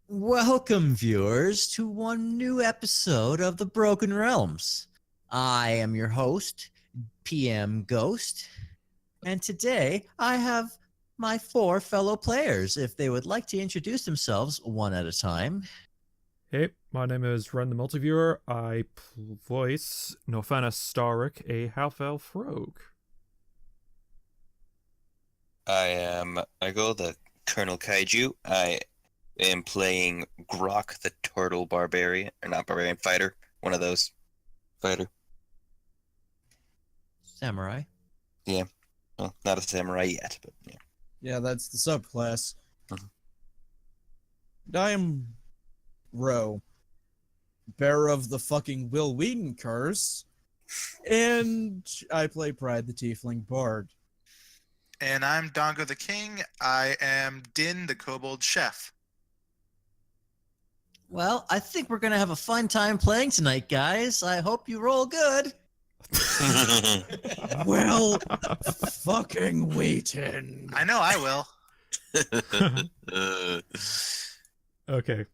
Welcome, viewers, to one new episode of The Broken Realms. I am your host, PM Ghost, and today I have my four fellow players, if they would like to introduce themselves one at a time. Hey, my name is Ren The MultiViewer. I voice Norfinas Starrick, a half-elf rogue. I am Michael, the Colonel Kaiju. I am playing Groc, the turtle barbarian, or not barbarian, fighter. One of those. Fighter. Samurai. Yeah. Well, not a samurai yet, but yeah. Yeah, that's the subclass. Mhm. I am Ro, bearer of the fucking Wheaton curse, and I play Pride the Tiefling Bard. And I'm Dongo the King. I am Dynn, the kobold chef. Well, I think we're going to have a fun time playing tonight, guys. I hope you roll good. Well, fucking Wheaton. I know I will. Okay.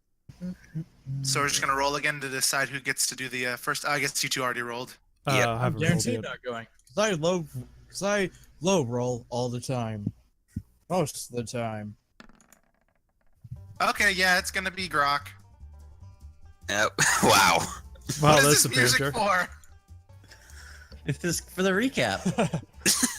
So we're just gonna roll again to decide who gets to do the first. I guess you two already rolled. Yep. I I'm haven't rolled guaranteed yet. not going. Cause I low roll all the time. Most of the time. Okay, yeah, it's gonna be Groc. Wow. Wow, What is that's this a music banter. for? This for the recap.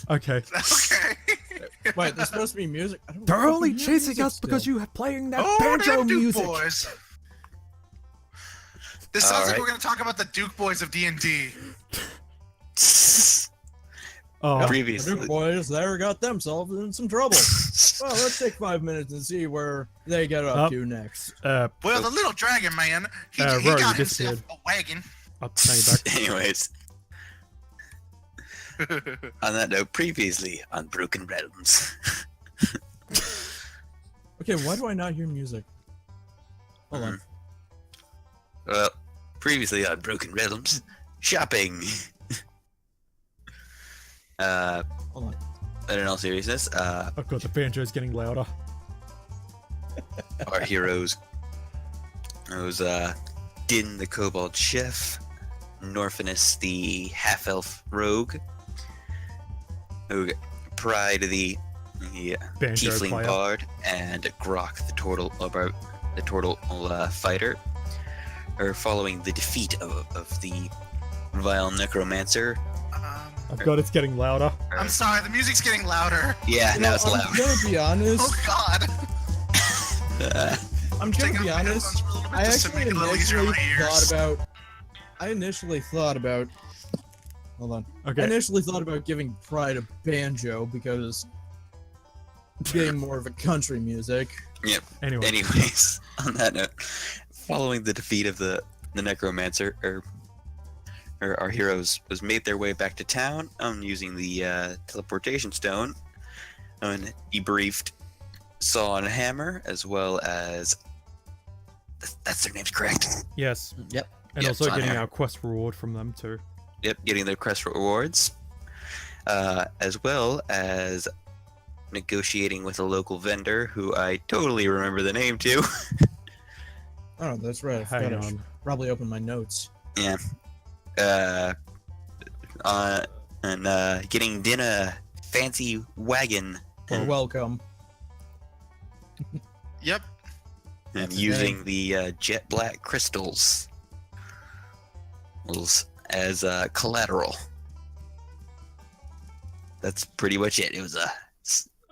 Okay. Okay. Wait, there's supposed to be music? I don't They're fucking only hear chasing music us because still. you are playing that Oh, banjo them Duke music. Boys. This sounds like Alright. we're gonna talk about the Duke Boys of D&D. Oh, The Previously. Duke boys there got themselves in some trouble. Well, let's take 5 minutes and see where they get up to next. Well, the little dragon man, he Rory, got you just himself a wagon. I'll pay you back. Anyways, on that note, previously on Broken Realms. Okay, why do I not hear music? Hold on. Well, previously on Broken Realms, shopping. Hold on. But in all seriousness, Oh god, the banjo's getting louder. our heroes. Those Dynn the kobold chef, Norfinas the half-elf rogue, Pride the Banjo tiefling player. bard, and Groc the turtle fighter are following the defeat of the vile necromancer. Oh god, it's getting louder. I'm sorry, the music's getting louder. Yeah, You now know, it's I'm loud. gonna be honest. Oh God. I'm Take gonna be out my honest. headphones for a little bit I just to actually make it a little easier on initially my ears. thought about. Hold on. I Okay. initially thought about giving Pride a banjo because being more of a country music. Anyway. Anyways, on that note, following the defeat of the necromancer, our heroes was made their way back to town using the teleportation stone, and he briefed Saw and Hammer, as well as that's their names, correct? Yes. Yep. And Yep, also it's on getting there. our quest reward from them too. Yep, getting their quest rewards, as well as negotiating with a local vendor who I totally remember the name to. Oh, that's right. I Hang forgot I should on. probably open my notes. Yeah. And getting Dynn a fancy wagon Or welcome. Yep. and That's using the jet black crystals as collateral. That's pretty much it. It was a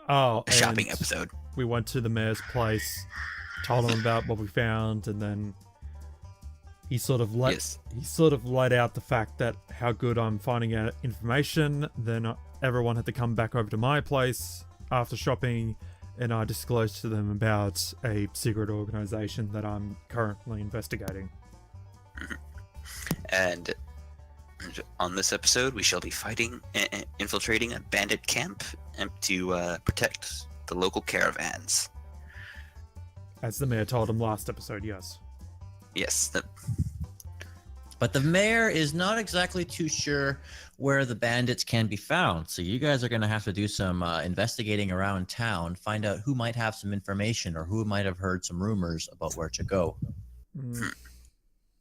Oh, shopping and episode. we went to the mayor's place, told him about what we found, and then he sort of Yes. let out the fact that how good I'm finding out information. Then everyone had to come back over to my place after shopping, and I disclosed to them about a secret organization that I'm currently investigating. And on this episode, we shall be infiltrating a bandit camp to protect the local caravans. As the mayor told him last episode, yes. Yes. But the mayor is not exactly too sure where the bandits can be found. So you guys are going to have to do some investigating around town, find out who might have some information or who might have heard some rumors about where to go.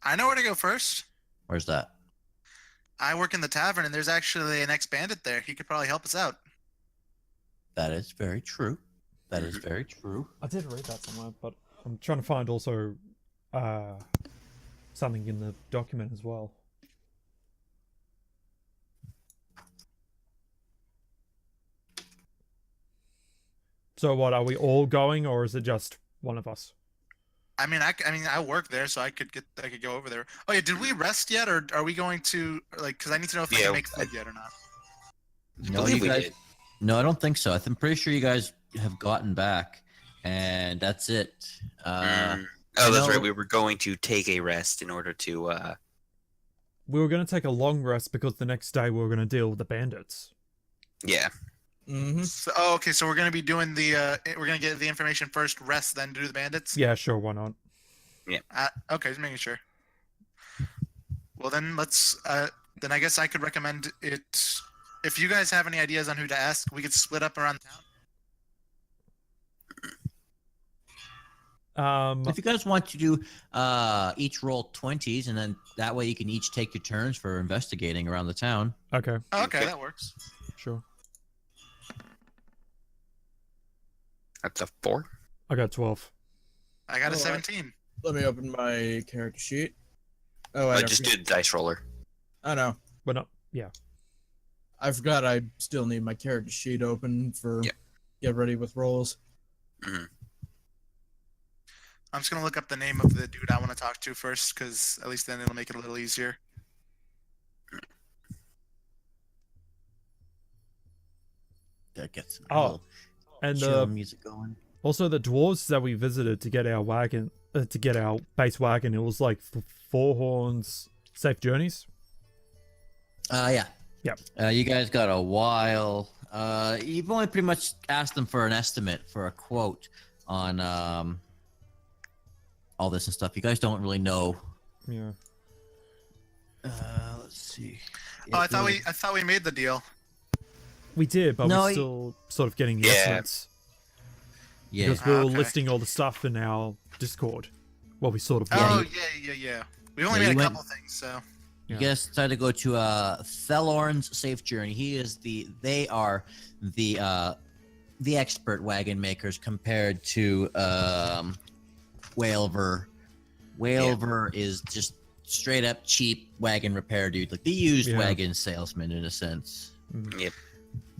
I know where to go first. Where's that? I work in the tavern, and there's actually an ex-bandit there. He could probably help us out. That is very true. That is very true. I did read that somewhere, but I'm trying to find also something in the document as well. So what, are we all going, or is it just one of us? I mean, I work there, so I could go over there. Oh yeah, did we rest yet, or are we going to Because I need to know if I can make food yet or not. No, believe you we guys. did. No, I don't think so. I'm pretty sure you guys have gotten back, and that's it. Oh, that's know- right. We were going to take a rest in order to. We were going to take a long rest because the next day we were going to deal with the bandits. Yeah. Mm-hmm. So, okay, so we're gonna be doing we're gonna get the information first, rest, then do the bandits. Yeah, sure, why not? Okay, just making sure. Well, then let's. Then I guess I could recommend it. If you guys have any ideas on who to ask, we could split up around town. If you guys want to do each roll 20s, and then that way you can each take your turns for investigating around the town. Okay, Oh, okay, Okay. that works. sure. That's a 4. I got 12. I got a All right. 17. Let me open my character sheet. Oh, I just did dice roller. I know. But no, yeah. I forgot I still need my character sheet open for Yeah. get ready with rolls. I'm just gonna look up the name of the dude I want to talk to first, because at least then it'll make it a little easier. That gets some Oh, little And chill music going. also the dwarves that we visited to get our wagon, to get our base wagon, it was like 4 horns, safe journeys. Yeah. Yep. You guys got a while. You've only pretty much asked them for an estimate, for a quote on all this and stuff. You guys don't really know. Yeah. Let's see. Oh, I thought we made the deal. We did, but No, we're still sort of getting the Yeah. estimates. Yeah. Because we were Okay. listing all the stuff in our Discord. Well, we sort of Oh were. yeah. We only Yeah, made you a went- couple things, so. You Yeah. guys decided to go to Thelorn's Safe Journey. They are the expert wagon makers compared to Whalver. Whalver is just straight up cheap wagon repair dude, like the used Yeah. wagon salesman in a sense. Yep.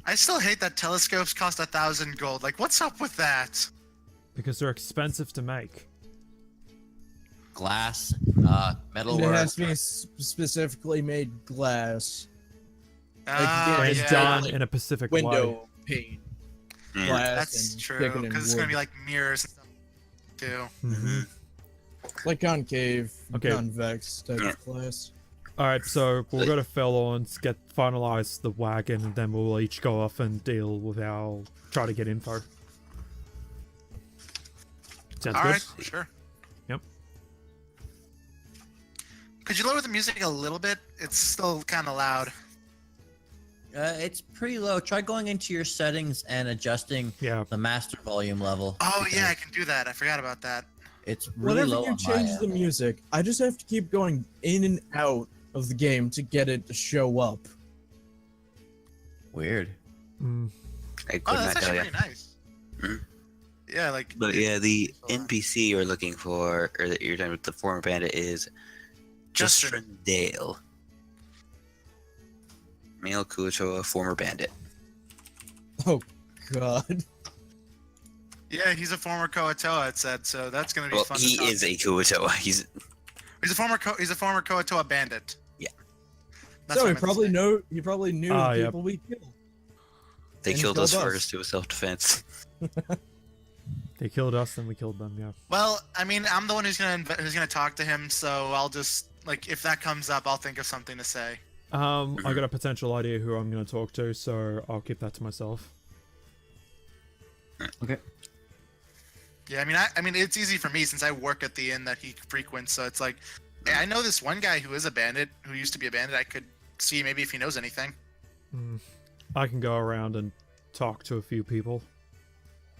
I still hate that telescopes cost 1,000 gold. Like, what's up with that? Because they're expensive to make. Glass, metal And it work. has to be specifically made glass. Oh, And yeah. done in a specific way. Window pane. Yeah. Glass That's and true, thicken in because it's gonna wood. be like mirrors and stuff too. Mhm. Like concave, Okay. convex type Yeah. of glass. Alright, so we'll go to Felorn's, finalize the wagon, and then we'll each go off and deal with try to get info. Sounds All good? right, sure. Yep. Could you lower the music a little bit? It's still kind of loud. It's pretty low. Try going into your settings and adjusting Yeah. the master volume level. Oh because yeah, I can do that. I forgot about that. It's really Whenever low you on my change the end. music, I just have to keep going in and out of the game to get it to show up. Weird. Mm. I could Oh, not that's tell actually you. pretty nice. Mhm. Yeah, like. But yeah, the so loud. NPC you're looking for, or that you're done with the former bandit, is Justin. Dale. Male Kuotoa, former bandit. Oh, God. Yeah, he's a former Koatoa. It said so. That's gonna be Well, fun. he to talk is a Kuotoa. He's He's a former Koatoa bandit. Yeah. That's So what I he meant to probably say. He probably knew Ah, the yep. people we killed. they And killed killed us us. first. It was self-defense. They killed us, then we killed them, yeah. Well, I mean, I'm the one who's gonna talk to him, so I'll just like if that comes up, I'll think of something to say. I got a potential idea who I'm going to talk to, so I'll keep that to myself. Okay. Yeah, I mean, it's easy for me since I work at the inn that he frequents, so it's like Hey, I know this one guy who is a bandit, who used to be a bandit. I could see maybe if he knows anything. I can go around and talk to a few people,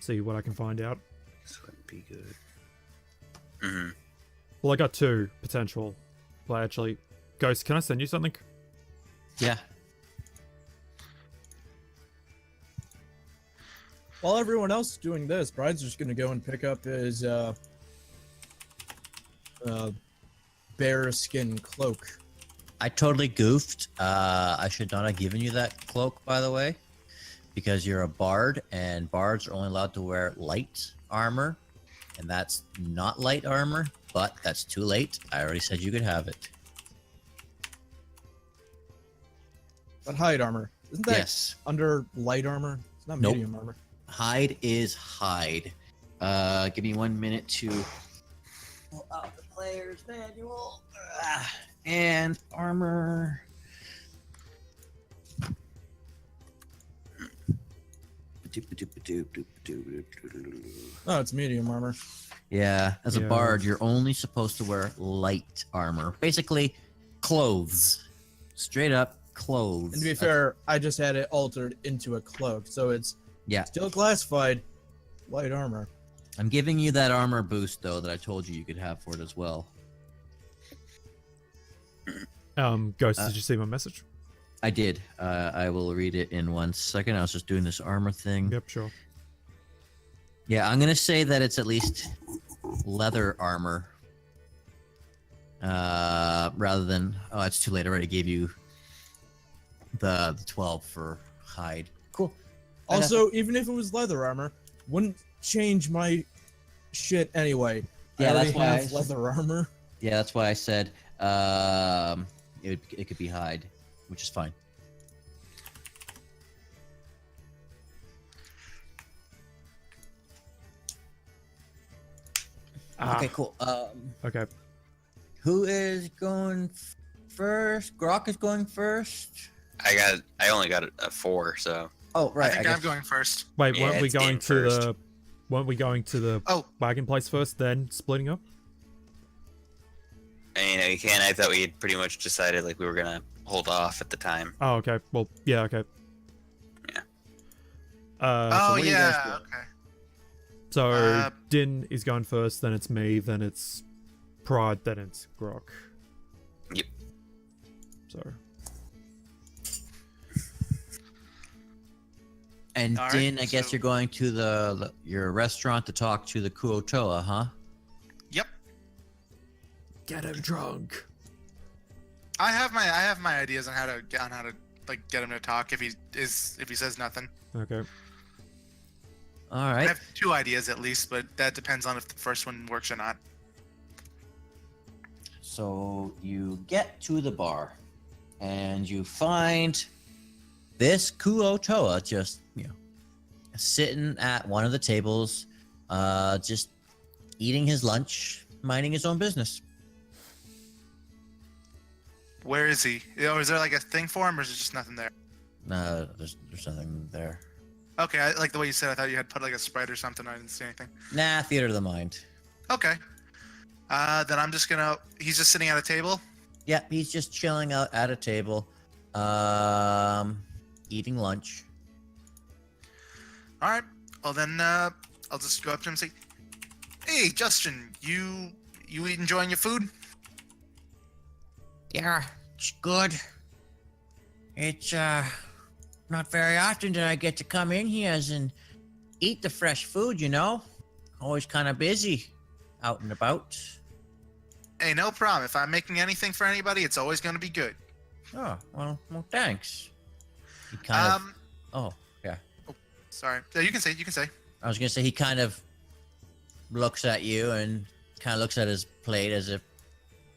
see what I can find out. This wouldn't be good. Mm-hmm. Well, I got 2 potential. Well, actually, Ghost, can I send you something? Yeah. While everyone else is doing this, Bride's just gonna go and pick up his bear skin cloak. I totally goofed. I should not have given you that cloak, by the way, because you're a bard, and bards are only allowed to wear light armor, and that's not light armor, but that's too late. I already said you could have it. But hide armor. Isn't that Yes. under light armor? It's not Nope. medium armor. Hide is hide. Give me 1 minute to pull out the player's manual. And armor. Oh, it's medium armor. Yeah, as a Yeah. bard, you're only supposed to wear light armor. Basically, clothes. Straight up clothes. And to be fair, I just had it altered into a cloak, so it's Yeah. still classified light armor. I'm giving you that armor boost, though, that I told you could have for it as well. Ghost, did you see my message? I did. I will read it in 1 second. I was just doing this armor thing. Yep, sure. Yeah, I'm gonna say that it's at least leather armor. Rather than it's too late. I already gave you the 12 for hide. Cool. Also, even if it was leather armor, wouldn't change my shit anyway. Yeah, I that's already why have leather armor. Yeah, that's why I said it could be hide, which is fine. Okay, cool. Okay. Who is going first? Groc is going first. I only got a 4, so Oh, right. I think guess- I'm going first. Wait, Yeah, weren't we it's going in to first. the... Weren't we going to the Oh, wagon place first, then splitting up? I mean, again, I thought we had pretty much decided like we were gonna hold off at the time. Oh, okay. Well, yeah, okay. Yeah. oh what are you guys yeah. doing? Okay. So Dynn is going first, then it's me, then it's Pride, then it's Groc. Yep. So And All right, Dynn, I guess so- you're going to your restaurant to talk to the Kuotoa, huh? Yep. get him drunk. I have my ideas on how to like get him to talk if he says nothing. Okay. All I right. have 2 ideas at least, but that depends on if the first one works or not. So you get to the bar, and you find this Kuotoa just, sitting at one of the tables, just eating his lunch, minding his own business. Where is he? Or is there like a thing for him, or is it just nothing there? There's nothing there. Okay, I like the way you said. I thought you had put like a sprite or something. I didn't see anything. Nah, theater of the mind. Okay. Then I'm just gonna. He's just sitting at a table. Yeah, he's just chilling out at a table, eating lunch. All right. Well then, I'll just go up to him and say, "Hey, Justin, you enjoying your food?" Yeah, it's good. It's not very often that I get to come in here and eat the fresh food, Always kind of busy out and about. Hey, no problem. If I'm making anything for anybody, it's always gonna be good. Oh, well, thanks. He kind of. Oh, yeah. Sorry. Yeah, you can say. You can say. I was gonna say he kind of looks at you and kind of looks at his plate as if,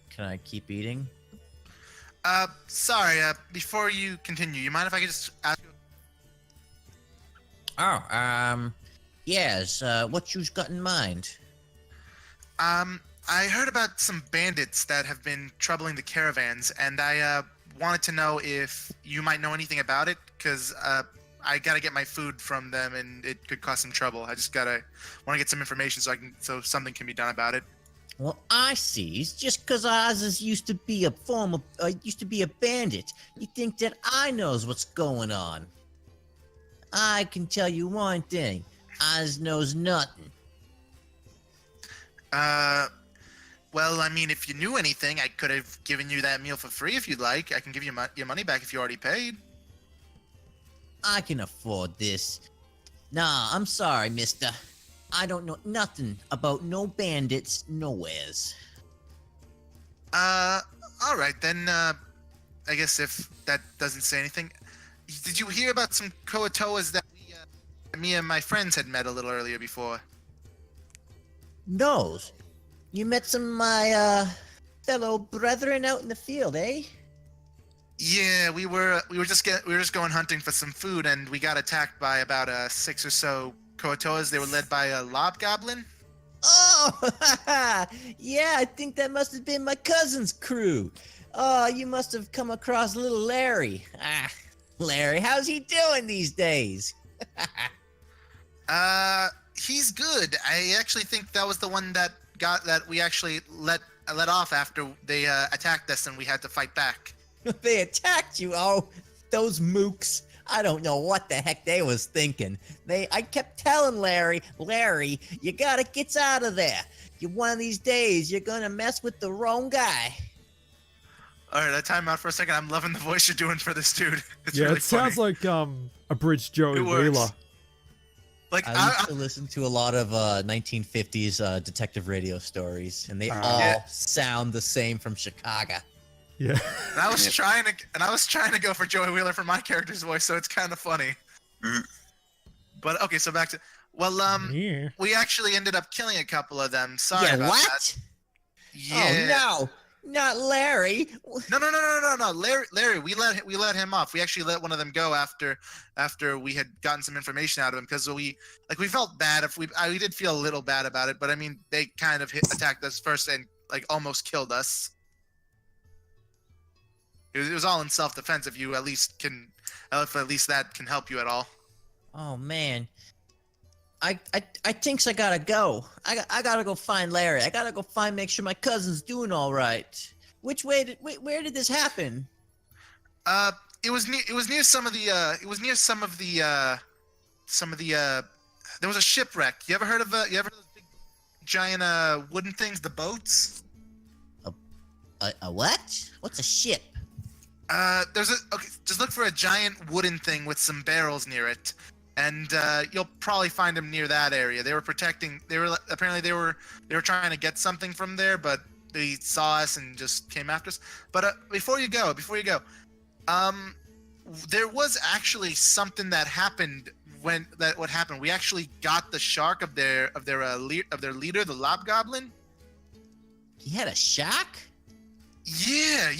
can I keep eating? Sorry. Before you continue, you mind if I could just ask you? Oh, yes. What you's got in mind? I heard about some bandits that have been troubling the caravans, and I wanted to know if you might know anything about it, because I gotta get my food from them, and it could cause some trouble. I just want to get some information so something can be done about it. Well, I see. Just 'cause Oz used to be a bandit, you think that I knows what's going on. I can tell you one thing. Oz knows nothing. Well, I mean, if you knew anything, I could have given you that meal for free if you'd like. I can give you your money back if you already paid. I can afford this. Nah, I'm sorry, mister. I don't know nothing about no bandits nowheres. All right, then, I guess if that doesn't say anything. Did you hear about some Koatoas that me and my friends had met a little earlier before? Knows? You met some of my, fellow brethren out in the field, eh? Yeah, we were just going hunting for some food, and we got attacked by about 6 or so Koatoas. They were led by a lobgoblin. Oh, yeah, I think that must have been my cousin's crew. Oh, you must have come across little Larry. Ah, Larry, how's he doing these days? He's good. I actually think that was the one that we actually let off after they attacked us, and we had to fight back. They attacked you? Oh, those mooks. I don't know what the heck they was thinking. I kept telling Larry, you gotta get out of there. One of these days, you're gonna mess with the wrong guy. All right, time out for a second. I'm loving the voice you're doing for this dude. It's Yeah, really it sounds funny. like a bridge Joey It works. Wheeler. Like I used to listen to a lot of 1950s detective radio stories, and they all Yeah. sound the same from Chicago. Yeah. And I was trying to go for Joey Wheeler for my character's voice, so it's kind of funny. Mhm. But okay, so back to Yeah. we actually ended up killing a couple of them. Sorry Yeah, about what? that. Yeah. Oh no, not Larry. No. Larry, we let him off. We actually let one of them go after we had gotten some information out of him, because we felt bad. We did feel a little bad about it, but I mean, they kind of attacked us first and like almost killed us. It was all in self-defense. If at least that can help you at all. Oh man, I thinks I gotta go. I gotta go find Larry. I gotta go make sure my cousin's doing all right. Where did this happen? It was near some of the there was a shipwreck. You ever heard of those big giant wooden things, the boats? A what? What's a ship? Just look for a giant wooden thing with some barrels near it, and you'll probably find them near that area. They were trying to get something from there, but they saw us and just came after us. But before you go, there was actually something that happened what happened. We actually got the shark of their leader, the lobgoblin. He had a shark? Yeah.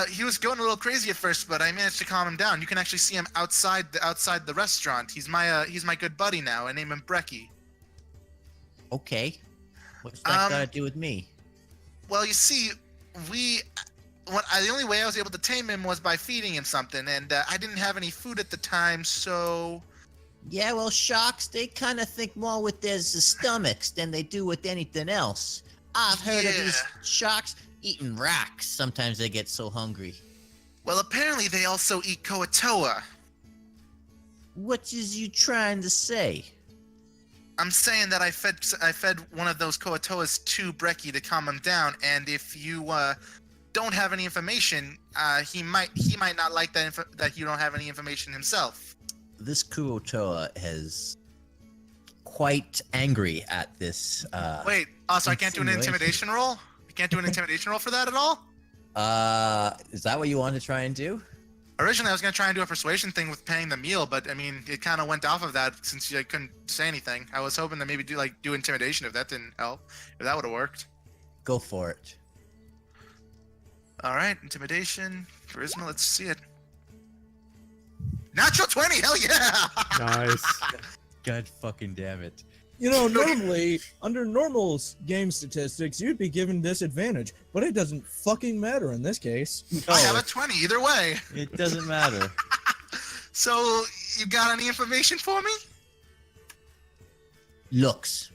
He was going a little crazy at first, but I managed to calm him down. You can actually see him outside the restaurant. He's my good buddy now. I name him Brecky. Okay. What's that got to do with me? Well, you see, the only way I was able to tame him was by feeding him something, and I didn't have any food at the time, so... Yeah, well, sharks, they kind of think more with their stomachs than they do with anything else. I've heard of these sharks eating rocks. Sometimes they get so hungry. Well, apparently they also eat Koatoa. What is you trying to say? I'm saying that I fed one of those Koatoas to Brecky to calm him down, and if you don't have any information, he might not like that you don't have any information himself. This Kurotoa is quite angry at this. Wait, also I can't do an insinuation. intimidation roll? You can't do an intimidation roll for that at all? Is that what you want to try and do? Originally, I was going to try and do a persuasion thing with paying the meal, but I mean, it kind of went off of that since I couldn't say anything. I was hoping to maybe do intimidation if that didn't help. If that would have worked. Go for it. All right, intimidation, charisma. Let's see it. Natural 20. Hell yeah! Nice. God fucking damn it. You know, normally, under normal game statistics, you'd be given disadvantage, but it doesn't fucking matter in this case. I have a 20 either way. It doesn't matter. So, you got any information for me? Looks,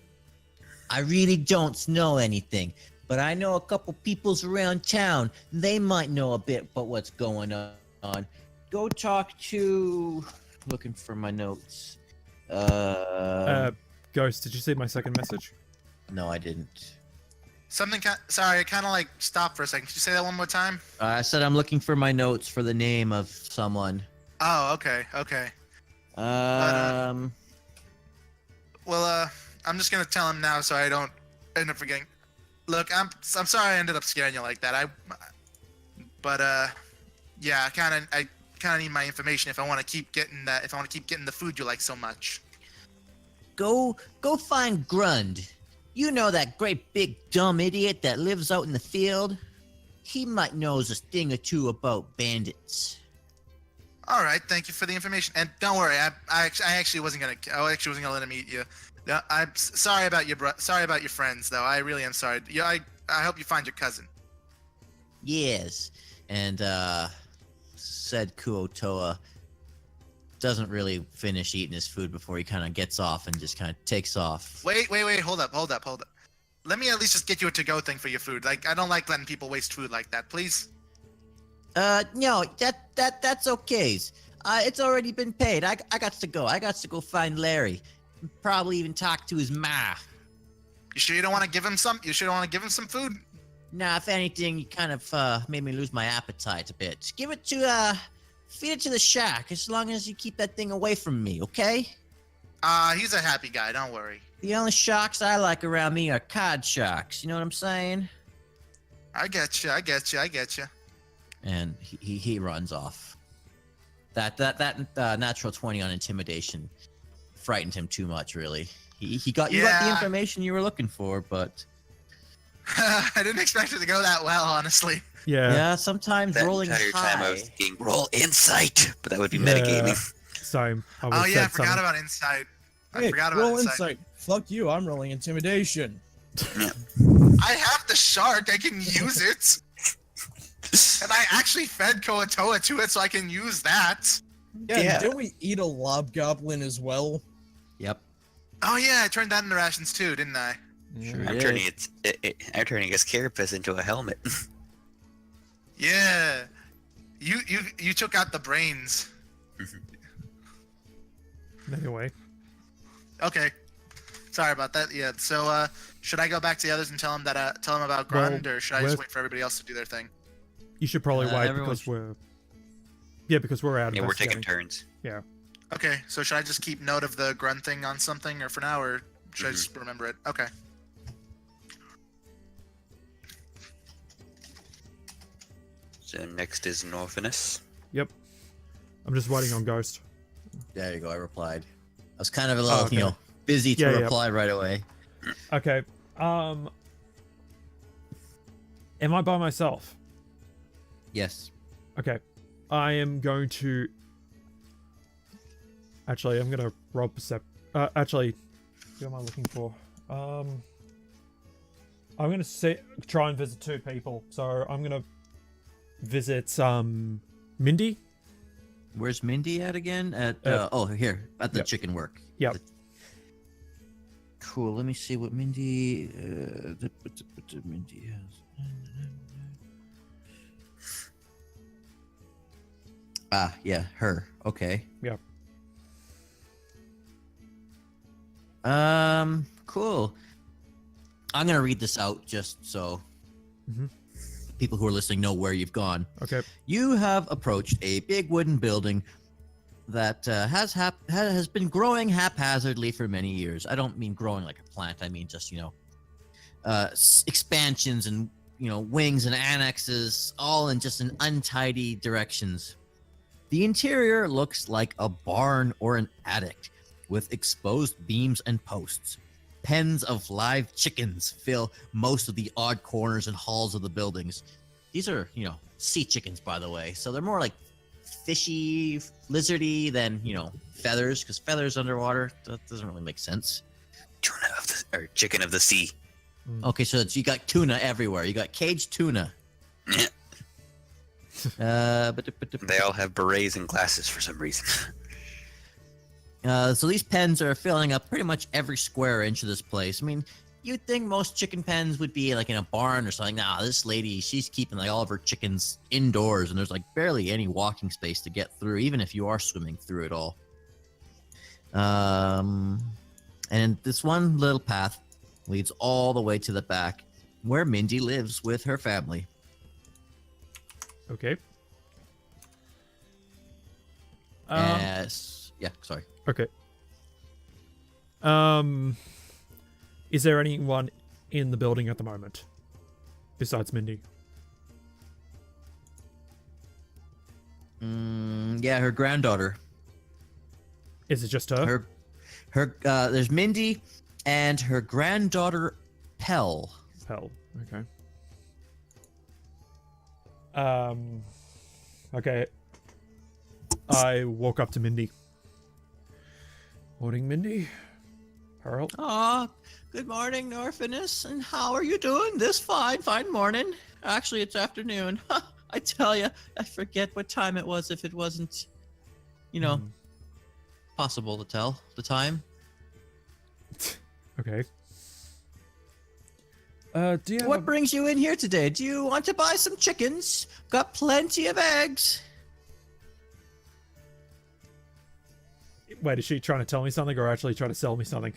I really don't know anything, but I know a couple peoples around town. They might know a bit about what's going on. Go talk to... Looking for my notes. Ghost, did you see my second message? No, I didn't. Sorry, I kind of like stopped for a second. Could you say that one more time? I said I'm looking for my notes for the name of someone. Oh, okay. Well, I'm just gonna tell him now so I don't end up forgetting. Look, I'm sorry I ended up scaring you like that. Yeah, I kind of need my information if I want to keep getting that. If I want to keep getting the food you like so much. Go find Grund. You know that great big dumb idiot that lives out in the field? He might knows a thing or two about bandits. All right, thank you for the information. And don't worry, I actually wasn't gonna let him eat you. I'm sorry about your friends, though. I really am sorry. I hope you find your cousin. Yes, and said Kuotoa doesn't really finish eating his food before he kind of gets off and just kind of takes off. Wait, hold up. Let me at least just get you a to-go thing for your food. Like, I don't like letting people waste food like that, please. No, that's okay. It's already been paid. I got to go. I got to go find Larry. Probably even talk to his ma. You sure you don't want to give him some? You sure you don't want to give him some food? Nah, if anything, you kind of made me lose my appetite a bit. Give it to feed it to the shack, as long as you keep that thing away from me, okay? He's a happy guy, don't worry. The only sharks I like around me are cod sharks, you know what I'm saying? I get you. And he runs off. That natural 20 on intimidation frightened him too much, really. You got the information you were looking for, but... I didn't expect it to go that well, honestly. Yeah, sometimes That rolling entire high. time I was thinking, roll insight, but that would be metagaming. Same. I forgot about insight. Hey, roll insight. Fuck you, I'm rolling intimidation. I have the shark, I can use it. And I actually fed Koatoa to it, so I can use that. Yeah, didn't we eat a lobgoblin as well? Yep. Oh yeah, I turned that into rations too, didn't I? Sure I'm did. turning his carapace into a helmet. Yeah. You took out the brains. Anyway. Okay. Sorry about that. Yeah. So should I go back to the others and tell them about Grund, or should I just wait for everybody else to do their thing? You should probably wait everyone because we're out. Yeah, we're taking investigating. turns. Yeah. Okay. So should I just keep note of the Grund thing on something, or for now, or should I just remember it? Okay. So next is Norfinas. Yep. I'm just waiting on Ghost. There you go, I replied. I was kind of a little, okay. busy to Yeah, yeah. reply right away. Okay. Am I by myself? Yes. Okay. I am going to... Actually, I'm going to roll actually, who am I looking for? I'm going to try and visit two people. So I'm going to visit Mindy. Where's Mindy at again? At here at the Yep. chicken work. Yep. Cool. Let me see what Mindy. Mindy has. Yeah, her. Okay. Yep. Cool. I'm gonna read this out just so people who are listening know where you've gone. Okay. You have approached a big wooden building that has been growing haphazardly for many years. I don't mean growing like a plant. I mean just expansions and wings and annexes, all in just an untidy directions. The interior looks like a barn or an attic, with exposed beams and posts. Pens of live chickens fill most of the odd corners and halls of the buildings. These are, sea chickens, by the way, so they're more like fishy, lizardy than, feathers, because feathers underwater, that doesn't really make sense. Chicken of the sea. Okay, so you got tuna everywhere. You got caged tuna. They all have berets and glasses for some reason. So these pens are filling up pretty much every square inch of this place. I mean, you'd think most chicken pens would be like in a barn or something. Nah, this lady, she's keeping like all of her chickens indoors, and there's like barely any walking space to get through, even if you are swimming through it all. And this one little path leads all the way to the back, where Mindy lives with her family. Okay. Yeah, sorry. Okay. Is there anyone in the building at the moment besides Mindy? Yeah, her granddaughter. Is it just her? There's Mindy and her granddaughter Pell. Hell. Okay. Okay. I walk up to Mindy. Morning, Mindy. Pearl. Aw, good morning, Norfinas. And how are you doing this fine morning? Actually, it's afternoon. I tell you, I forget what time it was if it wasn't, possible to tell the time. Okay. Do you have What brings you in here today? Do you want to buy some chickens? Got plenty of eggs. Wait, is she trying to tell me something or actually trying to sell me something?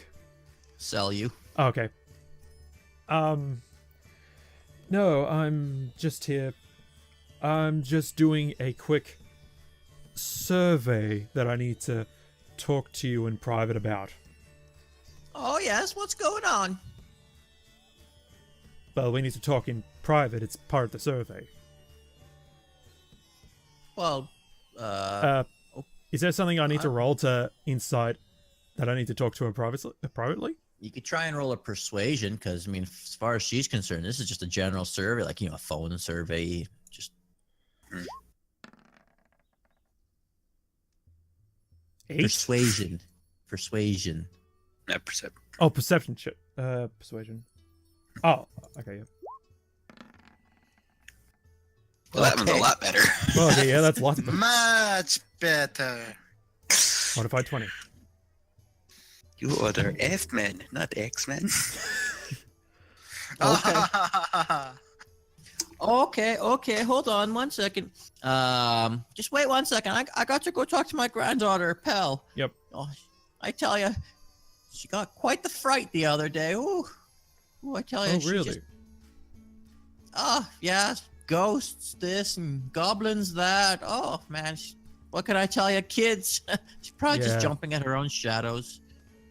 Sell you. Oh, okay. No, I'm just here. I'm just doing a quick survey that I need to talk to you in private about. Oh, yes? What's going on? Well, we need to talk in private. It's part of the survey. Well, Is there something I need to roll to insight that I need to talk to her privately? you could try and roll a persuasion, because, I mean, as far as she's concerned, this is just a general survey, like, a phone survey. Just... Eight? Persuasion. No, perception. Oh, perception shit. Persuasion. Oh, okay, yeah. Well, that one's a lot better. Well, okay, yeah, that's lots of them. Much better. Modified 20. You order F-men, not X-men. Okay, hold on 1 second. Just wait 1 second. I got to go talk to my granddaughter, Pell. Yep. Oh, I tell you, she got quite the fright the other day. Ooh, I tell you. Oh, she really? just- yeah, ghosts this and goblins that. Oh, man, what can I tell you? Kids, she's probably just Yeah. jumping at her own shadows.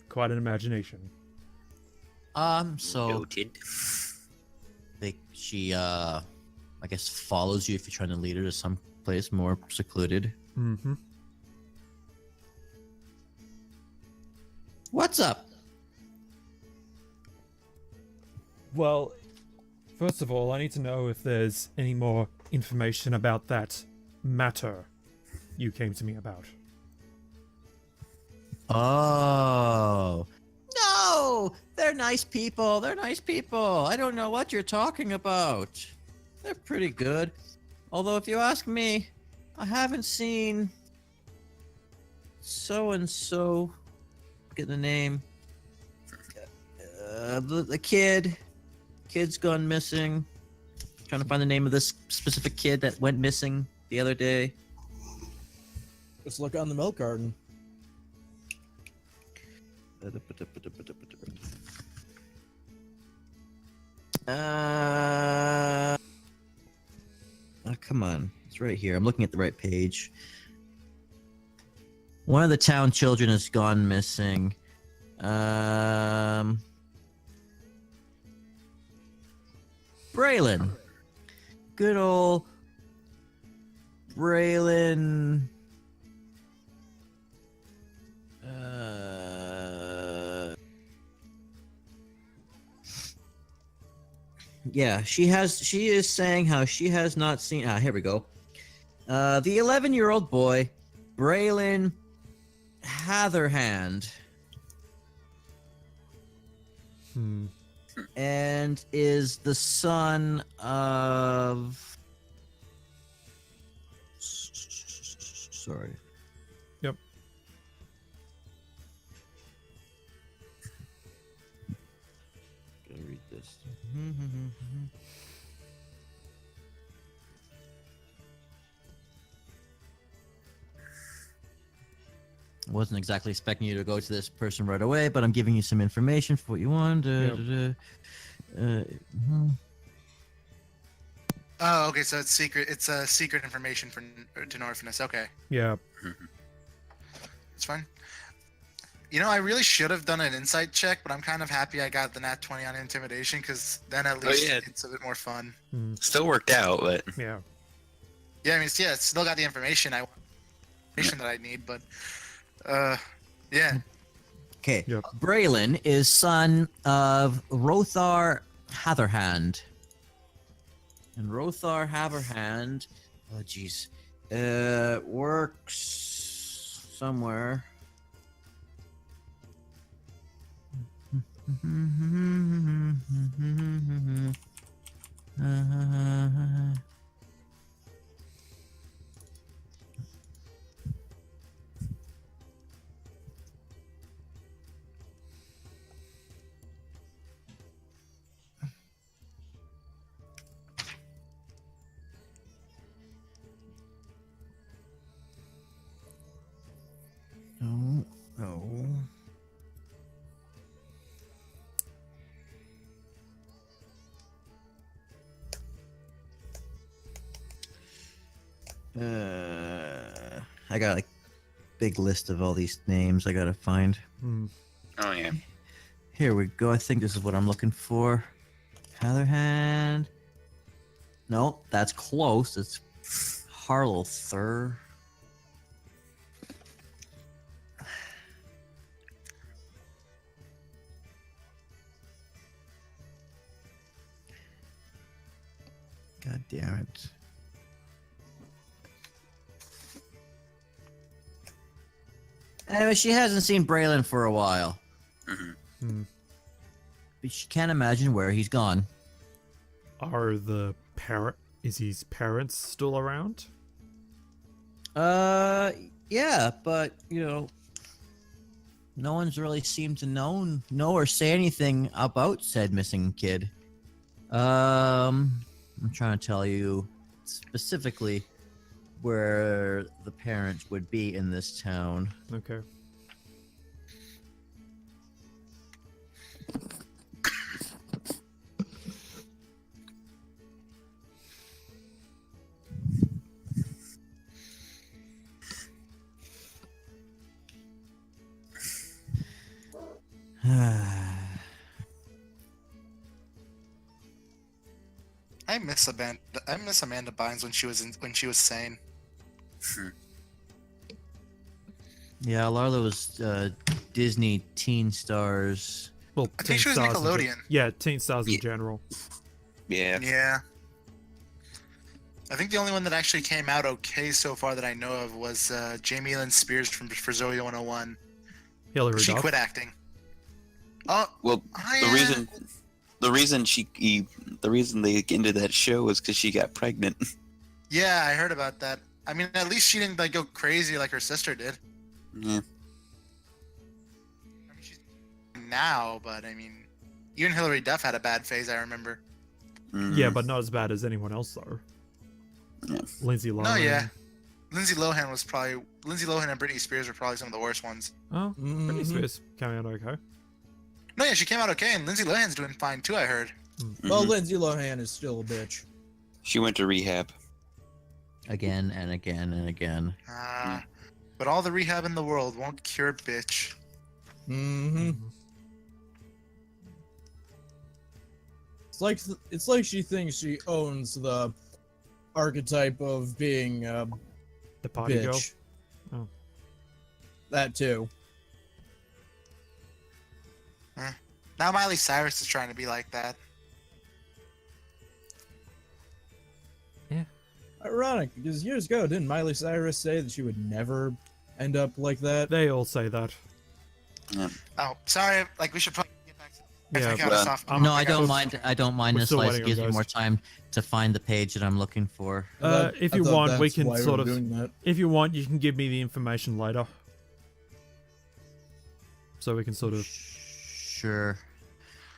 Quite an imagination. So Noted. she, I guess, follows you if you're trying to lead her to some place more secluded. Mm-hmm. What's up? Well, first of all, I need to know if there's any more information about that matter you came to me about. Oh. No! They're nice people. I don't know what you're talking about. They're pretty good. Although, if you ask me, I haven't seen so-and-so. Get the name. The kid. Kid's gone missing. Trying to find the name of this specific kid that went missing the other day. Let's look on the milk garden. Come on. It's right here. I'm looking at the right page. One of the town children has gone missing. Braylon. Good old Braylon. Yeah, she is saying how she has not seen. Here we go. The 11-year-old boy, Braylon Hatherhand, and is the son of. Sorry. Yep. Wasn't exactly expecting you to go to this person right away, but I'm giving you some information for what you want. Oh, okay. So it's secret. It's secret information to Norfinas. Okay, Yeah. it's fine. You know, I really should have done an insight check, but I'm kind of happy I got the nat 20 on intimidation because then at least yeah. it's a bit more fun. Still worked out, but Yeah. Yeah, I mean, it's still got the information that I need, but yeah. Okay. Yep. Braylon is son of Rothar Hatherhand. And Rothar Hatherhand, oh jeez, works somewhere. No, no. I got like big list of all these names I gotta find. oh yeah. Here we go. I think this is what I'm looking for. Hatherhand. No, that's close. It's Harlother. God damn it. Anyway, she hasn't seen Braylon for a while. But she can't imagine where he's gone. Is his parents still around? Yeah, but, you know, no one's really seemed to know or say anything about said missing kid. I'm trying to tell you specifically where the parents would be in this town. Okay. I miss Amanda Bynes when she was sane. Yeah, a lot of those Disney teen stars. Well, I think she was Nickelodeon. Yeah, teen stars in general. Yeah. Yeah. I think the only one that actually came out okay so far that I know of was Jamie Lynn Spears for Zoe 101. Hillary She Duff. quit acting. Oh, Well, the reason they ended that show was because she got pregnant. yeah, I heard about that. I mean, at least she didn't like go crazy like her sister did. Yeah. I mean, she's now, but I mean, even Hillary Duff had a bad phase. I remember. Yeah, but not as bad as anyone else though. Yeah. Lindsay Lohan. No, yeah. Lindsay Lohan and Britney Spears were probably some of the worst ones. Oh, Britney Spears came out okay. No, yeah, she came out okay, and Lindsay Lohan's doing fine too. I heard. Well, Lindsay Lohan is still a bitch. She went to rehab. Again and again and again. But all the rehab in the world won't cure bitch. It's like she thinks she owns the archetype of being The party girl. bitch. Oh. That too. Now Miley Cyrus is trying to be like that. Ironic, because years ago, didn't Miley Cyrus say that she would never end up like that? They all say that. Oh, sorry. Like we should probably get back to. Yeah, I got us off. No, I don't mind. I don't mind We're this. still Like, waiting it gives on me more Ghost. time to find the page that I'm looking for. If you want, we can sort of. doing that. If you want, you can give me the information later. So we can sort of. Sure.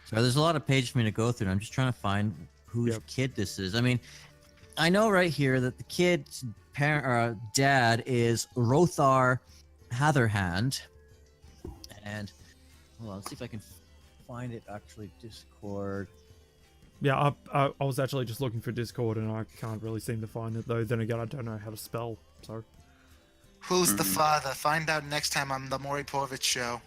So there's a lot of pages for me to go through, and I'm just trying to find whose kid this is. I mean, I know right here that the kid's dad is Rothar Hatherhand. And hold on, let's see if I can find it actually. Discord. Yeah, I was actually just looking for Discord and I can't really seem to find it though. Then again, I don't know how to spell, so. Who's the father? Find out next time on the Maury Povich show.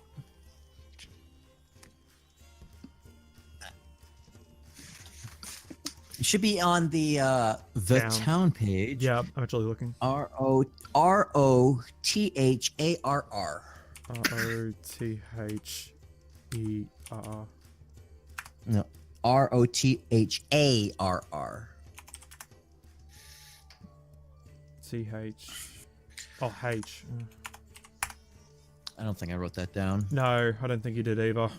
It should be on the town page. Yeah, I'm actually looking. Rotharr. Rotherr. No, Rotharr. Oh, H. I don't think I wrote that down. No, I don't think you did either.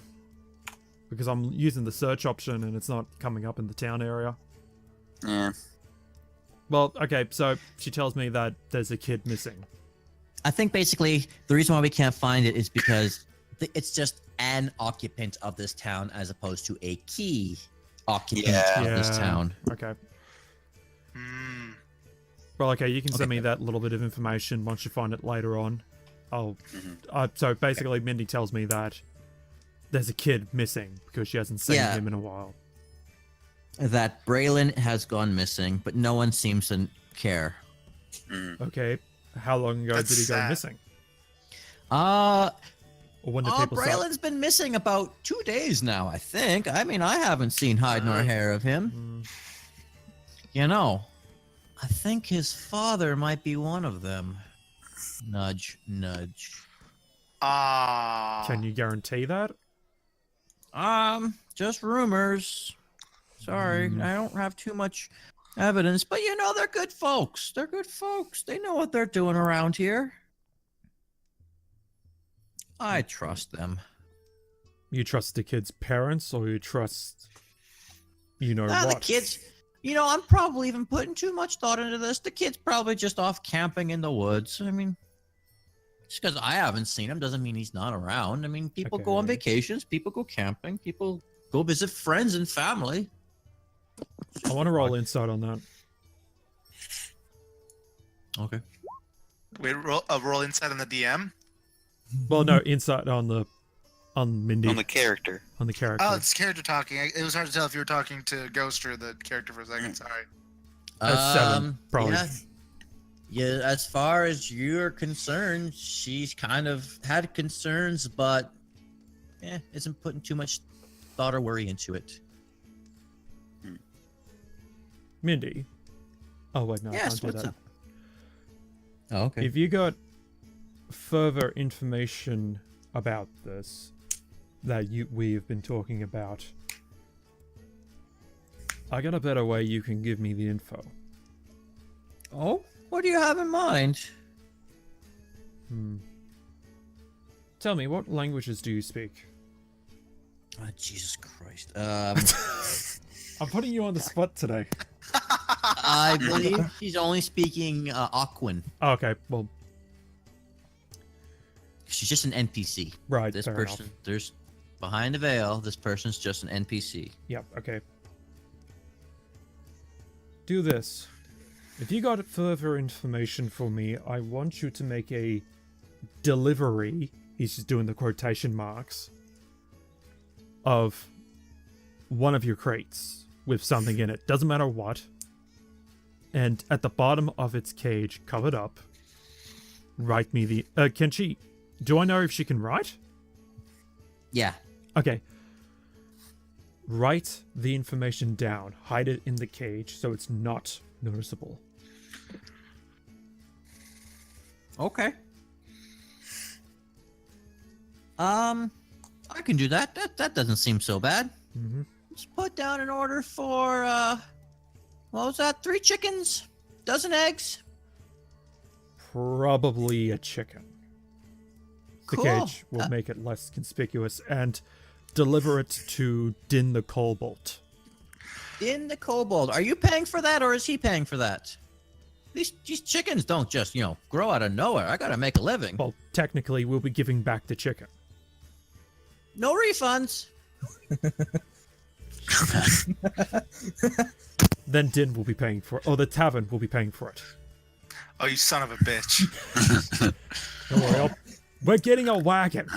Because I'm using the search option and it's not coming up in the town area. Yeah. Well, okay, so she tells me that there's a kid missing. I think basically the reason why we can't find it is because it's just an occupant of this town as opposed to a key occupant of this town. Okay. Hmm. Well, okay, you can send me that little bit of information once you find it later on. So basically, Mindy tells me that there's a kid missing because she hasn't seen him in a while. That Braylon has gone missing, but no one seems to care. Okay, how long ago did he go missing? Or when did people Braylon's been missing about 2 days now, I think. I mean, I haven't seen hide nor hair of him. You know, I think his father might be one of them. Nudge, nudge. Can you guarantee that? Just rumors. Sorry, I don't have too much evidence, but you know, they're good folks. They're good folks. They know what they're doing around here. I trust them. You trust the kid's parents, or you trust, what? The kids. You know, I'm probably even putting too much thought into this. The kid's probably just off camping in the woods. I mean, just because I haven't seen him doesn't mean he's not around. I mean, people go on vacations, people go camping, people go visit friends and family. I want to roll insight on that. Okay. Wait, roll inside on the DM? Well, no, insight on Mindy. On the character. On the character. Oh, it's character talking. It was hard to tell if you were talking to Ghost or the character for a second. Sorry. 7, probably. Yeah, as far as you're concerned, she's kind of had concerns, but isn't putting too much thought or worry into it. Mindy. Oh, wait, no, Yes, I can't do what's that. up? Oh, okay. If you got further information about this that we've been talking about, I got a better way you can give me the info. Oh, what do you have in mind? Tell me, what languages do you speak? Oh, Jesus Christ. I'm putting you on the spot today. I believe she's only speaking Aquan. Oh, okay, well, She's just an NPC. right, This fair person, enough. there's behind the veil. This person's just an NPC. Yep, okay. Do this. If you got further information for me, I want you to make a delivery, he's just doing the quotation marks, of one of your crates with something in it. Doesn't matter what. And at the bottom of its cage, covered up, write me the... can she... Do I know if she can write? Yeah. Okay. Write the information down. Hide it in the cage so it's not noticeable. Okay. I can do that. That doesn't seem so bad. Let's put down an order for what was that? 3 chickens, dozen eggs. Probably a chicken. The Cool. cage will make it less conspicuous, and deliver it to Dynn the kobold. Dynn the kobold. Are you paying for that, or is he paying for that? These chickens don't just, grow out of nowhere. I gotta make a living. Well, technically, we'll be giving back the chicken. No refunds. Then Dynn will be paying for it, or the tavern will be paying for it. Oh, you son of a bitch. Don't worry, we're getting a wagon.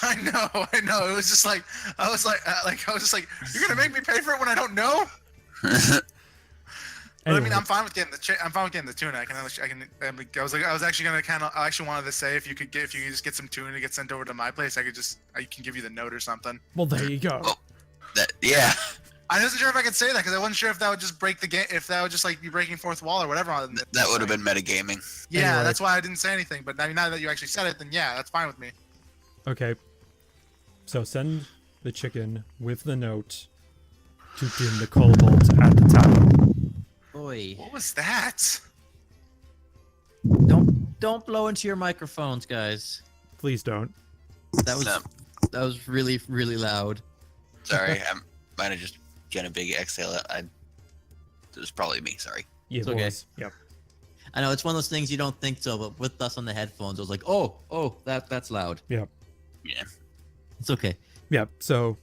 I know. It was just like, I was just like, you're gonna make me pay for it when I don't know? But I mean, Anyway. I'm fine with getting the tuna. I was actually gonna I actually wanted to say if you could just get some tuna to get sent over to my place, I can give you the note or something. Well, there you go. Oh. Yeah. I wasn't sure if I could say that because I wasn't sure if that would just break the game, if that would just like be breaking fourth wall or whatever. That would have been metagaming. Yeah, Anyway. that's why I didn't say anything. But now that you actually said it, then yeah, that's fine with me. Okay. So send the chicken with the note to Dynn the kobold at the tavern. Boy, What was that? don't blow into your microphones, guys. Please don't. That was really, really loud. Sorry, I might have just done a big exhale. It was probably me. Sorry. Yeah, It's okay. boys. Yep. I know it's one of those things you don't think so, but with us on the headphones, I was like, oh, that's loud. Yep. Yeah. It's okay. Yep. So,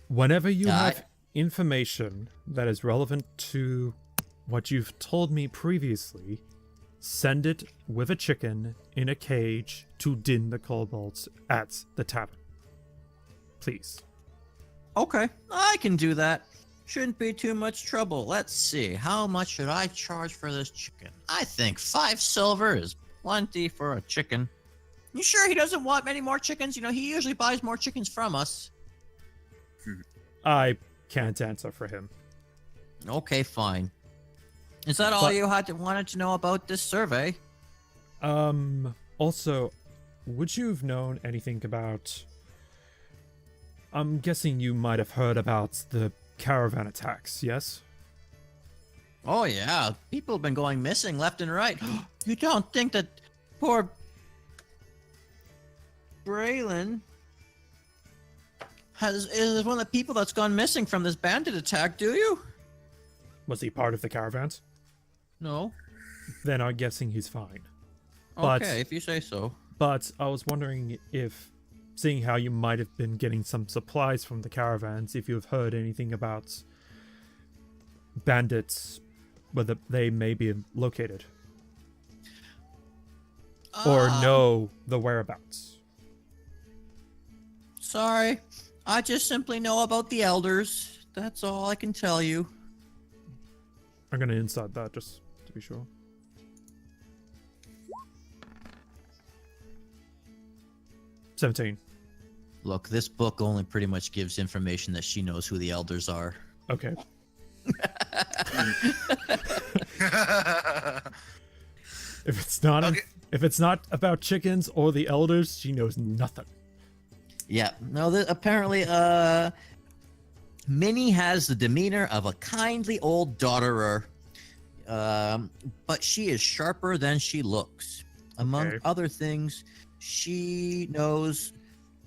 whenever you Yeah, have information that is relevant to what you've told me previously, send it with a chicken in a cage to Dynn the kobold at the tavern. Please. Okay, I can do that. Shouldn't be too much trouble. Let's see, how much should I charge for this chicken? I think 5 silver is plenty for a chicken. You sure he doesn't want many more chickens? You know, he usually buys more chickens from us. I can't answer for him. Okay, fine. Is that all But- you wanted to know about this survey? Also, would you have known anything about... I'm guessing you might have heard about the caravan attacks, yes? Oh yeah, people have been going missing left and right. You don't think that poor Braylon is one of the people that's gone missing from this bandit attack, do you? Was he part of the caravans? No. Then I'm guessing he's fine. But- Okay, if you say so. But I was wondering if, seeing how you might have been getting some supplies from the caravans, if you have heard anything about bandits, whether they may be located, or know the whereabouts. Sorry, I just simply know about the elders. That's all I can tell you. I'm gonna inside that just to be sure. $17. Look, this book only pretty much gives information that she knows who the elders are. Okay. If it's not Okay. if it's not about chickens or the elders, she knows nothing. Yeah, no, apparently, Minnie has the demeanor of a kindly old daughterer, but she is sharper than she looks. Among Okay. other things, she knows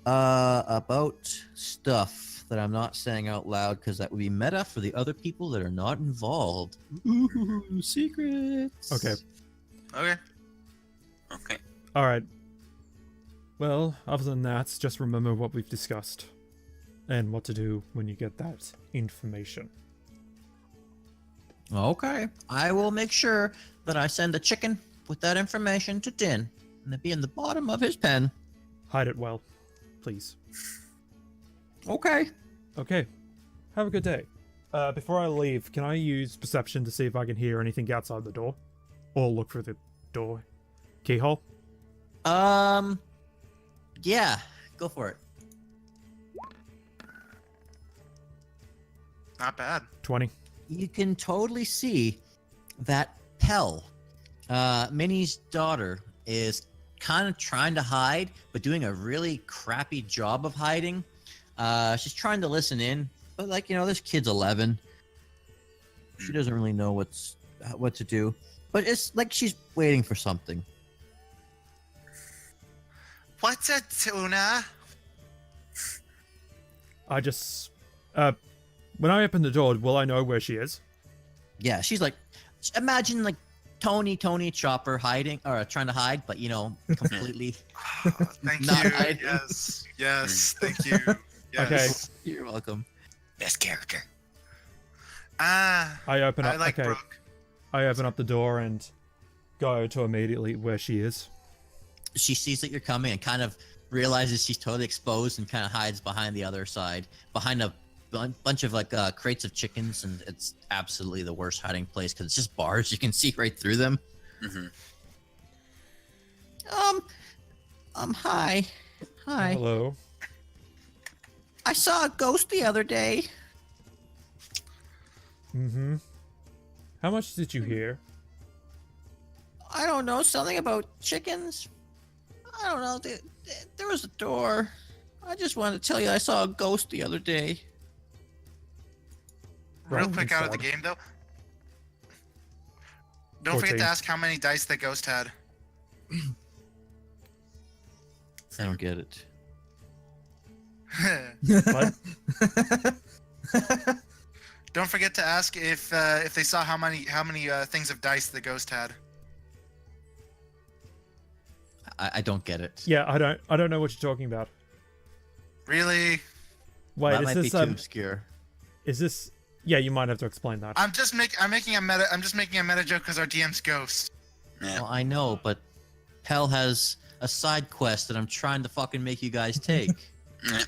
about stuff that I'm not saying out loud because that would be meta for the other people that are not involved. Ooh, secrets. Okay. Okay. Okay. All right. Well, other than that, just remember what we've discussed and what to do when you get that information. Okay, I will make sure that I send the chicken with that information to Dynn, and it'll be in the bottom of his pen. Hide it well, please. Okay. Okay. Have a good day. Before I leave, can I use perception to see if I can hear anything outside the door? Or look through the door? Keyhole? Yeah, go for it. Not bad. 20. You can totally see that Pell, Minnie's daughter, is kind of trying to hide, but doing a really crappy job of hiding. She's trying to listen in, but like, you know, this kid's 11. She doesn't really know what to do, but it's like she's waiting for something. What's a tuna? I just... when I open the door, will I know where she is? Yeah, she's like, imagine like Tony Chopper hiding or trying to hide, but you know, completely. Thank Not you. hiding. Yes. Yes. Thank you. Yes. You're welcome. Best character. Ah, I open up. I like okay, Brooke. I open up the door and go to immediately where she is. She sees that you're coming and kind of realizes she's totally exposed and kind of hides behind the other side, behind a bunch of like crates of chickens, and it's absolutely the worst hiding place because it's just bars. You can see right through them. Mm-hmm. Hi. Hi. Hello. I saw a ghost the other day. Mm-hmm. How much did you hear? I don't know, something about chickens. I don't know. There was a door. I just wanted to tell you I saw a ghost the other day. Real Right quick out of the inside. game though. Don't forget 14. to ask how many dice the ghost had. I don't get it. What? Don't forget to ask if they saw how many things of dice the ghost had. I don't get it. Yeah, I don't know what you're talking about. Really? Wait, that is might be this too obscure. is this? Yeah, you might have to explain that. I'm making a meta joke because our DM's ghost. Yeah. Well, I know, but Pell has a side quest that I'm trying to fucking make you guys take. Ugh,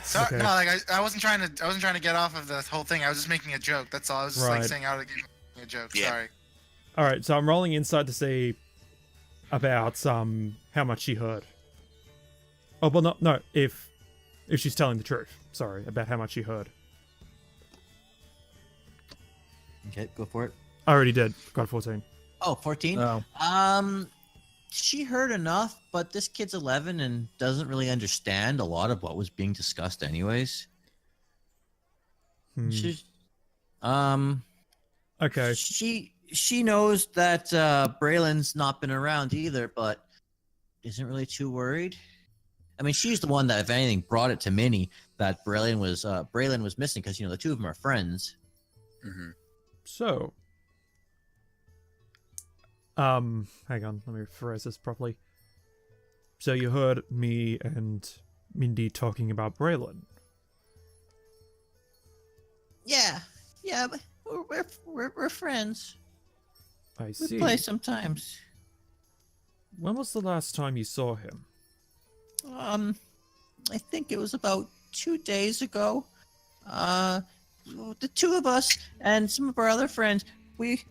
Sorry, okay. no, like I wasn't trying to get off of the whole thing. I was just making a joke. That's all. I was just like Right. saying out of the game, making a joke. Yeah. Sorry. All right, so I'm rolling inside to see about how much she heard. Oh, well, no, if she's telling the truth. Sorry, about how much she heard. Okay, go for it. I already did. Got 14. Oh, 14? Oh. She heard enough, but this kid's 11 and doesn't really understand a lot of what was being discussed anyways. Hmm. She's, Okay. she knows that Braylon's not been around either, but isn't really too worried. I mean, she's the one that, if anything, brought it to Minnie that Braylon was missing because, you know, the two of them are friends. Mm-hmm. So, hang on, let me phrase this properly. So you heard me and Mindy talking about Braylon. Yeah, but we're friends. I We see. play sometimes. When was the last time you saw him? I think it was about 2 days ago. The two of us and some of our other friends, we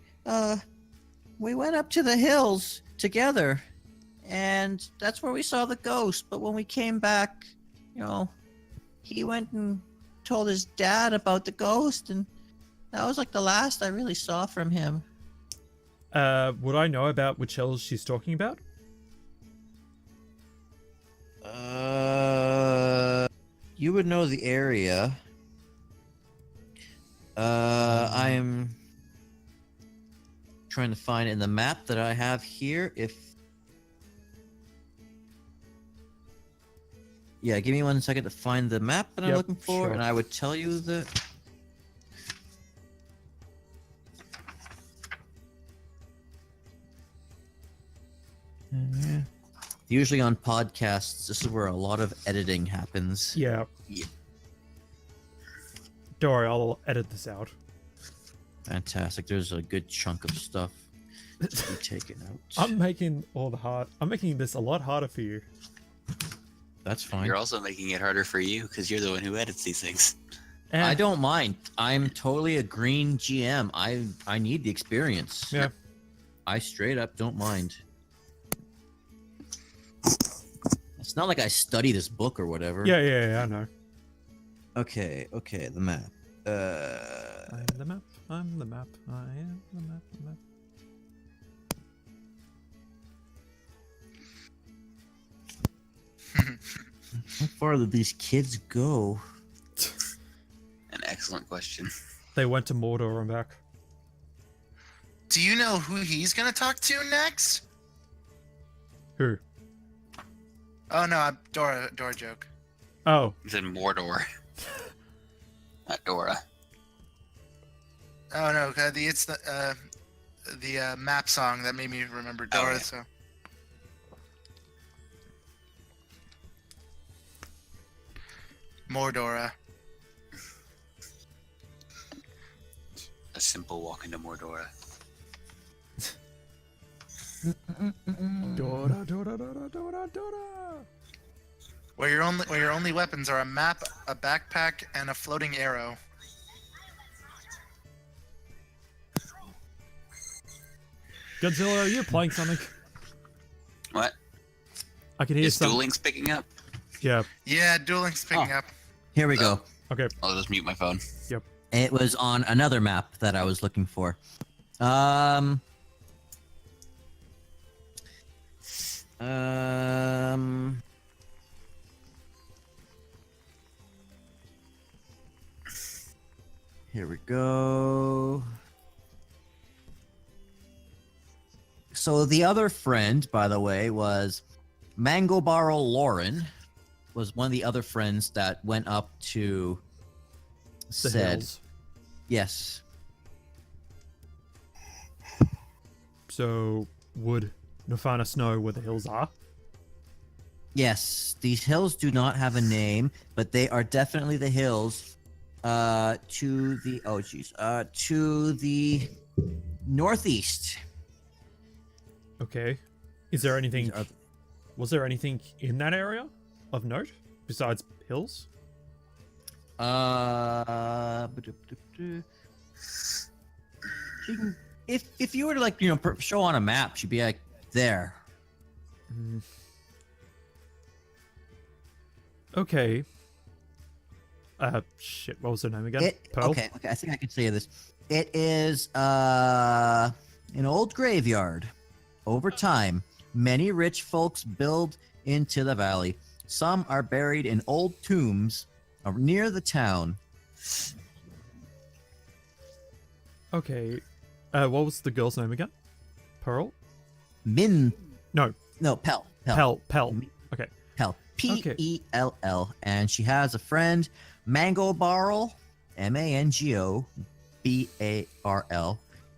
went up to the hills together, and that's where we saw the ghost. But when we came back, you know, he went and told his dad about the ghost, and that was like the last I really saw from him. Would I know about which hills she's talking about? You would know the area. I'm trying to find it in the map that I have here. Yeah, give me 1 second to find the map that I'm Yep, looking for, sure. and I would tell you the. Usually on podcasts, this is where a lot of editing happens. Yeah. Yeah. Don't worry, I'll edit this out. Fantastic. There's a good chunk of stuff to be taken out. I'm making this a lot harder for you. That's fine. You're also making it harder for you because you're the one who edits these things. And I don't mind. I'm totally a green GM. I need the experience. Yeah. I straight up don't mind. It's not like I study this book or whatever. Yeah, I know. Okay, the map. I'm the map. I am the map. How far did these kids go? An excellent question. They went to Mordor and back. Do you know who he's gonna talk to next? Who? Oh no, Dora joke. Oh, He said Mordor. Not Dora. Oh no, it's the map song that made me remember Oh, Dora. yeah. So Mordora. A simple walk into Mordora. Dora, Dora, Dora, Dora, Dora. Where your only weapons are a map, a backpack, and a floating arrow. Godzilla, are you playing something? What? I can hear Is some. Duel Links picking up? Yeah. Yeah, Duel Link's picking up. Here we go. Okay. I'll just mute my phone. It was on another map that I was looking for. Here we go. So the other friend, by the way, was Mangobaro Lauren, was one of the other friends that went up to The said, hills. yes. So, would Norfinas know where the hills are? Yes, these hills do not have a name, but they are definitely the hills to the northeast. Okay. Is there anything? These are- Was there anything in that area of note besides hills? She can, if you were to show on a map, she'd be like there. Mm. Okay. Shit. What was her name again? Pearl? Okay, I think I can say this. It is an old graveyard. Over time, many rich folks build into the valley. Some are buried in old tombs near the town. Okay. What was the girl's name again? Pearl? Min. No. No, Pell. Pell. Okay. Pell. Pell. And she has a friend, Mango Barrel, Mangobarl,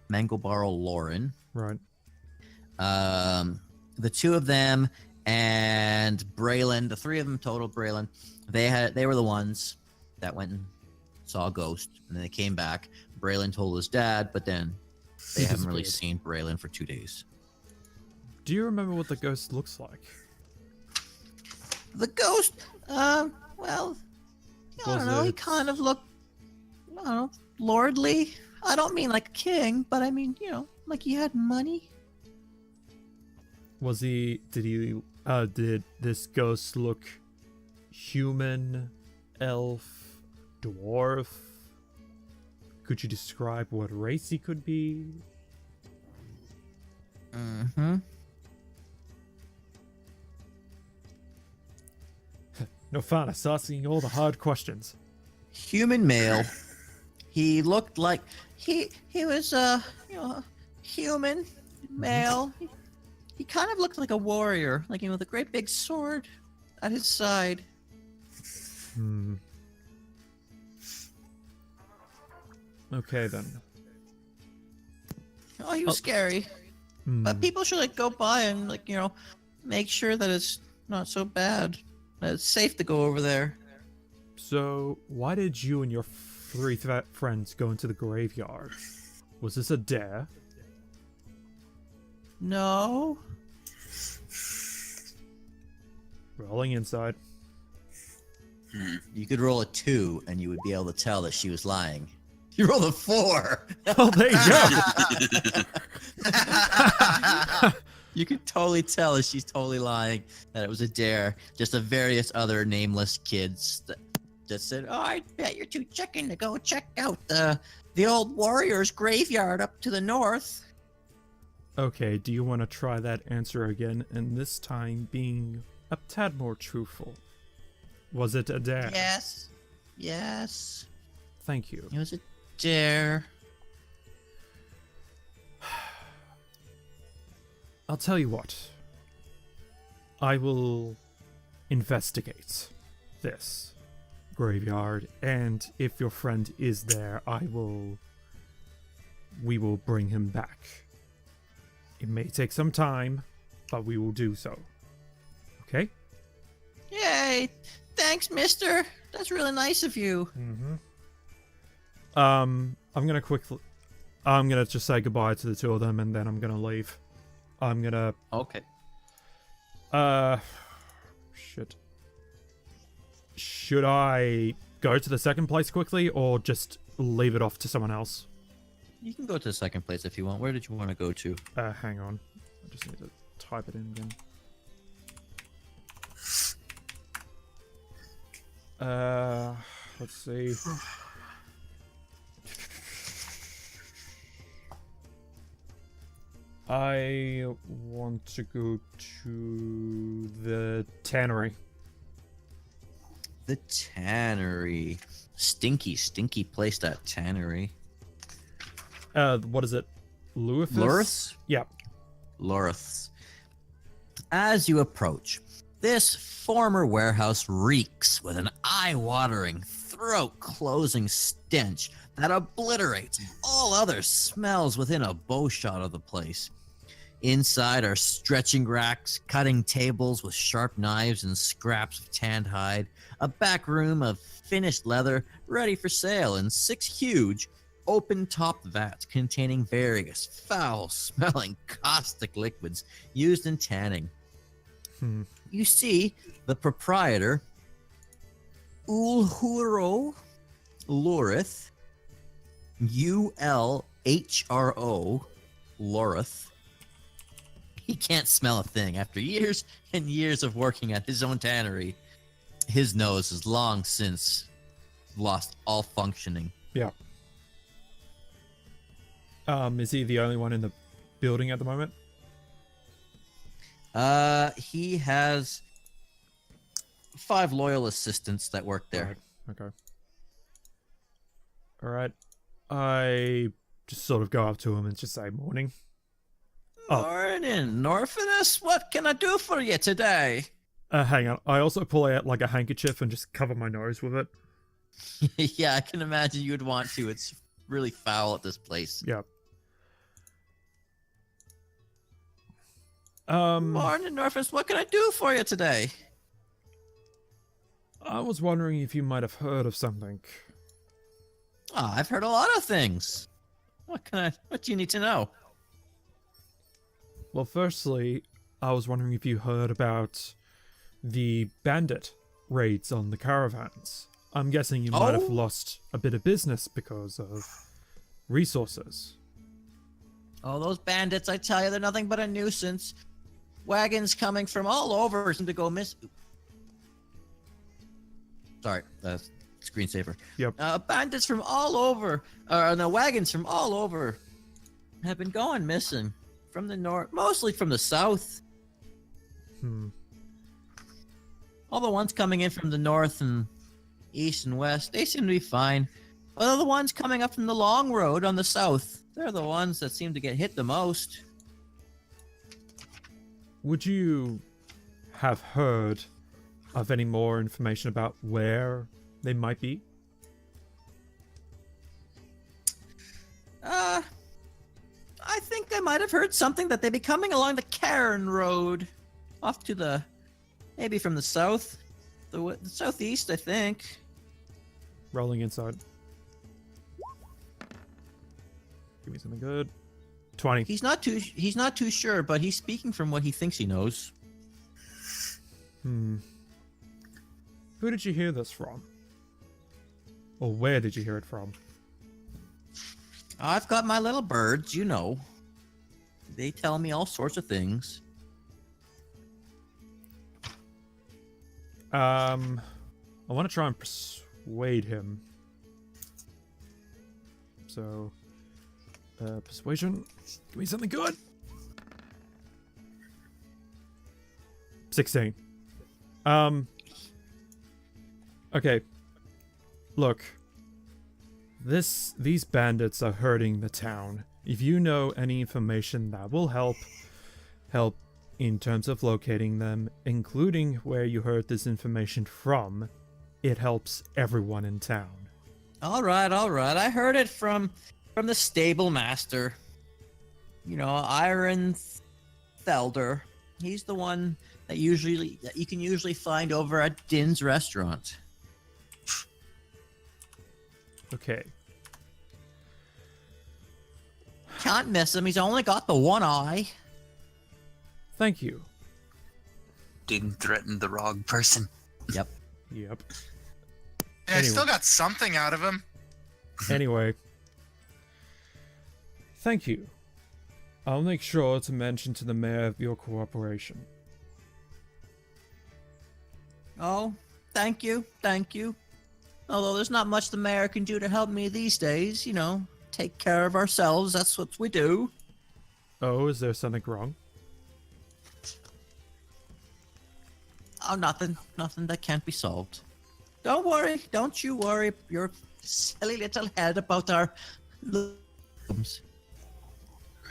Mango Barrel Lauren. Right. The two of them and Braylon, the three of them total, Braylon, they were the ones that went and saw a ghost, and then they came back. Braylon told his dad, but then they haven't really seen Braylon for 2 days. Do you remember what the ghost looks like? The ghost, well, I don't know. He it- kind of looked, I don't know, lordly. I don't mean like a king, but I mean, like he had money. Was he? Did this ghost look human, elf, dwarf? Could you describe what race he could be? Mm-hmm. Norfinas asking all the hard questions. Human male. He looked like he was human male. He kind of looked like a warrior, like with a great big sword at his side. Hmm. Okay then. Oh, he was scary. Hmm. But people should go by and make sure that it's not so bad. That it's safe to go over there. So, why did you and your three friends go into the graveyard? Was this a dare? No. Rolling inside. You could roll a 2 and you would be able to tell that she was lying. You rolled a 4. Oh, there you go. You could totally tell that she's totally lying, that it was a dare. Just the various other nameless kids that said, "Oh, I bet you're too chicken to go check out the old warrior's graveyard up to the north." Okay, do you want to try that answer again, and this time being a tad more truthful? Was it a dare? Yes. Yes. Thank you. It was a dare. I'll tell you what. I will investigate this graveyard, and if your friend is there, we will bring him back. It may take some time, but we will do so. Okay? Yay! thanks, mister. That's really nice of you. Mm-hmm. I'm gonna just say goodbye to the two of them, and then I'm gonna leave. I'm gonna. Okay. Shit. Should I go to the second place quickly, or just leave it off to someone else? You can go to the second place if you want. Where did you want to go to? Hang on. I just need to type it in again. Let's see. I want to go to the tannery. The tannery. Stinky, stinky place, that tannery. What is it? Luriths? Yeah. Luriths. As you approach, this former warehouse reeks with an eye-watering, throat-closing stench that obliterates all other smells within a bowshot of the place. Inside are stretching racks, cutting tables with sharp knives and scraps of tanned hide, a back room of finished leather ready for sale, and 6 huge, open-topped vats containing various foul-smelling caustic liquids used in tanning. You see the proprietor, Ulhuro Lorith, U-L-H-R-O, Lorith. He can't smell a thing. After years and years of working at his own tannery, his nose has long since lost all functioning. Yeah. Is he the only one in the building at the moment? He has 5 loyal assistants that work there. Right. Okay. Alright. I just sort of go up to him and just say, morning. Oh. Morning, Norfinas. What can I do for you today? Hang on. I also pull out like a handkerchief and just cover my nose with it. Yeah, I can imagine you'd want to. It's really foul at this place. Yeah. Morning, Norfinas. What can I do for you today? I was wondering if you might have heard of something. Oh, I've heard a lot of things. What do you need to know? Well, firstly, I was wondering if you heard about the bandit raids on the caravans. I'm guessing you might have lost a bit of business because of resources. Oh, those bandits, I tell you, they're nothing but a nuisance. Wagons coming from all over seem to go miss... Sorry, screensaver. Yep. Bandits from all over, wagons from all over have been going missing. From the north, mostly from the south. All the ones coming in from the north and east and west, they seem to be fine. But the ones coming up from the long road on the south, they're the ones that seem to get hit the most. Would you have heard of any more information about where they might be? I think I might have heard something that they'd be coming along the Cairn Road. Off to the... maybe from the south. The southeast, I think. Rolling inside. Give me something good. 20. He's not too sure, but he's speaking from what he thinks he knows. Who did you hear this from? Or where did you hear it from? I've got my little birds, you know. They tell me all sorts of things. I want to try and persuade him. So, persuasion. Give me something good. 16. Okay. Look. These bandits are hurting the town. If you know any information that will help in terms of locating them, including where you heard this information from, it helps everyone in town. All right. I heard it from the stable master. You know, Iron Thelder. He's the one that you can usually find over at Dynn's restaurant. Okay. Can't miss him. He's only got the one eye. Thank you. Didn't threaten the wrong person. Yep. Yep. Yeah, I still got something out of him. Anyway. Thank you. I'll make sure to mention to the mayor of your cooperation. Oh, thank you. Thank you. Although there's not much the mayor can do to help me these days, you know, take care of ourselves. That's what we do. Oh, is there something wrong? Oh, nothing. Nothing that can't be solved. Don't worry. Don't you worry your silly little head about our...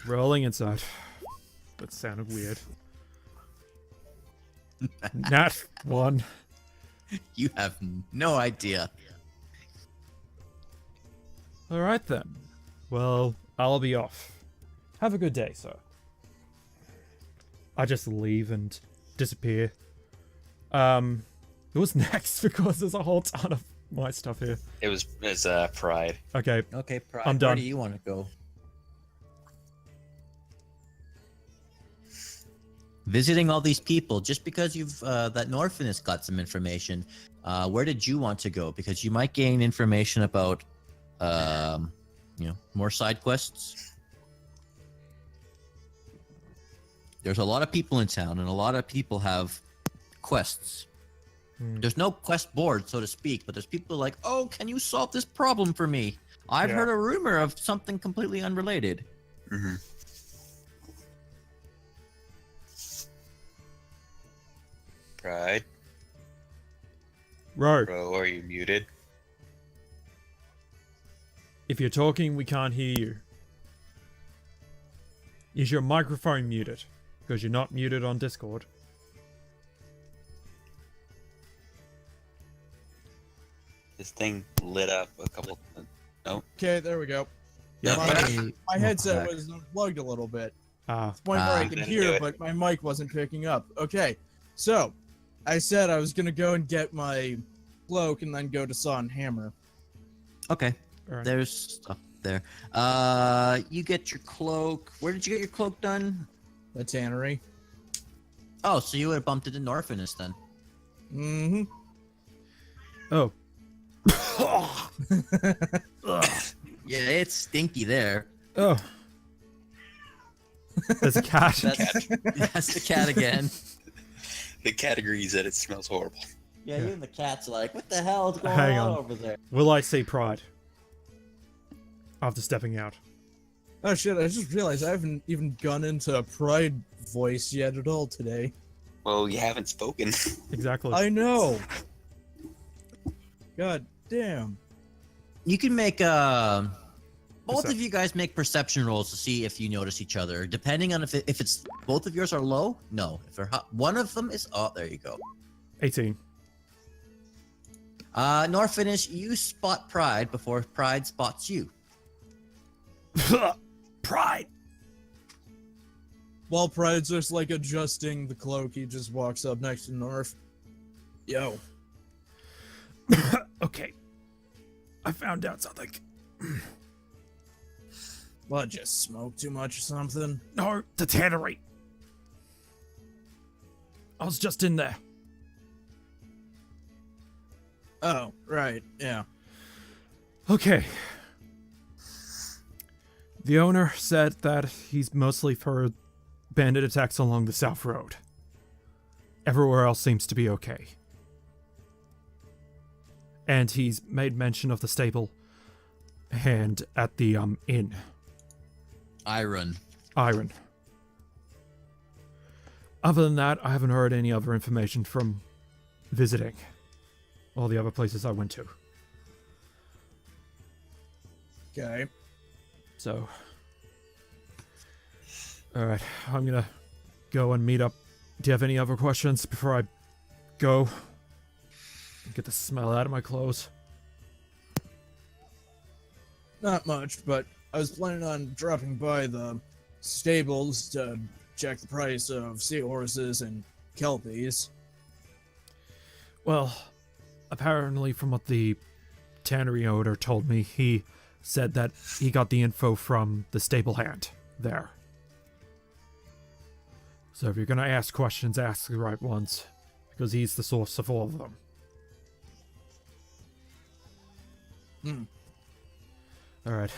Rolling inside. That sounded weird. Nat 1. You have no idea. Alright then. Well, I'll be off. Have a good day, sir. I just leave and disappear. Who's next? Because there's a whole ton of my stuff here. It's Pride. Okay, Okay, Pride, I'm done. where do you want to go? Visiting all these people, just because you've that Norfinas got some information, where did you want to go? Because you might gain information about, you know, more side quests. There's a lot of people in town, and a lot of people have quests. There's no quest board, so to speak, but there's people like, oh, can you solve this problem for me? I've Yeah. heard a rumor of something completely unrelated. Mm-hmm. Pride. Ro, Bro, are you muted? if you're talking, we can't hear you. Is your microphone muted? Because you're not muted on Discord. This thing lit up a couple. No. Okay, there we go. Yeah. My headset was unplugged a little bit. Ah, Point where I Ah. can Didn't hear, do it. but my mic wasn't picking up. Okay, so I said I was gonna go and get my cloak and then go to Saw and Hammer. Okay, alright. there's stuff there. You get your cloak. Where did you get your cloak done? The tannery. Oh, so you would have bumped it in Norfinas then. Mm-hmm. Oh. Yeah, it's stinky there. Oh. There's a cat. That's the cat again. The cat agrees that it smells horrible. Yeah, you and the cat's like, what the hell is going Hang on on. over there? Will I see Pride? After stepping out. Oh shit! I just realized I haven't even gone into a Pride voice yet at all today. Well, you haven't spoken. Exactly. I know. God damn. You can make both Percep- of you guys make perception rolls to see if you notice each other. Depending on if it's both of yours are low, no. If they're one of them is there you go. 18. Norfinish, you spot Pride before Pride spots you. Pride. While Pride's just like adjusting the cloak, he just walks up next to Norf. Yo. Okay. I found out something. What, just smoke too much or something? No, the tannery. I was just in there. Oh, right, yeah. Okay. The owner said that he's mostly for bandit attacks along the South Road. Everywhere else seems to be okay. And he's made mention of the stable and at the inn. Iron. Iron. Other than that, I haven't heard any other information from visiting all the other places I went to. Okay. So, alright, I'm gonna go and meet up. Do you have any other questions before I go? Get the smell out of my clothes. Not much, but I was planning on dropping by the stables to check the price of seahorses and kelpies. Well, apparently from what the tannery owner told me, he said that he got the info from the stable hand there. So if you're gonna ask questions, ask the right ones, because he's the source of all of them. Alright.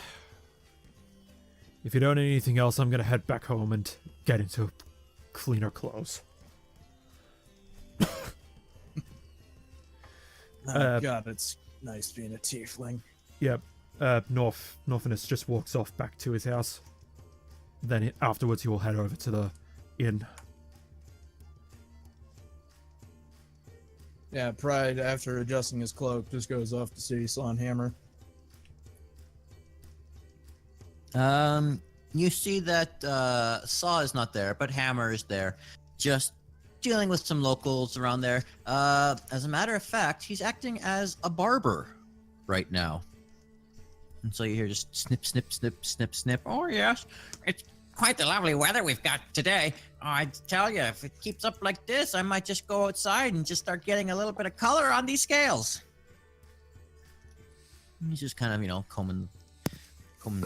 If you don't need anything else, I'm gonna head back home and get into cleaner clothes. God, it's nice being a tiefling. Yep. Norfinas just walks off back to his house. Then afterwards he will head over to the inn. Yeah, Pride, after adjusting his cloak, just goes off to see Hammer. You see that Saw is not there, but Hammer is there, just dealing with some locals around there. As a matter of fact, he's acting as a barber right now. And so you hear just snip, snip, snip, snip, snip. Oh yes, it's quite the lovely weather we've got today. Oh, I tell you, if it keeps up like this, I might just go outside and just start getting a little bit of color on these scales. And he's just kind of, combing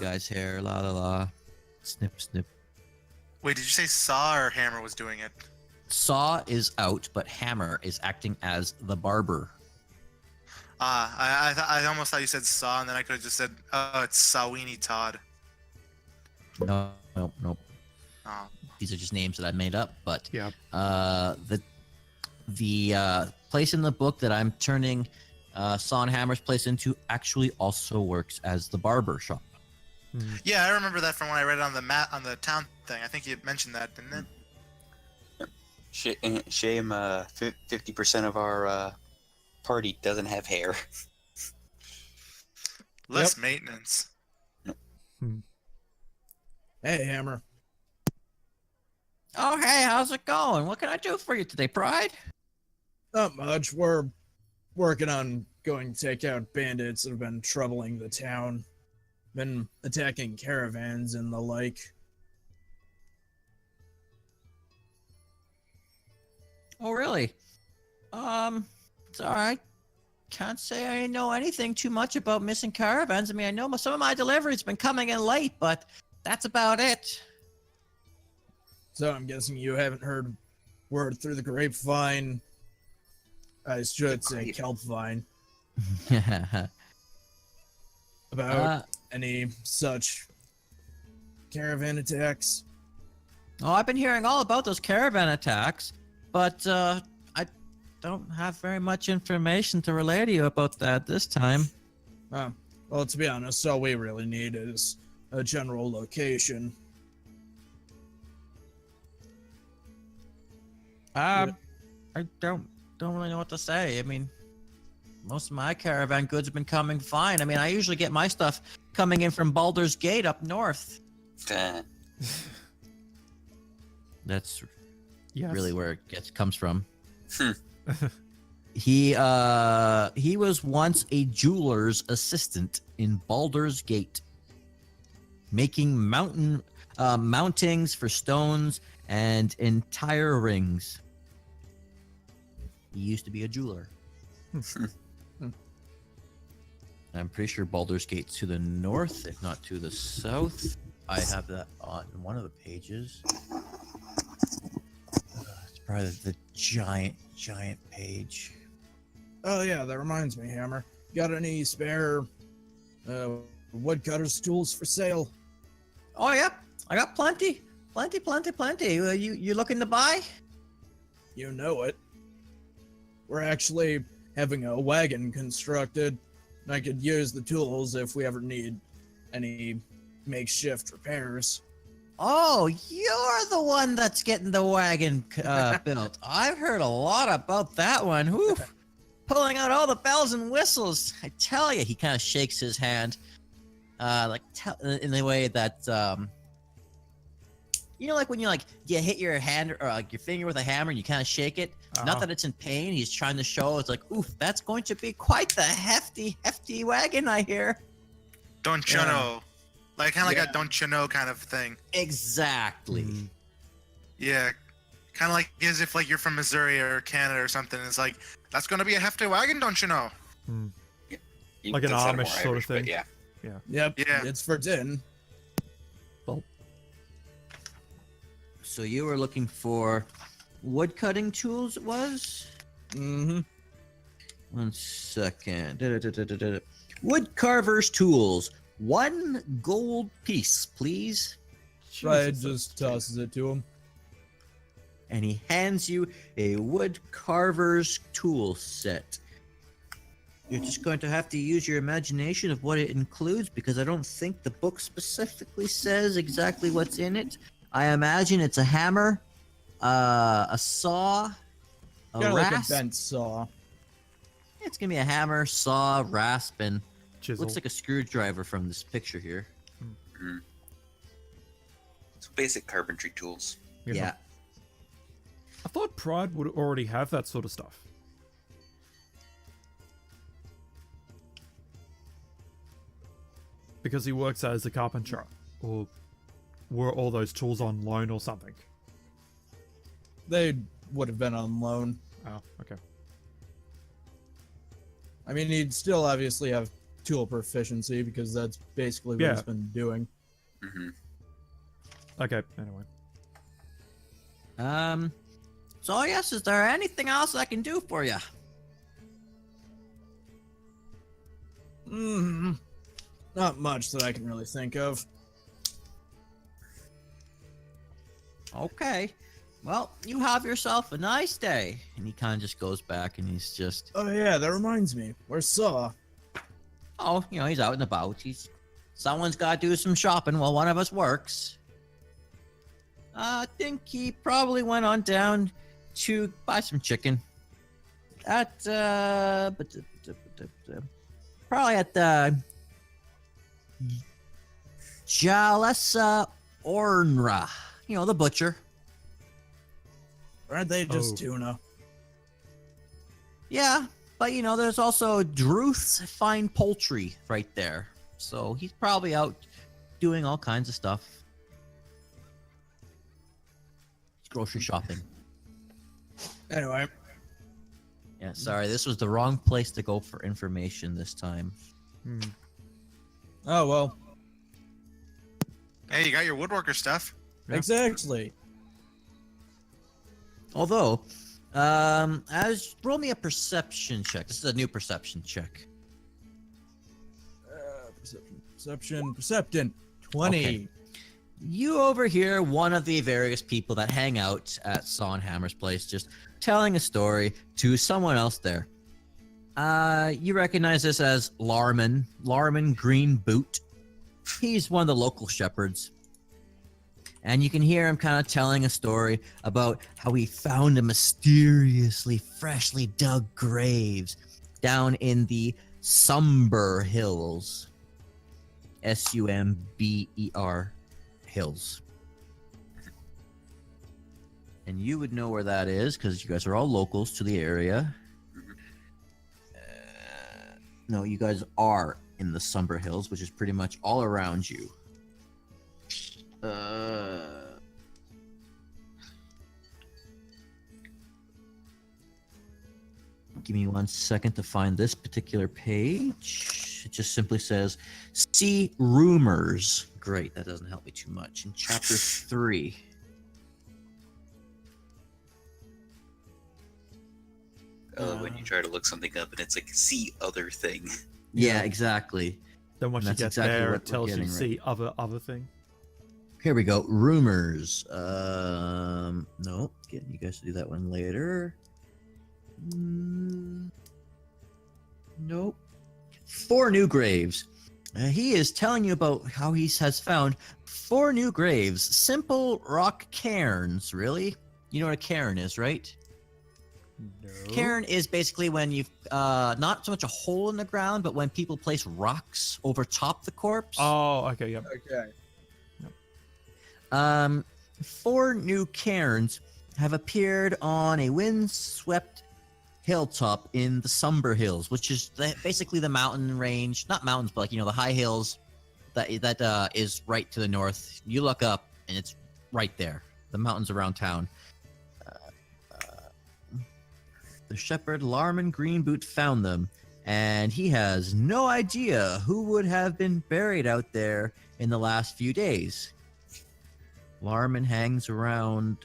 guy's hair, la la la, snip, snip. Wait, did you say Saw or Hammer was doing it? Saw is out, but Hammer is acting as the barber. I almost thought you said Saw, and then I could have just said, oh, it's Sawini Todd. Nope. Oh. These are just names that I made up, but Yeah. the place in the book that I'm turning Saw and Hammer's place into actually also works as the barber shop. Yeah, I remember that from when I read it on the on the town thing. I think you mentioned that, didn't it? Shame 50% of our party doesn't have hair. Less maintenance. Hey, Hammer. Oh, hey, how's it going? What can I do for you today, Pride? Not much. We're working on going to take out bandits that have been troubling the town. Been attacking caravans and the like. Oh, really? It's alright. Can't say I know anything too much about missing caravans. I mean, I know some of my deliveries been coming in late, but that's about it. So I'm guessing you haven't heard word through the grapevine. I should say kelpvine. About any such caravan attacks. Oh, I've been hearing all about those caravan attacks, but I don't have very much information to relay to you about that this time. Well, to be honest, all we really need is a general location. I don't really know what to say. I mean, most of my caravan goods have been coming fine. I mean, I usually get my stuff coming in from Baldur's Gate up north. That's really where it comes from. He was once a jeweler's assistant in Baldur's Gate, making mountings for stones and entire rings. He used to be a jeweler. I'm pretty sure Baldur's Gate's to the north, if not to the south. I have that on one of the pages. It's probably the giant page. Oh yeah, that reminds me, Hammer. Got any spare woodcutter's tools for sale? Oh yeah, I got plenty. You looking to buy? You know it. We're actually having a wagon constructed, and I could use the tools if we ever need any makeshift repairs. Oh, you're the one that's getting the wagon built. I've heard a lot about that one. Whew. Pulling out all the bells and whistles. I tell you, he kind of shakes his hand, in the way that, like when you hit your hand or your finger with a hammer and you kind of shake it. Not that it's in pain. He's trying to show it's like, oof, that's going to be quite the hefty wagon, I hear. Don't you know? Like kind of like a don't you know kind of thing. Exactly. Yeah, kind of like as if like you're from Missouri or Canada or something. It's like, that's gonna be a hefty wagon, don't you know? Like an That sounded Amish more sort of but thing. Yeah. Yep. Yeah. It's for Dynn. So you were looking for wood cutting tools, it was? Mm-hmm. 1 second. Da-da-da-da-da-da. Wood carver's tools. 1 gold piece, please. Ryan Jesus, just that's tosses it to him. And he hands you a wood carver's tool set. You're just going to have to use your imagination of what it includes, because I don't think the book specifically says exactly what's in it. I imagine it's a hammer, a saw, a Kind of like a rasp. bent saw. It's gonna be a hammer, saw, rasp, and Chisel. looks like a screwdriver from this picture here. So basic carpentry tools. Yeah. I thought Pride would already have that sort of stuff. Because he works as a carpenter. Or were all those tools on loan or something? They would have been on loan. Oh, okay. I mean, he'd still obviously have tool proficiency because that's basically what Yeah. he's been doing. Mm-hmm. Okay, anyway. So I guess, is there anything else I can do for you? Not much that I can really think of. Okay. Well, you have yourself a nice day. And he kind of just goes back and he's just, Oh yeah, that reminds me. Where's Saw? oh, he's out and about. Someone's got to do some shopping while one of us works. I think he probably went on down to buy some chicken. At, probably at the Jalessa Ornra. The butcher. Aren't they just Oh. tuna? Yeah, but there's also Druth's Fine Poultry right there. So he's probably out doing all kinds of stuff. He's grocery shopping. Anyway, Yeah, sorry, this was the wrong place to go for information this time. oh well. Hey, you got your woodworker stuff. Yeah. Exactly. Although, roll me a perception check. This is a new perception check. Perception. 20. Okay. You overhear one of the various people that hang out at Saw and Hammer's place just telling a story to someone else there. You recognize this as Larman Green Boot. He's one of the local shepherds. And you can hear him kind of telling a story about how he found a mysteriously freshly dug graves down in the Sumber Hills. Sumber Hills. And you would know where that is because you guys are all locals to the area. No, you guys are in the Sumber Hills, which is pretty much all around you. Give me 1 second to find this particular page. It just simply says, see rumors. Great, that doesn't help me too much. In chapter 3. When you try to look something up and it's like, see other thing. Yeah, exactly. Then once you That's get exactly there, what it we're tells you getting, see other thing. Here we go. Rumors. No, getting you guys to do that one later. Nope. 4 new graves. He is telling you about how he has found 4 new graves. Simple rock cairns, really? You know what a cairn is, right? No. Cairn is basically when you've not so much a hole in the ground, but when people place rocks over top the corpse. Oh, okay, yep. Okay. 4 new cairns have appeared on a windswept hilltop in the Sumber Hills, which is basically the mountain range, not mountains, but the high hills that is right to the north. You look up and it's right there, the mountains around town. the shepherd Larman Greenboot found them, and he has no idea who would have been buried out there in the last few days. Larman hangs around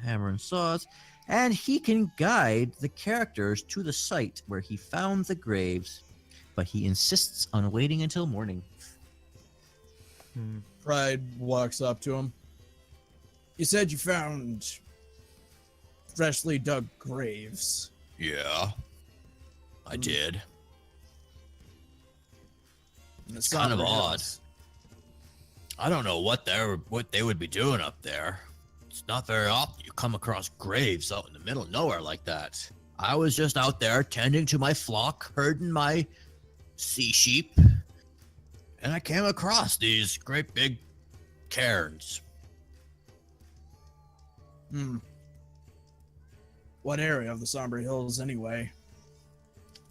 Hammer and Saws, and he can guide the characters to the site where he found the graves, but he insists on waiting until morning. Pride walks up to him. You said you found freshly dug graves. Yeah, I did. It's kind of odd. I don't know what they would be doing up there. It's not very often you come across graves out in the middle of nowhere like that. I was just out there tending to my flock, herding my sea sheep, and I came across these great big cairns. What area of the Somber Hills, anyway?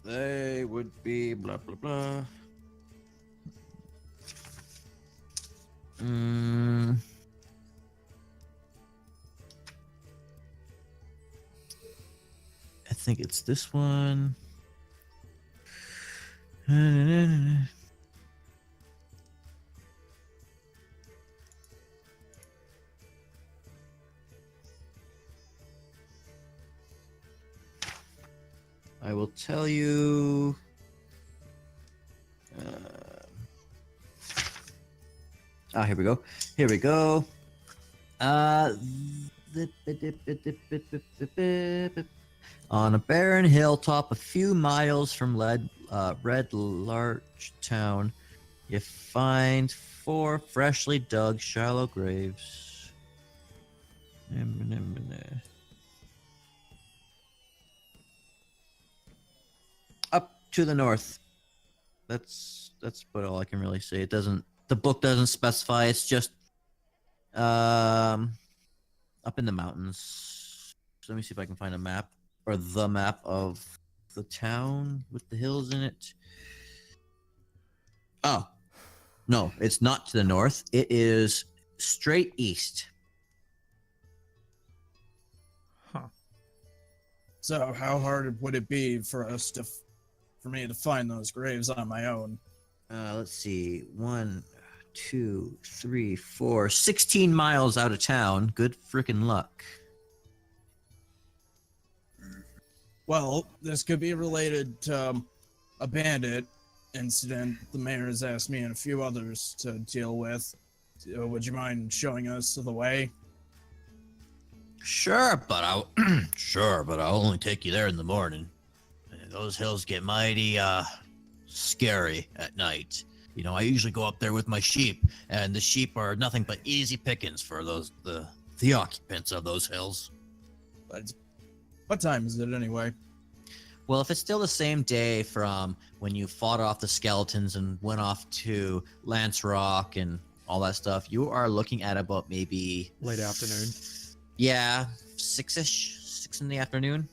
They would be blah blah blah. I think it's this one. I will tell you. Here we go. Here we go. On a barren hilltop a few miles from Red Larch Town, you find 4 freshly dug shallow graves. Up to the north. That's about all I can really say. The book doesn't specify. It's just up in the mountains. So let me see if I can find a map or the map of the town with the hills in it. Oh, no, it's not to the north. It is straight east. Huh. So how hard would it be for me to find those graves on my own? Let's see. 1, 2, 3, 4, 16 miles out of town. Good freaking luck. Well, this could be related to a bandit incident the mayor has asked me and a few others to deal with. Would you mind showing us the way? Sure, but I'll only take you there in the morning. Those hills get mighty scary at night. You know, I usually go up there with my sheep, and the sheep are nothing but easy pickings for the occupants of those hills. But what time is it anyway? Well, if it's still the same day from when you fought off the skeletons and went off to Lance Rock and all that stuff, you are looking at about maybe Late afternoon. Yeah, 6-ish, 6 in the afternoon.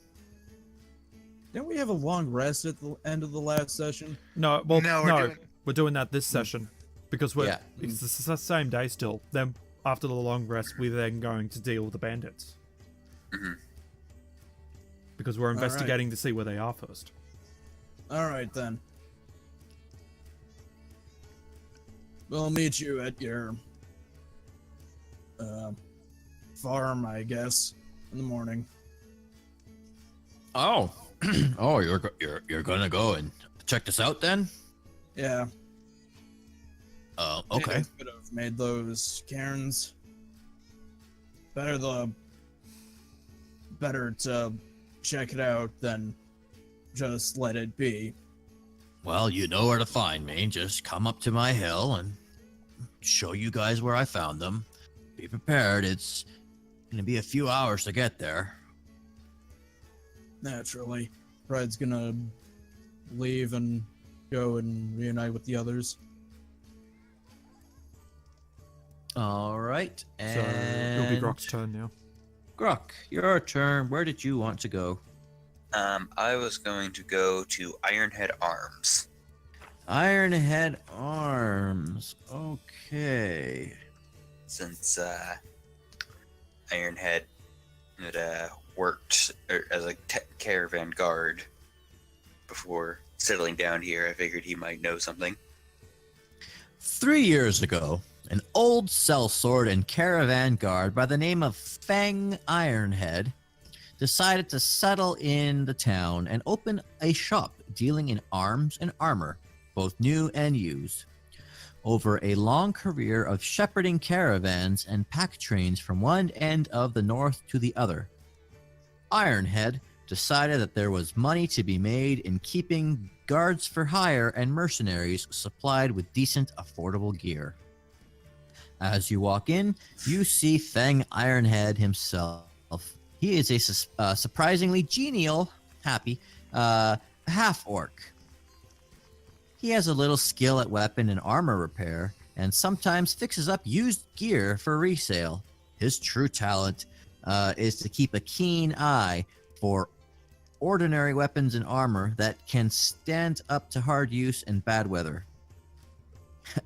Didn't we have a long rest at the end of the last session? No, we're doing that this session because it's the same day still. Then after the long rest, we're then going to deal with the bandits. Mm-hmm. Because we're investigating to see where they are first. All right, then. We'll meet you at your farm, I guess, in the morning. Oh, you're gonna go and check this out then? Yeah. Okay. I could have made those cairns. Better to check it out than just let it be. Well, you know where to find me. Just come up to my hill and show you guys where I found them. Be prepared. It's gonna be a few hours to get there. Naturally. Pride's gonna leave and go and reunite with the others. All right. So And it'll be Groc's turn now. Groc, your turn. Where did you want to go? I was going to go to Ironhead Arms. Ironhead Arms. Okay. Since Ironhead had worked as a caravan guard before settling down here. I figured he might know something. 3 years ago, an old sellsword and caravan guard by the name of Fang Ironhead decided to settle in the town and open a shop dealing in arms and armor, both new and used. Over a long career of shepherding caravans and pack trains from one end of the north to the other, Ironhead decided that there was money to be made in keeping guards for hire and mercenaries supplied with decent, affordable gear. As you walk in, you see Fang Ironhead himself. He is a surprisingly genial, happy, half-orc. He has a little skill at weapon and armor repair, and sometimes fixes up used gear for resale. His true talent is to keep a keen eye for ordinary weapons and armor that can stand up to hard use and bad weather.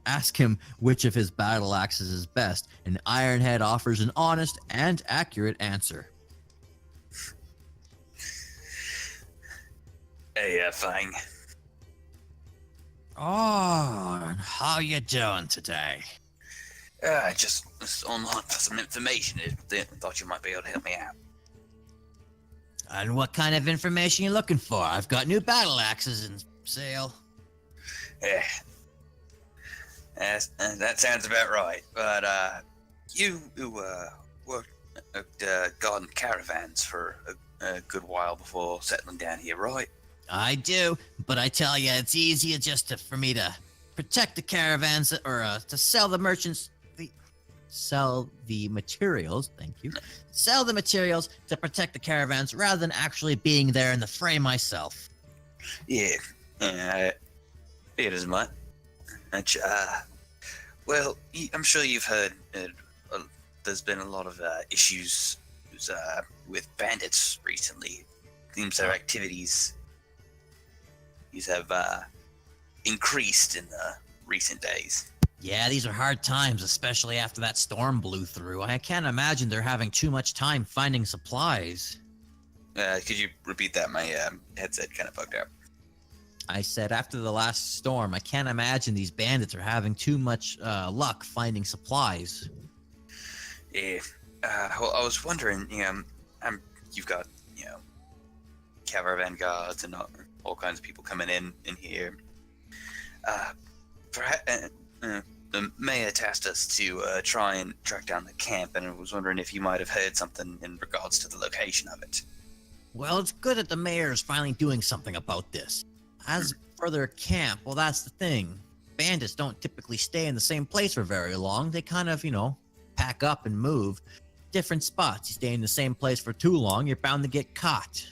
Ask him which of his battle axes is best, and Ironhead offers an honest and accurate answer. Hey, Fang. Oh, and how you doing today? I just was online for some information. I thought you might be able to help me out. And what kind of information you looking for? I've got new battle axes in sale. Yeah. That sounds about right. But you worked guarding caravans for a good while before settling down here, right? I do, but I tell you, it's easier just for me to protect the caravans or to sell the merchants, sell the materials. Thank you. Sell the materials to protect the caravans rather than actually being there in the fray myself. Yeah. It is much. Well, I'm sure you've heard there's been a lot of issues with bandits recently. Seems their activities have increased in the recent days. Yeah, these are hard times, especially after that storm blew through. I can't imagine they're having too much time finding supplies. Could you repeat that? My headset kind of bugged out. I said after the last storm, I can't imagine these bandits are having too much luck finding supplies. Yeah. Well, I was wondering, you've got, caravan guards and all kinds of people coming in here. The mayor tasked us to try and track down the camp, and I was wondering if you might have heard something in regards to the location of it. Well, it's good that the mayor is finally doing something about this. As for their camp, well, that's the thing. Bandits don't typically stay in the same place for very long. They kind of, pack up and move. Different spots. You stay in the same place for too long, you're bound to get caught.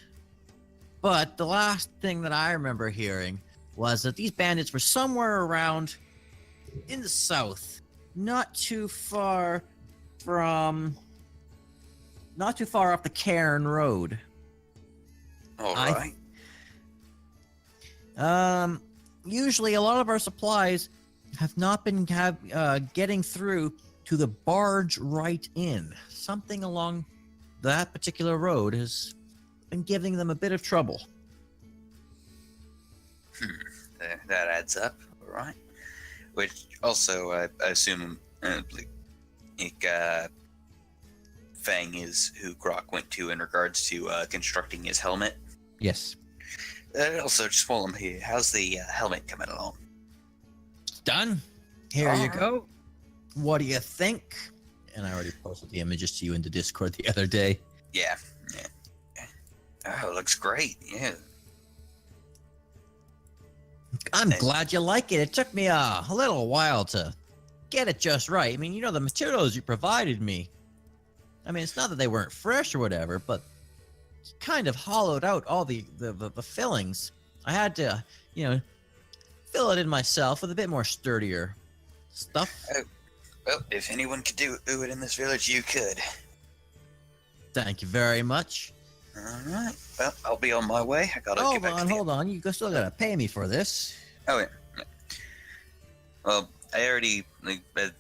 But the last thing that I remember hearing was that these bandits were somewhere around in the south, not too far off the Cairn Road. All right. Usually a lot of our supplies have not been getting through to the barge right in. Something along that particular road has been giving them a bit of trouble. That adds up, all right. Which also, I assume, Fang is who Groc went to in regards to constructing his helmet. Yes. Also, just while I'm here, how's the helmet coming along? Done. Here you Alright. go. What do you think? And I already posted the images to you into Discord the other day. Yeah. Oh, it looks great. Yeah. I'm glad you like it. It took me a little while to get it just right. I mean, the materials you provided me. I mean, it's not that they weren't fresh or whatever, but kind of hollowed out all the fillings. I had to, fill it in myself with a bit more sturdier stuff. Well, if anyone could do it in this village, you could. Thank you very much. All right. Well, I'll be on my way. I gotta get back to the... Hold on. You still gotta pay me for this. Oh, yeah. Well, I already... I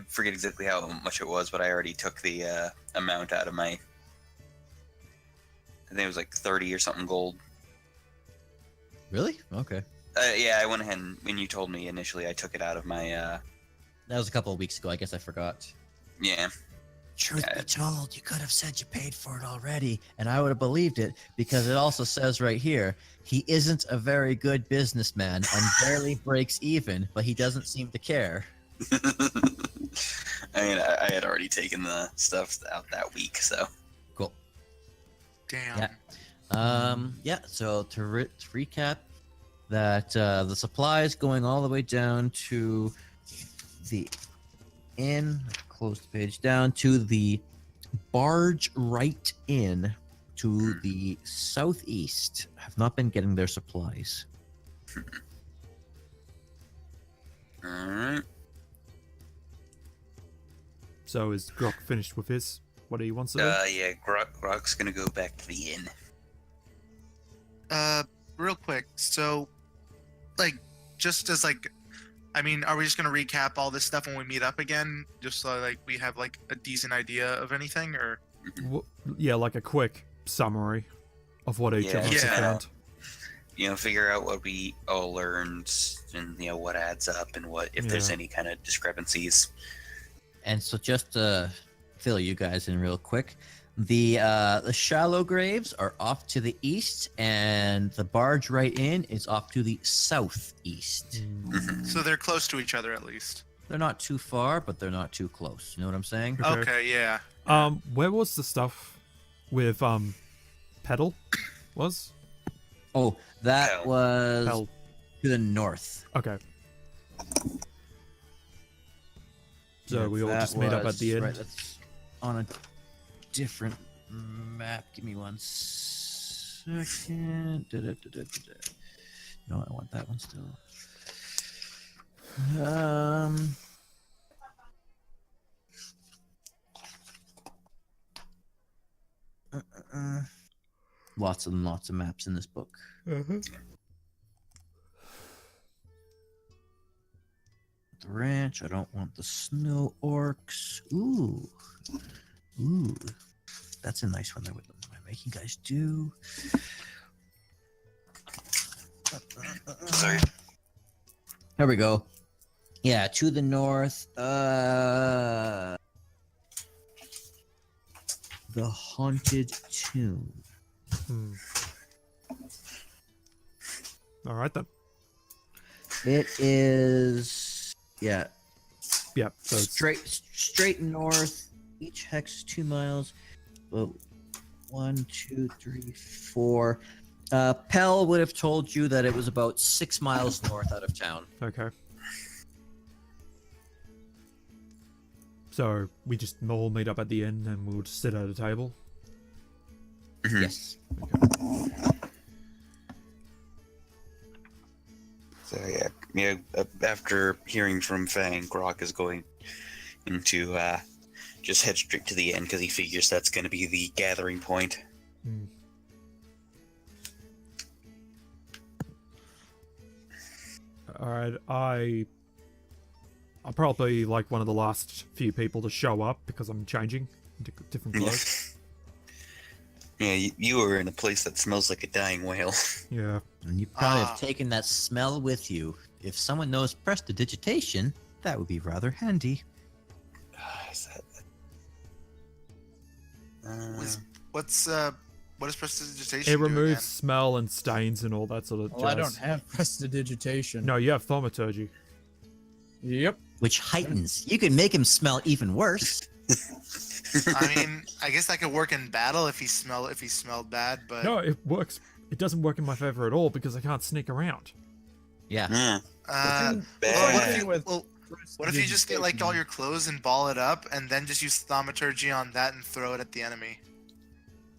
forget exactly how much it was, but I already took the amount out of my think it was like 30 or something gold. Really? Okay. Yeah, I went ahead and when you told me initially, I took it out of my. That was a couple of weeks ago. I guess I forgot. Yeah. Truth be told, you could have said you paid for it already, and I would have believed it because it also says right here he isn't a very good businessman and barely breaks even, but he doesn't seem to care. I mean, I had already taken the stuff out that week, so. Cool. Damn. Yeah. So to recap, that the supplies going all the way down to the inn. Close the page down to the barge right in to the southeast. Have not been getting their supplies. All right. So is Groc finished with his? What he wants to do? Yeah, Groc's gonna go back to the inn. Real quick. So, like, just as like, I mean, are we just gonna recap all this stuff when we meet up again, just so like we have like a decent idea of anything, or? Yeah, like a quick summary of what each of us Yeah. have found. You know, figure out what we all learned, and you know what adds up, and what if there's Yeah. any kind of discrepancies. And so just to fill you guys in real quick, the shallow graves are off to the east, and the barge right in is off to the southeast. So they're close to each other at least. They're not too far, but they're not too close. You know what I'm saying? Okay. Okay, yeah. Where was the stuff with Pedal? Was? Oh, that Hell. was Hell. to the north. Okay. So Yeah, we all that just meet up at was- the end. Right, that's on a different map. Give me 1 second. No, I want that one still. Lots and lots of maps in this book. The ranch. I don't want the snow orcs. Ooh. That's a nice one there. What am I making guys do? Sorry. There we go. Yeah, to the north. The Haunted Tomb. All right then. It is, yeah, Yeah. So it's, straight north. Each hex is 2 miles. Well, 1, 2, 3, 4. Pell would have told you that it was about 6 miles north out of town. okay. So we just all meet up at the end and we'll just sit at a table. Yes. So yeah, after hearing from Fang, Groc is going into just head straight to the end because he figures that's going to be the gathering point. All right. I'm probably like one of the last few people to show up because I'm changing into different clothes. Yeah, you are in a place that smells like a dying whale. Yeah. And you probably have taken that smell with you. If someone knows prestidigitation, that would be rather handy. Is that... What is prestidigitation? It do removes again? smell and stains and all that sort of Well, I jazz. don't have prestidigitation. No, you have thaumaturgy. Yep. Which heightens. You can make him smell even worse. I mean, I guess that could work in battle if he smelled bad, but No, it works. It doesn't work in my favor at all because I can't sneak around. Yeah. Yeah. what Bad. if you what if you just get like all your clothes and ball it up and then just use thaumaturgy on that and throw it at the enemy?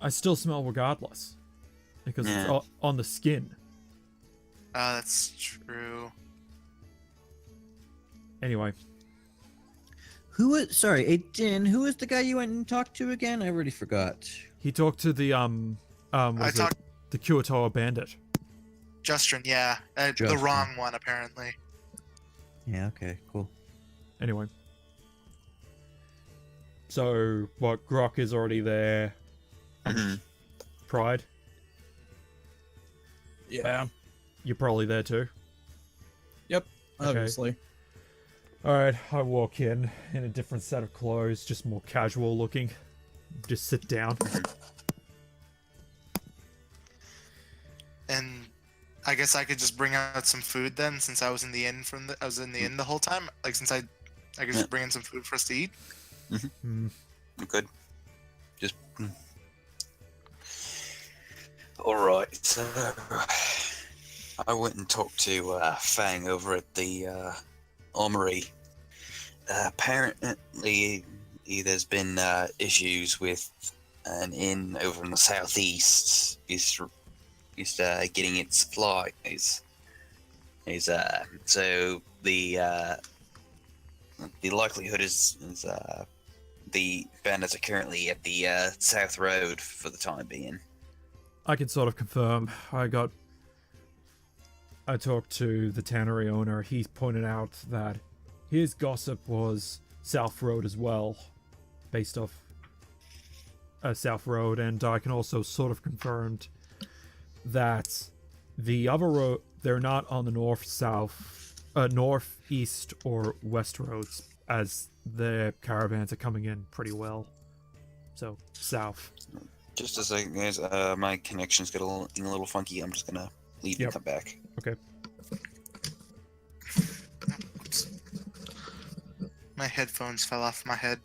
I still smell regardless because Yeah. it's on the skin. That's true. Anyway, Sorry, Dynn, who is the guy you went and talked to again? I already forgot. he talked to the the Kuotoa bandit. Justrin, yeah, the Justrin. wrong one apparently. Yeah, okay, cool. Anyway, so what? Groc is already there. Mhm. Pride. Yeah, You're probably there too. Okay. obviously. Alright, I walk in a different set of clothes, just more casual looking. Just sit down. And I guess I could just bring out some food then, since I was in the inn the whole time. Like since I could just bring in some food for us to eat. Hmm. You could just. All right. So I went and talked to Fang over at the armory. Apparently, there's been issues with an inn over in the southeast. He's getting its supplies. So the likelihood is the bandits are currently at the South Road for the time being. I can sort of confirm. I talked to the tannery owner. He pointed out that his gossip was South Road as well, based off South Road, and I can also sort of confirm that the other road, they're not on the north, east, or west roads, as the caravans are coming in pretty well. So, south. Just a second, guys. My connection's getting a little funky. I'm just gonna leave and come back. Okay. Oops. My headphones fell off my head.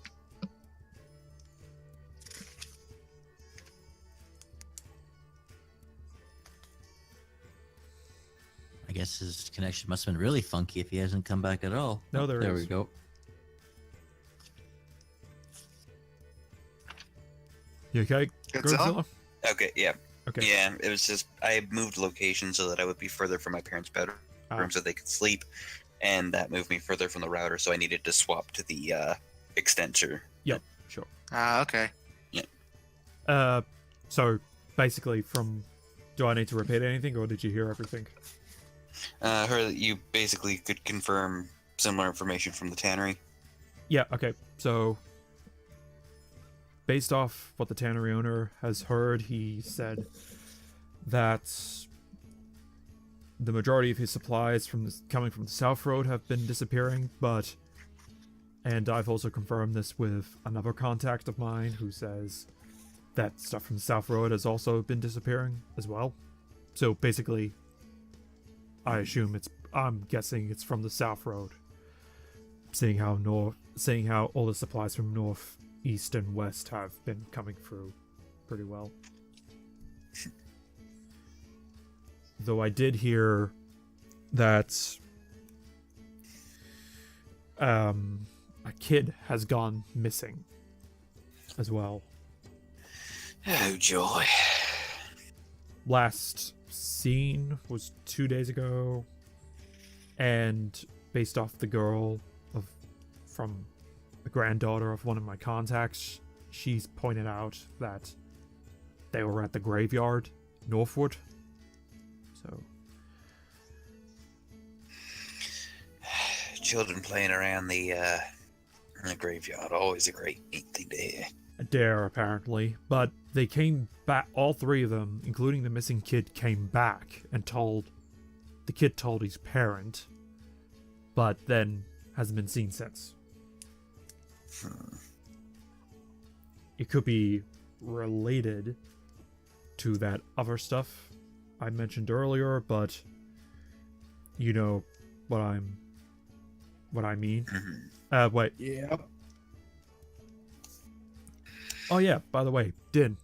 I guess his connection must have been really funky if he hasn't come back at all. No, there There is. we go. You okay, Godzilla? Godzilla? Okay, yeah. Okay. Yeah, it was just I moved location so that I would be further from my parents' bedroom so they could sleep, and that moved me further from the router, so I needed to swap to the extender. Yep, sure. Okay. So basically do I need to repeat anything, or did you hear everything? Heard that you basically could confirm similar information from the tannery. Yeah, okay. So, based off what the tannery owner has heard, he said that the majority of his supplies coming from the South Road have been disappearing, and I've also confirmed this with another contact of mine who says that stuff from the South Road has also been disappearing as well. So basically, I'm guessing it's from the South Road. Seeing how all the supplies from north, east, and west have been coming through pretty well. Though I did hear that a kid has gone missing as well. Oh joy! Last seen was 2 days ago, and based off the girl from the granddaughter of one of my contacts, she's pointed out that they were at the graveyard northward. So Children playing around the graveyard, always a great neat thing to hear. a dare apparently, but they came back. All three of them, including the missing kid, came back and the kid told his parent, but then hasn't been seen since. It could be related to that other stuff I mentioned earlier, but you know what I mean. Wait. Yep. Oh yeah, by the way, Dynn.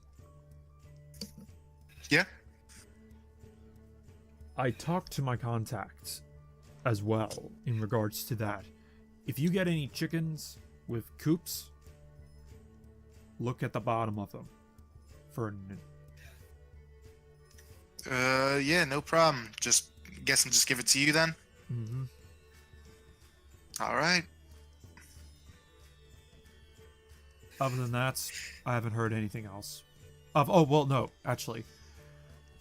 Yeah. I talked to my contacts as well in regards to that. If you get any chickens with coops, look at the bottom of them for Yeah, no problem. Just guessing, just give it to you then. mm-hmm. All right. Other than that, I haven't heard anything else. Oh well, no, actually,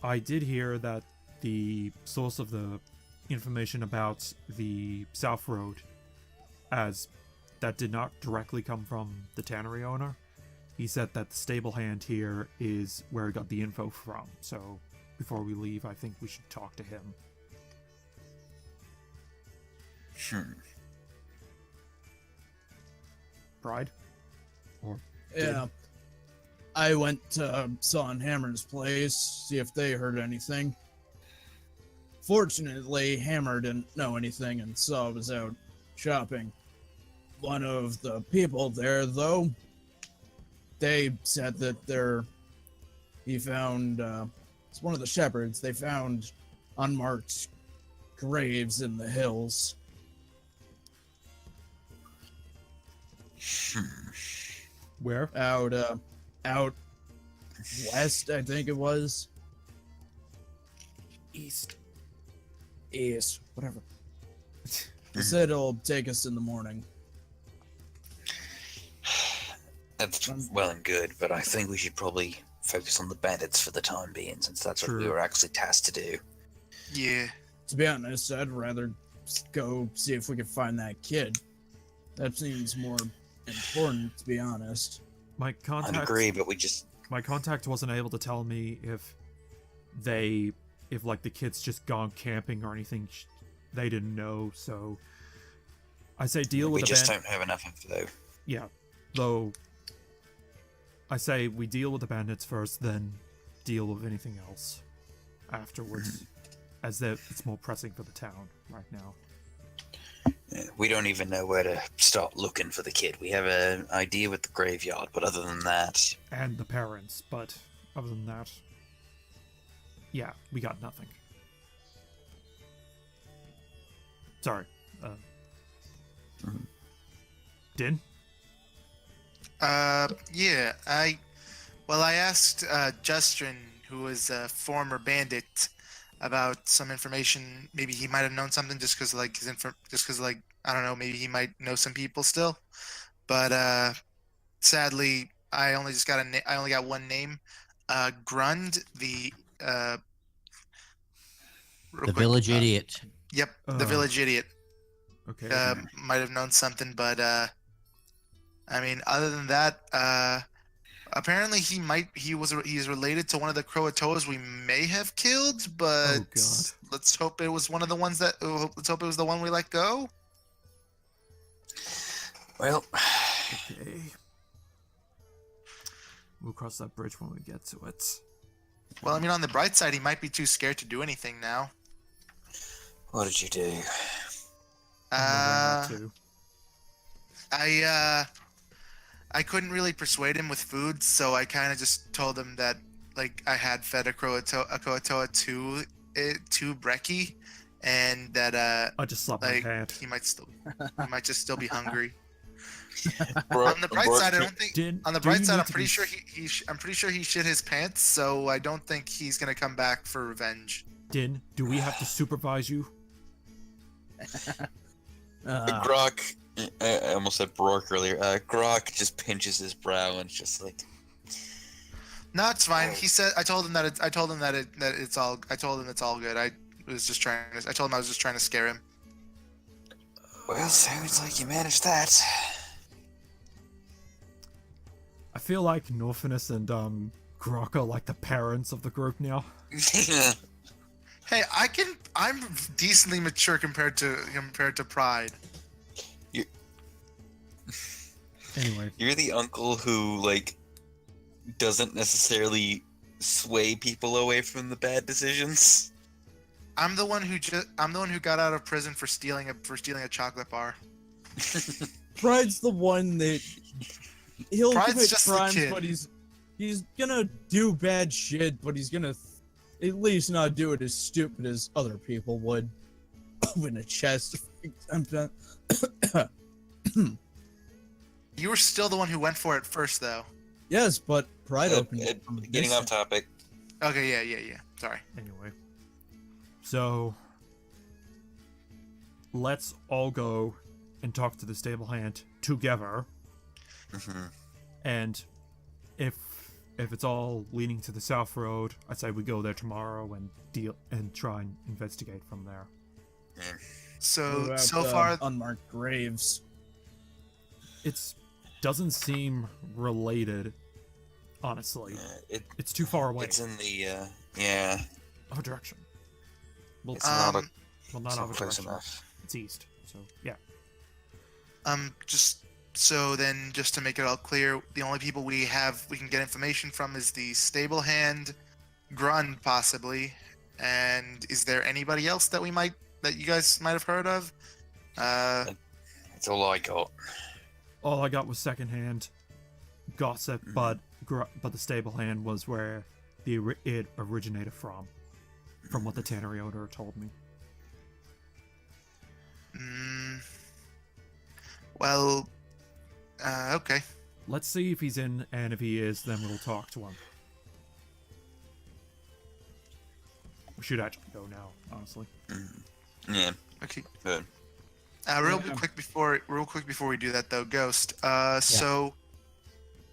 I did hear that the source of the information about the South Road, as that did not directly come from the tannery owner, he said that the stable hand here is where he got the info from. So before we leave, I think we should talk to him. Pride? Or Yeah. I went to Saw and Hammer's place, see if they heard anything. Fortunately, Hammer didn't know anything and Saw was out shopping. One of the people there, though, they said that he found, it's one of the shepherds, they found unmarked graves in the hills. where? Out west, I think it was. East. Whatever. He said it'll take us in the morning. That's well and good, but I think we should probably focus on the bandits for the time being, since that's what we True. were actually tasked to do. Yeah. To be honest, I'd rather go see if we can find that kid. That seems more important, to be honest. My I contact. agree, but we just... My contact wasn't able to tell me if like the kids just gone camping or anything. They didn't know, so I say deal with We the just bandit. don't have enough info. Yeah, though I say we deal with the bandits first, then deal with anything else afterwards, as it's more pressing for the town right now. We don't even know where to start looking for the kid. We have an idea with the graveyard, but other than that... And the parents, but other than that, yeah, we got nothing. Sorry. Dynn? Yeah, I asked Justrin, who was a former bandit, about some information. Maybe he might have known something just because I don't know, maybe he might know some people still. But sadly, I only got one name. Grund, the village idiot. Yep, the village idiot. Okay. Might have known something, but I mean, other than that, apparently he's related to one of the Croatoas we may have killed, but Oh, God. let's hope it was one of the ones let's hope it was the one we let go. Well, Okay. We'll cross that bridge when we get to it. Well, I mean, on the bright side, he might be too scared to do anything now. what did you do? I'm wondering that too. I couldn't really persuade him with food, so I kind of just told him that, like, I had fed a Croatoa to Brekkie, and that I just slapped like my hand. he might just still be hungry. Bro- On the bright Bro- side, I don't think. Dynn, On the do you bright side, need I'm to pretty be- sure I'm pretty sure he shit his pants, so I don't think he's gonna come back for revenge. Dynn, do we have to supervise you? Groc, I almost said Brock earlier. Groc just pinches his brow and it's just like, No, it's fine. He said I told him that it's all. I told him it's all good. I told him I was just trying to scare him. well, sounds like you managed that. I feel like Norfinas and Groc are like the parents of the group now. Hey, I'm decently mature compared to Pride. Anyway, You're the uncle who, like, doesn't necessarily sway people away from the bad decisions. I'm the one who got out of prison for stealing a chocolate bar. Pride's the one that he'll Pride's commit just the crimes, kid. but he's gonna do bad shit, but he's gonna at least not do it as stupid as other people would. Open a chest. You were still the one who went for it first, though. Yes, but Pride opened it. from a Getting off distance. topic. Okay, yeah. Sorry. anyway. So, let's all go and talk to the stable hand together. Mhm. And if it's all leaning to the south road, I'd say we go there tomorrow and try and investigate from there. What So about, far, unmarked graves. It's doesn't seem related honestly. It's Too far away. It's in the yeah. Other direction. Well, It's not not it's not other close direction. enough. It's east. So yeah. Just so then, just to make it all clear, the only people we can get information from is the stable hand, Grund possibly, and is there anybody else that you guys might have heard of? That's all I got. All I got was secondhand gossip, but the stable hand was where it originated from what the tannery owner told me. Well, okay. Let's see if he's in, and if he is, then we'll talk to him. We should actually go now, honestly. Yeah. Okay. Good. Real quick before we do that though, Ghost. So,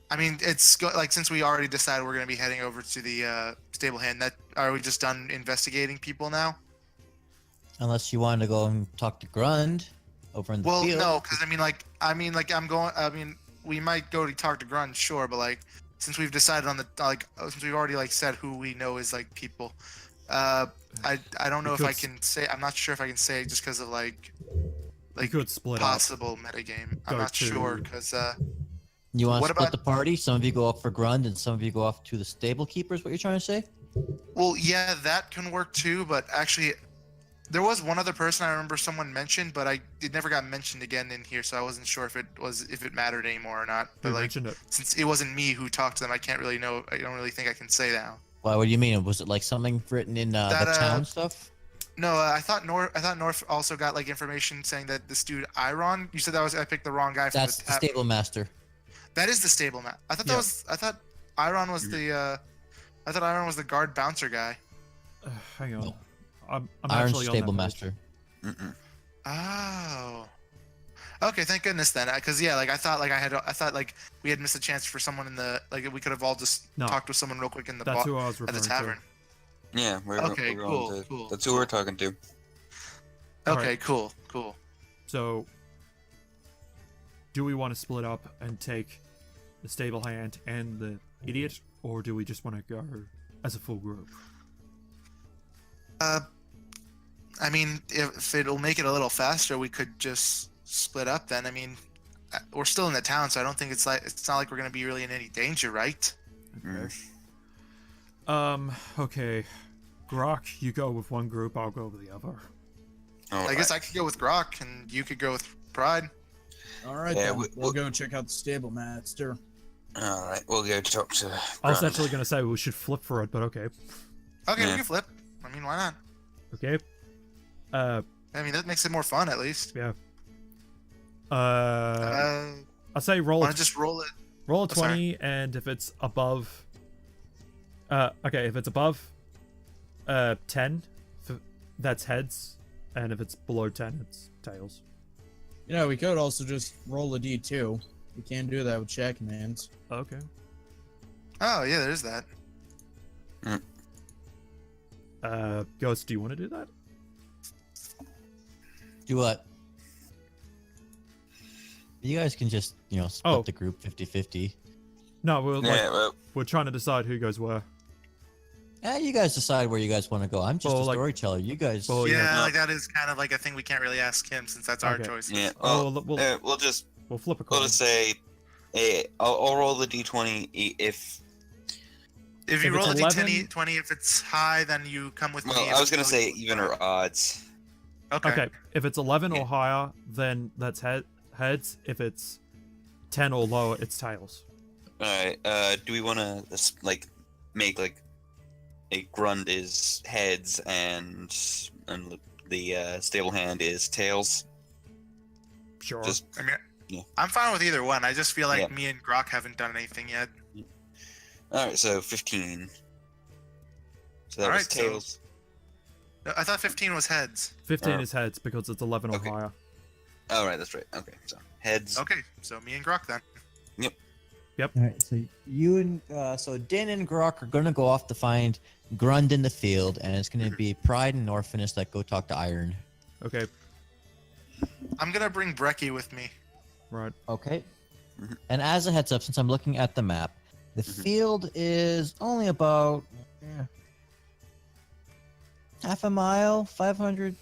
I mean, since we already decided we're gonna be heading over to the stable hand, are we just done investigating people now? Unless you wanted to go and talk to Grund over in the field. Well, no, because we might go to talk to Grund, sure, but since we've decided on since we've already said who we know is people, I don't know if I can say. I'm not sure if I can say just because of we could split possible metagame. I'm not sure because. You want to split about the party? Some of you go off for Grund, and some of you go off to the stable keepers. What you're trying to say? Well, yeah, that can work too. But actually, there was one other person I remember someone mentioned, but it never got mentioned again in here, so I wasn't sure if it mattered anymore or not. But mentioned it. Since it wasn't me who talked to them, I can't really know. I don't really think I can say now. Why? What do you mean? Was it something written in the town stuff? No, I thought North also got information saying that this dude Iron. You said I picked the wrong guy. That's the stable master. That is the stable man. I thought Iron was the. I thought Iron was the guard bouncer guy. Hang on. No. I'm Iron's actually on stable that master. Oh. Okay, thank goodness then, because I thought we had missed a chance for someone in the we could have all just talked with someone real quick in the That's who I was at the referring tavern. to. Yeah, we're cool. That's who we're talking to. Okay, Alright. cool. So, do we want to split up and take the stable hand and the idiot, or do we just want to go as a full group? I mean, if it'll make it a little faster, we could just split up then. I mean, we're still in the town, so I don't think it's not like we're gonna be really in any danger, right? Okay. Groc, you go with one group, I'll go with the other. I guess I could go with Groc, and you could go with Pride. All right, Yeah, then. We'll go check out the stable master. All right, we'll go talk to. I was Grund. actually going to say we should flip for it, but okay. Okay, we Yeah. can flip. I mean, why not? Okay. I mean, that makes it more fun, at least. Yeah. I'll I'll say roll just roll it. roll a sorry. 20, and if it's above... okay, if it's above 10, that's heads, and if it's below 10, it's tails. We could also just roll a d2. We can't do that with checking hands. Okay. Oh, yeah, there's that. Ghost, do you want to do that? Do what? You guys can just, split the group 50-50. No, Well, we're trying to decide who goes where. You guys decide where you guys want to go. I'm just Well, a storyteller. You guys. Well, Yeah, that is kind of a thing we can't really ask him since that's our Okay. choice. yeah. Oh, Well, we'll just we'll flip a we'll coin. just say, hey, I'll roll the d20 if. If you If roll a it's d20, 11 if it's high, then you come with me. Well, If I was it's gonna low, say you- even or odds. Okay, if it's 11 Yeah. or higher, then that's heads. If it's 10 or lower, it's tails. All right. Do we want to make a Grund is heads and the stable hand is tails? Sure. Just I mean, Yeah. I'm fine with either one. I just feel like Yeah. me and Groc haven't done anything yet. all right. So 15. So that All was right, so- tails. No, I thought 15 was heads. 15 is heads because it's 11 or Okay. higher. All right. That's right. Okay. So heads. Okay, so me and Groc then. All right. So you and so Dynn and Groc are gonna go off to find Grund in the field, and it's gonna be Pride and Norfinas that go talk to Iron. Okay, I'm gonna bring Brecky with me. right. Okay. Mhm. And as a heads up, since I'm looking at the map, The field is only about half a mile, 500.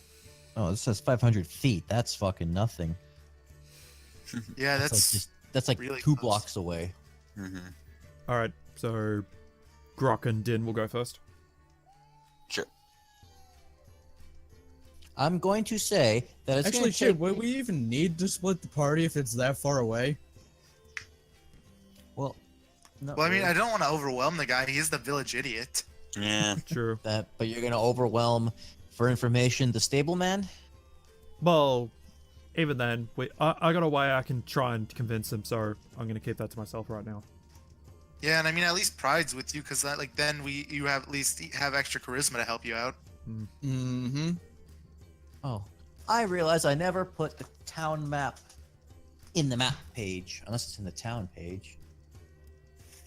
Oh, this says 500 feet. That's fucking nothing. Yeah, That's like really two close. blocks away. All right, so Groc and Dynn will go first. Sure. I'm going to say that it's Actually, going to shit, take. would we even need to split the party if it's that far away? Well, not Well, I mean, really. I don't want to overwhelm the guy. He is the village idiot. Yeah. True. That, but you're going to overwhelm, for information, the stableman. Well, even then, I got a way I can try and convince him, so I'm gonna keep that to myself right now. Yeah, and I mean, at least Pride's with you, because like then you have at least have extra charisma to help you out. Mm-hmm. Oh, I realize I never put the town map in the map page, unless it's in the town page.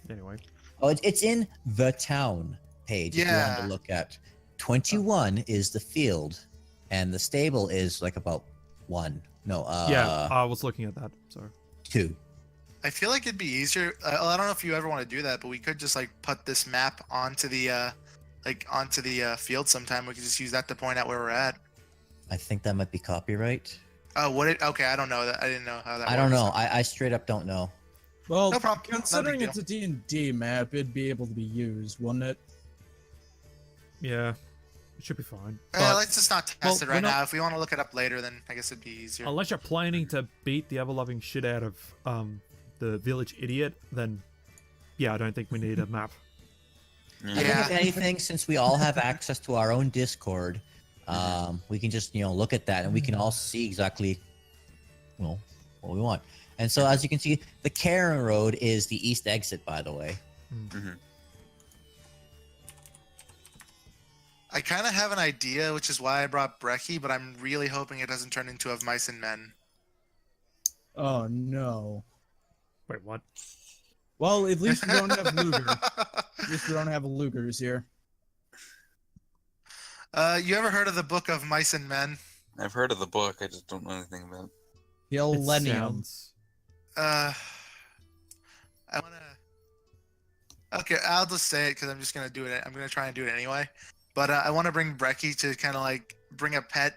Anyway, Oh, it's in the town page. If you wanted Yeah. to look at 21 is the field, and the stable is like about 1. No, yeah, I was looking at that. So 2. I feel like it'd be easier. I don't know if you ever want to do that, but we could just like put this map onto the field sometime. We could just use that to point out where we're at. I think that might be copyright. Oh, would it? Okay, I don't know that. I didn't know how that. I don't works. know. I straight up don't know. Well, No problem. No considering big it's a D&D map, it'd be able to be used, wouldn't it? yeah, it should be fine. Let's just not test well, it we're right not- now. If we want to look it up later, then I guess it'd be easier. Unless you're planning to beat the ever-loving shit out of the village idiot, then yeah, I don't think we need a map. I think Yeah. if anything, since we all have access to our own Discord, we can just look at that and we can all see exactly, what we want. And so, as you can see, the Karen Road is the east exit, by the way. I kind of have an idea, which is why I brought Brecky, but I'm really hoping it doesn't turn into Of Mice and Men. Oh, no. Wait, what? Well, at least we don't have Luger. At least we don't have Lugers here. You ever heard of the book Of Mice and Men? I've heard of the book. I just don't know anything about it. It Millennium. sounds... I wanna. Okay, I'll just say it because I'm just gonna do it. I'm gonna try and do it anyway. But I want to bring Brecky to kind of like bring a pet,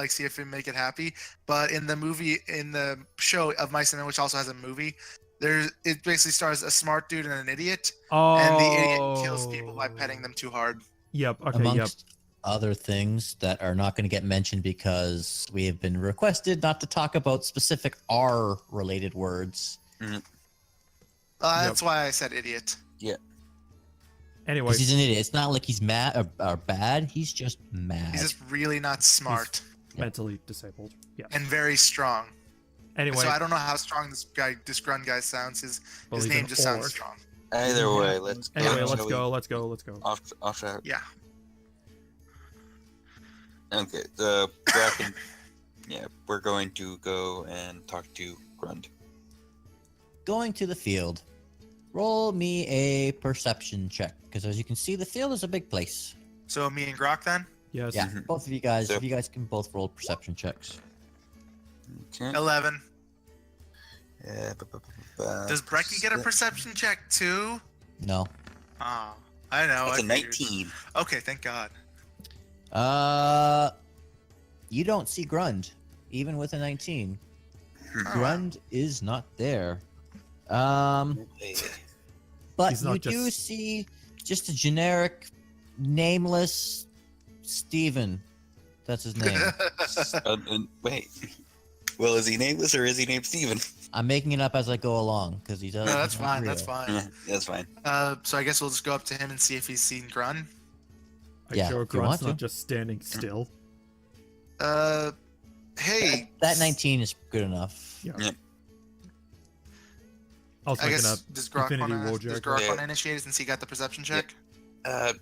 see if it make it happy. But in the show Of Mice and Men, which also has a movie, it basically stars a smart dude and an idiot, and the idiot kills people by petting them too hard. Yep. Okay. Amongst other things that are not going to get mentioned because we have been requested not to talk about specific R-related words. That's why I said idiot. Anyway, 'Cause he's an idiot. It's not like he's mad or bad. He's just mad. He's just really not smart mentally disabled. Yeah. and very strong. Anyway, So I don't know how strong this Grun guy sounds. His well, he's name an just sounds orc. strong. Either way, let's go. Anyway, let's shall we? go. Let's go. Let's go. Off out. Yeah. Okay, the Bracken. Yeah, we're going to go and talk to Grund. Going to the field. Roll me a perception check, because as you can see, the field is a big place. So me and Groc then? Yes. Yeah, both of you guys, So- if you guys can both roll perception checks. Okay. 11. Yeah, Does Brecky get a perception check too? No. Oh, I know. That's I a figured. 19. Okay, thank God. You don't see Grund, even with a 19. Oh, wow. Grund is not there. Okay. But He's you not do just- see just a generic, nameless Steven. That's his name. Wait. Well, is he nameless or is he named Steven? I'm making it up as I go along because he No, does. that's fine. That's fine. Yeah, that's fine. So I guess we'll just go up to him and see if he's seen Grun. Are Yeah, you sure if you want Grunt's not to. just standing still? Hey. That 19 is good enough. Yeah. Yeah. I was I making guess up. does Groc Infinity want War to joke. Yeah. initiate since he got the perception check? Oh,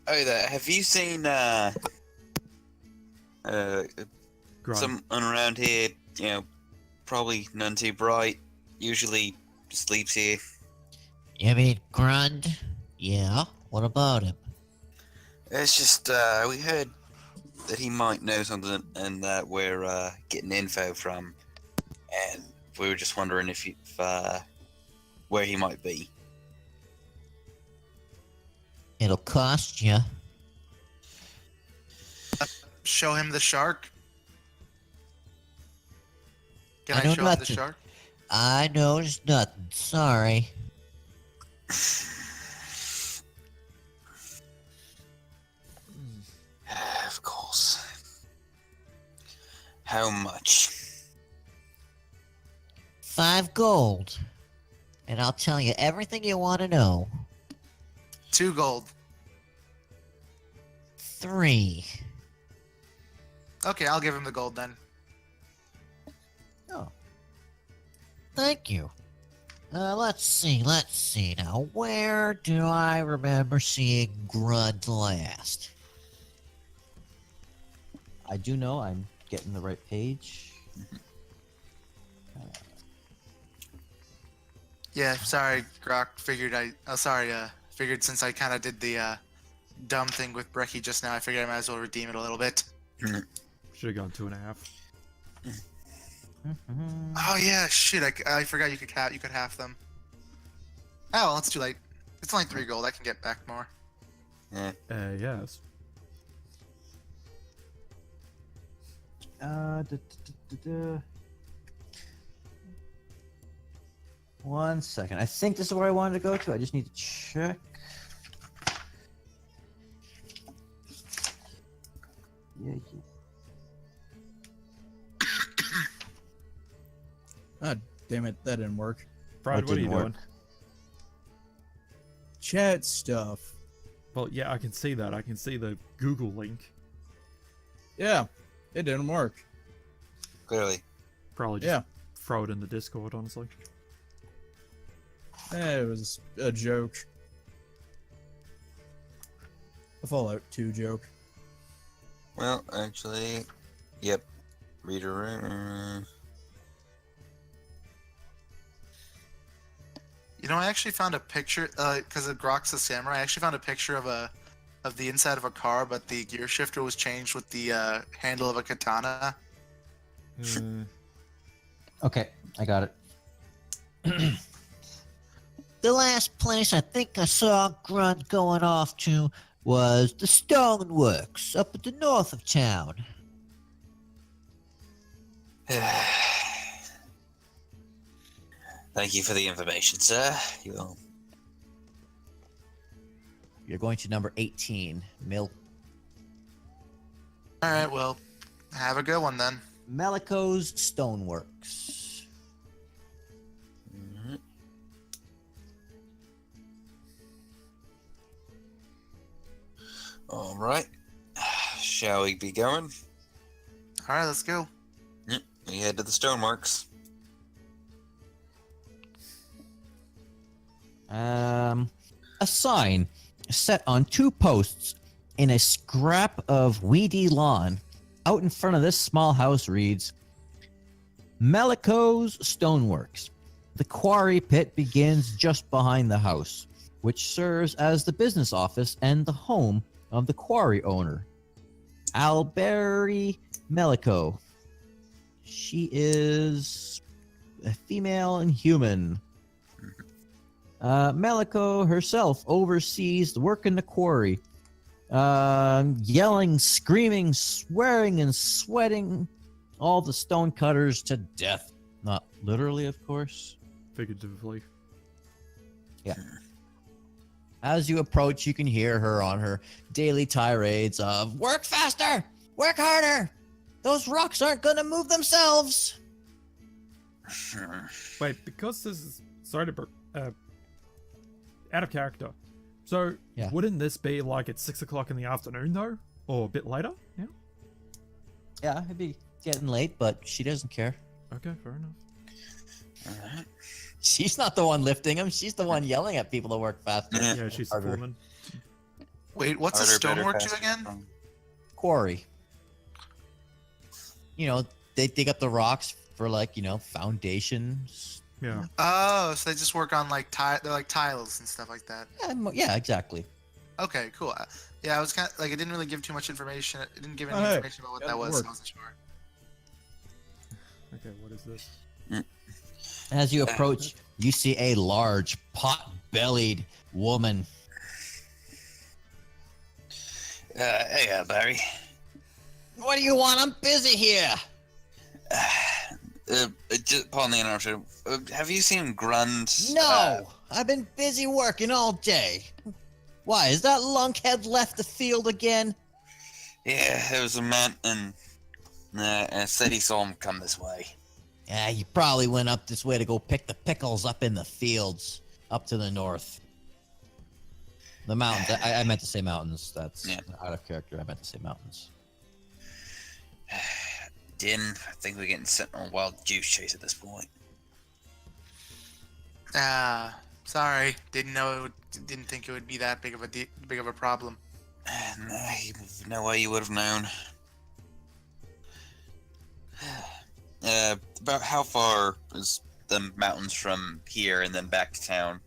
there. Have you seen Grunt. someone around here? You know, probably none too bright. Usually sleeps here. You mean Grund? Yeah. What about him? It's just we heard that he might know something, and that we're getting info from, and we were just wondering if where he might be. It'll cost you. Show him the shark. Can I I know show him the nothing. shark? I know there's nothing. Sorry. Of course. How much? 5 gold. And I'll tell you everything you want to know. 2 gold. 3. Okay, I'll give him the gold then. Oh. Thank you. Let's see now. Where do I remember seeing Grunt last? I do know I'm getting the right page. Yeah, sorry, Groc. Figured since I kind of did the dumb thing with Brecky just now, I figured I might as well redeem it a little bit. Should have gone 2.5. Oh yeah, shit! I forgot you could half them. Oh, well, it's too late. It's only 3 gold. I can get back more. Yes. One second. I think this is where I wanted to go to. I just need to check. Yeah. Ah, damn it, that didn't work. Brad, what are you didn't work. doing? Chat stuff. Well, yeah, I can see that. I can see the Google link. Yeah, it didn't work. Clearly. Probably just Yeah. throw it in the Discord, honestly. It was a joke. A Fallout 2 joke. Well, actually, yep. Reader. You know, I actually found a picture because of Groc's the samurai. I actually found a picture of the inside of a car, but the gear shifter was changed with the handle of a katana. Okay, I got it. The last place I think I saw Grunt going off to was the Stoneworks up at the north of town. Thank you for the information, sir. You will. You're going to number 18, All right, well, have a good one then. Melico's Stoneworks. Mhm. All right. Shall we be going? All right, let's go. Yep. We head to the Stonemarks. A sign set on 2 posts in a scrap of weedy lawn out in front of this small house reads, Melico's Stoneworks. The quarry pit begins just behind the house, which serves as the business office and the home of the quarry owner, Alberi Melico. She is a female and human. Melico herself oversees the work in the quarry, yelling, screaming, swearing, and sweating all the stonecutters to death. Not literally, of course. Figuratively. Yeah. As you approach, you can hear her on her daily tirades of, work faster! Work harder! Those rocks aren't gonna move themselves! Wait, because this is... Sorry to... out of character. So, Yeah. wouldn't this be like at 6 o'clock in the afternoon, though? Or a bit later? Yeah? Yeah, it'd be getting late, but she doesn't care. Okay, fair enough. Alright. She's not the one lifting them. She's the one yelling at people to work faster. Yeah. Yeah, she's the Harder. foreman. Wait, what's a Harder, better, stonework do faster, again? strong. Quarry. You know, they dig up the rocks for, like, you know, foundations. Yeah. Oh, so they just work on like they're like tiles and stuff like that. Yeah, exactly. Okay, cool. Yeah, I was kind of like, it didn't really give too much information. It didn't give any Oh, hey, information about what got that it was. work. So I wasn't sure. Okay, what is this? As you approach, you see a large, pot-bellied woman. Hey, Barry. What do you want? I'm busy here. Just pardon the interruption. Have you seen Grund? No, I've been busy working all day. Why, is that lunkhead left the field again? Yeah, there was a man and said he saw him come this way. Yeah, he probably went up this way to go pick the pickles up in the fields, up to the north. The mountains. I meant to say mountains. That's out of character. I meant to say mountains. Dynn, I think we're getting sent on a wild goose chase at this point. Sorry. Didn't think it would be that big of a problem. No way you would have known. About how far is the mountains from here and then back to town?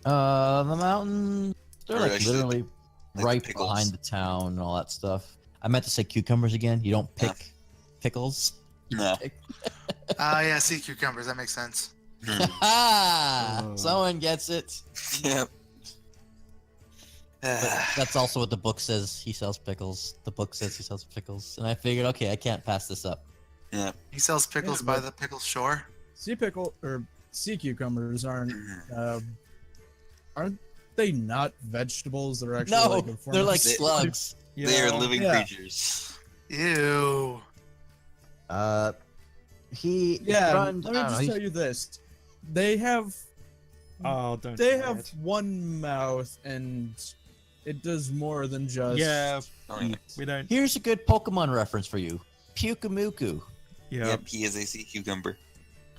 The mountains, they're Or like actually, literally like right pickles. behind the town and all that stuff. I meant to say cucumbers again. You don't pick pickles. You No. pick- Yeah, sea cucumbers. That makes sense. Ah, someone gets it. Yep. But that's also what the book says. He sells pickles. The book says he sells pickles. And I figured, okay, I can't pass this up. Yeah. He sells pickles Yeah, by but- the pickle shore. Sea cucumbers aren't they not vegetables that are actually No, like a form they're of- like slugs. They are living Yeah. creatures. Ew. He Yeah, Ron- let me I don't know, just he's- tell you this. They have Oh, don't. they say have it. one mouth and it does more than just Yeah, Oh, yeah. we don't. Here's a good Pokemon reference for you. Pukamuku. Yeah. Yep, he is a sea cucumber.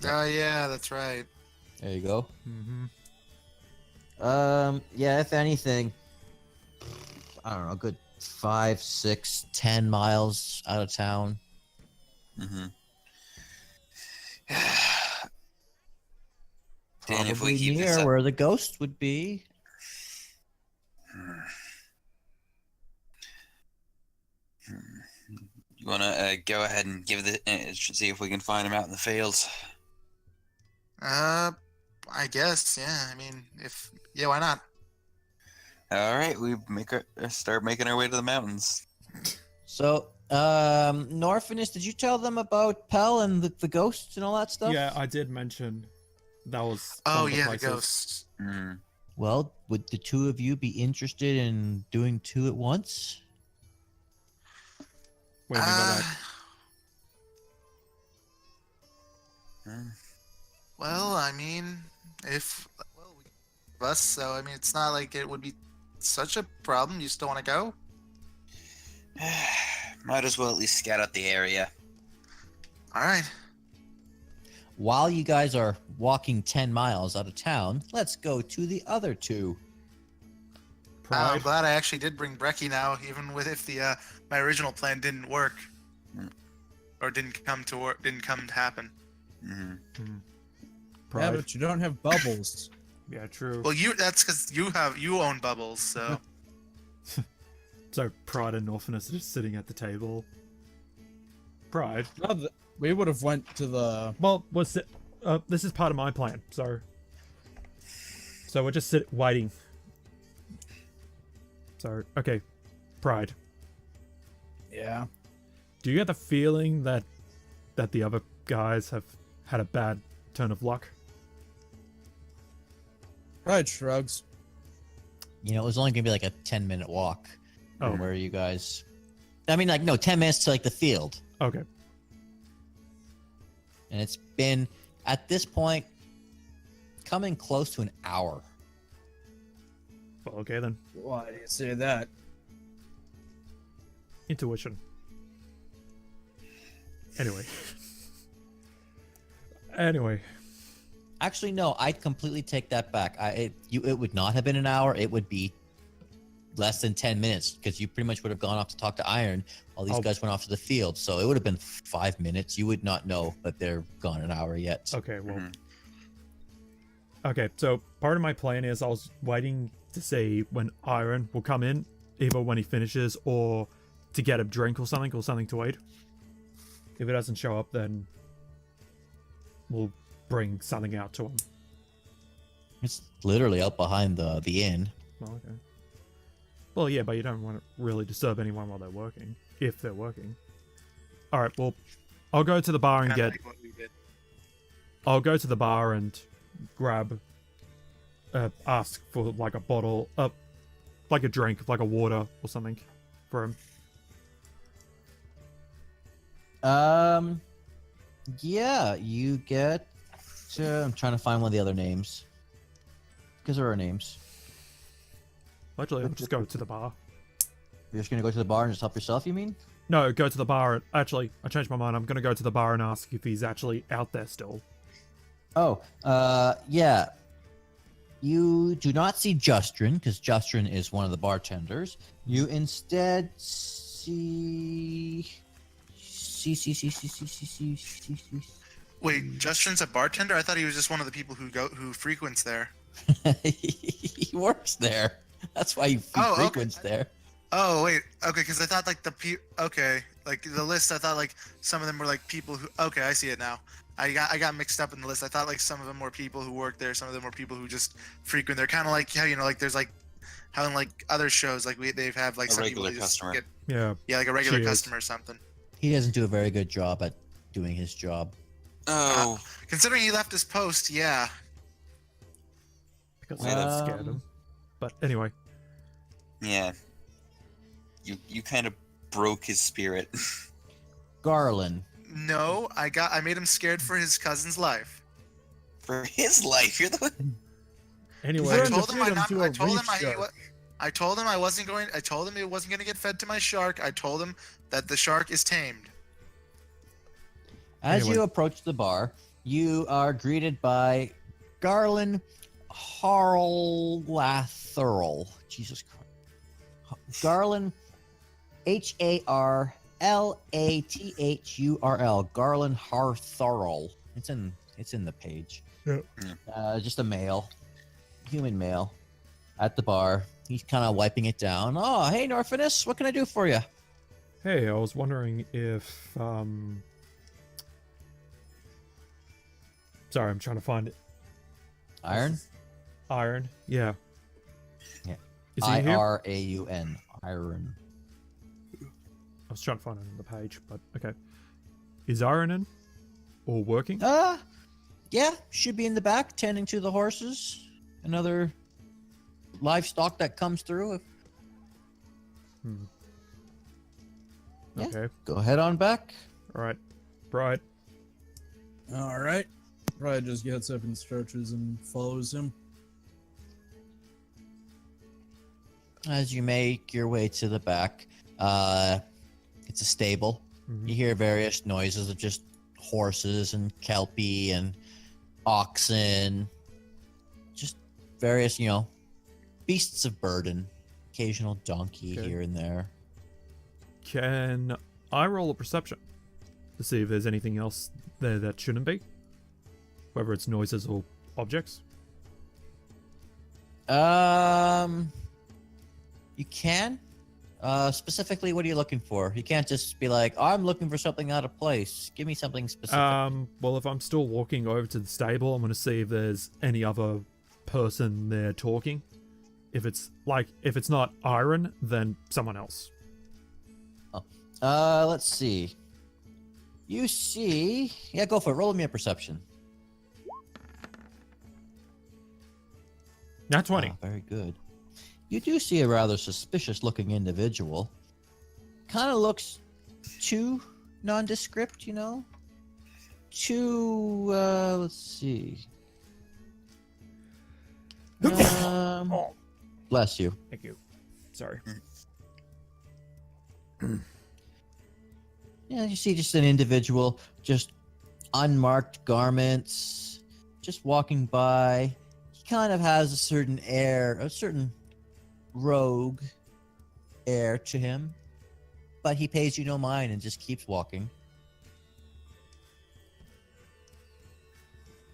Oh yeah, that's right. There you go. Mm-hmm. Yeah, if anything, I don't know, a good 5, 6, 10 miles out of town. Mm-hmm. Dan, if we Probably keep this near up, where the ghost would be. You wanna go ahead and give the see if we can find him out in the fields? I guess. Yeah. I mean, why not? All right, we start making our way to the mountains. So, Norfinas, did you tell them about Pell and the ghosts and all that stuff? Yeah, I did mention that was. Oh one of yeah, the places. ghosts. Mm. Well, would the two of you be interested in doing two at once? What do you mean by that? Mm. Well, I mean, us, so I mean, it's not like it would be such a problem. You still want to go? Might as well at least scout out the area. All right. While you guys are walking 10 miles out of town, let's go to the other two. I'm Pride. glad I actually did bring Brecky now, even with if the my original plan didn't work, Mm. or didn't come to happen. Mm-hmm. Yeah, Pride. but you don't have bubbles. Yeah, true. Well, that's because you own bubbles, so So Pride and Norfinas are just sitting at the table. Pride. Not that- we would have went to the Well, what's it? This is part of my plan. So we're just waiting. So okay, Pride. yeah. Do you get the feeling that the other guys have had a bad turn of luck? Pride shrugs. You know, it was only going to be like a 10-minute walk Oh. from where you guys... I mean, like, no, 10 minutes to, like, the field. Okay. And it's been, at this point, coming close to an hour. Well, okay then. Why do you say that? Intuition. Anyway. Actually, no, I'd completely take that back. It would not have been an hour. It would be less than 10 minutes because you pretty much would have gone off to talk to Iron while these Oh. guys went off to the field. So it would have been 5 minutes. You would not know that they're gone an hour yet. Okay. Well. Mhm. Okay. So part of my plan is I was waiting to see when Iron will come in, either when he finishes or to get a drink or something to eat. If it doesn't show up, then we'll bring something out to him. It's literally out behind the inn. Well, okay. Well, yeah, but you don't want to really disturb anyone while they're working, if they're working. All right, well, I'll go to the bar and Kinda get. like what we did. I'll go to the bar and grab, ask for like a bottle, like a drink, like a water or something, for him. Yeah, you get. I'm trying to find one of the other names. Because there are names. Actually, I'll just go to the bar. You're just gonna go to the bar and just help yourself, you mean? No, go to the bar. Actually, I changed my mind. I'm gonna go to the bar and ask if he's actually out there still. Oh, yeah. You do not see Justrin, because Justrin is one of the bartenders. You instead see. Wait, Justin's a bartender? I thought he was just one of the people who frequents there. He works there. That's why he Oh, okay. frequents there. Oh wait, okay, because I thought like like the list. I thought like some of them were like people who. Okay, I see it now. I got mixed up in the list. I thought like some of them were people who work there. Some of them were people who just frequent. They're kind of like how like there's like how in like other shows like they have like A some people regular who just customer. Yeah. like a regular Cheers. customer or something. He doesn't do a very good job at doing his job. Oh, Considering he left his post, yeah. Because that scared him. But anyway, yeah. You kind of broke his spirit. Garland. No, I made him scared for his cousin's life. For his life, you're the one. anyway, I told him I told him it wasn't going to get fed to my shark. I told him that the shark is tamed. As Anyway. you approach the bar, you are greeted by Garland Harlathurl. Jesus Christ. Garland Harlathurl. Garland Harthurl. It's in the page. Yeah. Just a male. Human male. At the bar. He's kind of wiping it down. Oh, hey Norfinas, what can I do for you? hey, I was wondering if sorry, I'm trying to find it. Iron? Iron, yeah. Yeah. Is he here? IRAUN. Iron. I was trying to find it on the page, but okay. Is Iron in? Or working? Yeah, should be in the back, tending to the horses. Another livestock that comes through. Yeah. Okay. Go ahead on back. Alright. Bright. All right. Ryan just gets up and stretches and follows him. As you make your way to the back, it's a stable. Mhm. You hear various noises of just horses and kelpie and oxen. Just various, beasts of burden. Occasional donkey Okay. here and there. Can I roll a perception to see if there's anything else there that shouldn't be? Whether it's noises or objects? You can. Specifically, what are you looking for? You can't just be like, oh, I'm looking for something out of place. Give me something specific. Well, if I'm still walking over to the stable, I'm going to see if there's any other person there talking. If it's not Iron, then someone else. Let's see. You see... Yeah, go for it. Roll me a perception. Not 20. Ah, very good. You do see a rather suspicious-looking individual. Kind of looks too nondescript, Too, let's see. Oh, Bless you. thank you. Sorry. Yeah, you see just an individual, just unmarked garments, just walking by. He kind of has a certain air, a certain rogue air to him, but he pays you no mind and just keeps walking.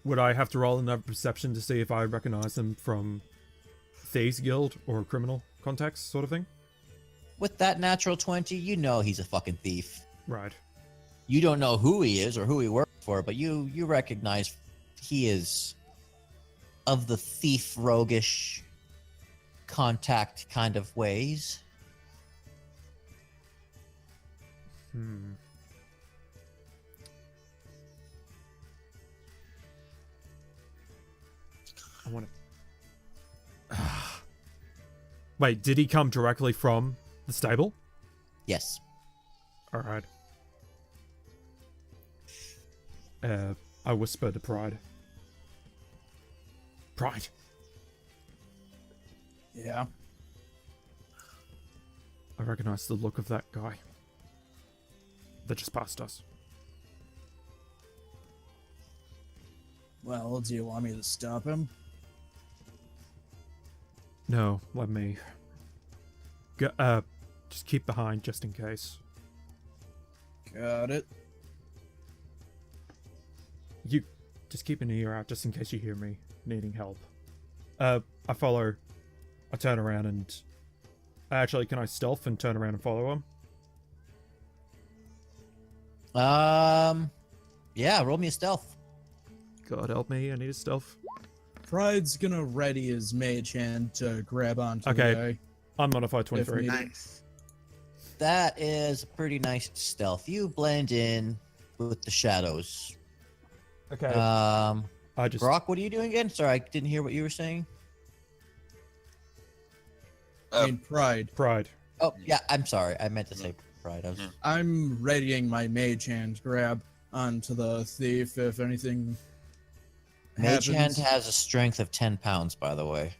Would I have to roll another perception to see if I recognize him from Thieves Guild or criminal context sort of thing? With that natural 20, you know he's a fucking thief. Right. You don't know who he is or who he works for, but you recognize he is of the thief roguish contact kind of ways. I want to. Wait, did he come directly from the stable? Yes. All right. I whisper to Pride. Pride. Yeah. I recognize the look of that guy that just passed us. Well, do you want me to stop him? No, let me. Just keep behind just in case. Got it. You just keep an ear out just in case you hear me needing help. I follow. I turn around and. Actually, can I stealth and turn around and follow him? Yeah, roll me a stealth. God help me, I need a stealth. Pride's gonna ready his mage hand to grab onto Okay. the guy. Unmodified 23. needed. Nice. That is a pretty nice stealth. You blend in with the shadows. Okay. I just. Groc, what are you doing again? Sorry, I didn't hear what you were saying. I mean, Pride. Pride. Oh, yeah, I'm sorry. I meant to say pride. I was... I'm readying my mage hand grab onto the thief if anything Mage happens. Hand has a strength of 10 pounds, by the way.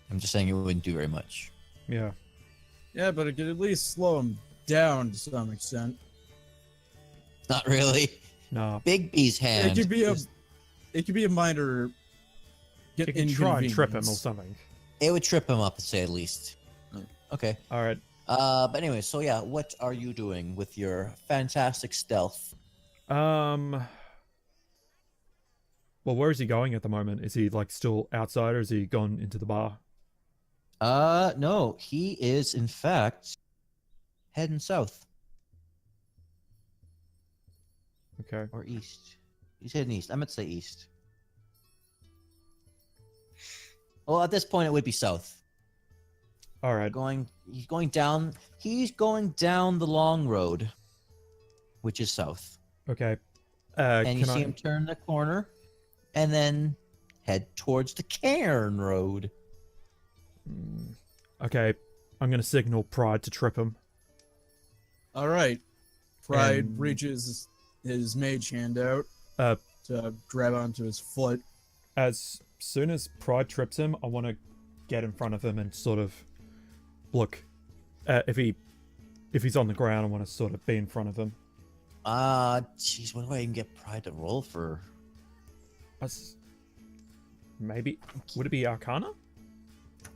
I'm just saying it wouldn't do very much. Yeah. Yeah, but it could at least slow him down to some extent. Not really. Nah. Big B's hand. It could be a is- it could be a minor You can try and trip him or inconvenience. something. It would trip him up, to say at least. Okay. All right. But anyway, so yeah, what are you doing with your fantastic stealth? Well, where is he going at the moment? Is he like still outside, or is he gone into the bar? No, he is in fact heading south Okay. or east. He's heading east. I meant to say east. Well, at this point, it would be south. All right. He's going down the long road, which is south. Okay. And you Can see I? him turn the corner and then head towards the cairn road. Okay. I'm gonna signal Pride to trip him. All right. Pride And- reaches his mage hand out to grab onto his foot. As soon as Pride trips him, I want to get in front of him and sort of look. If he's on the ground, I want to sort of be in front of him. Jeez, what do I even get Pride to roll for? Maybe would it be Arcana?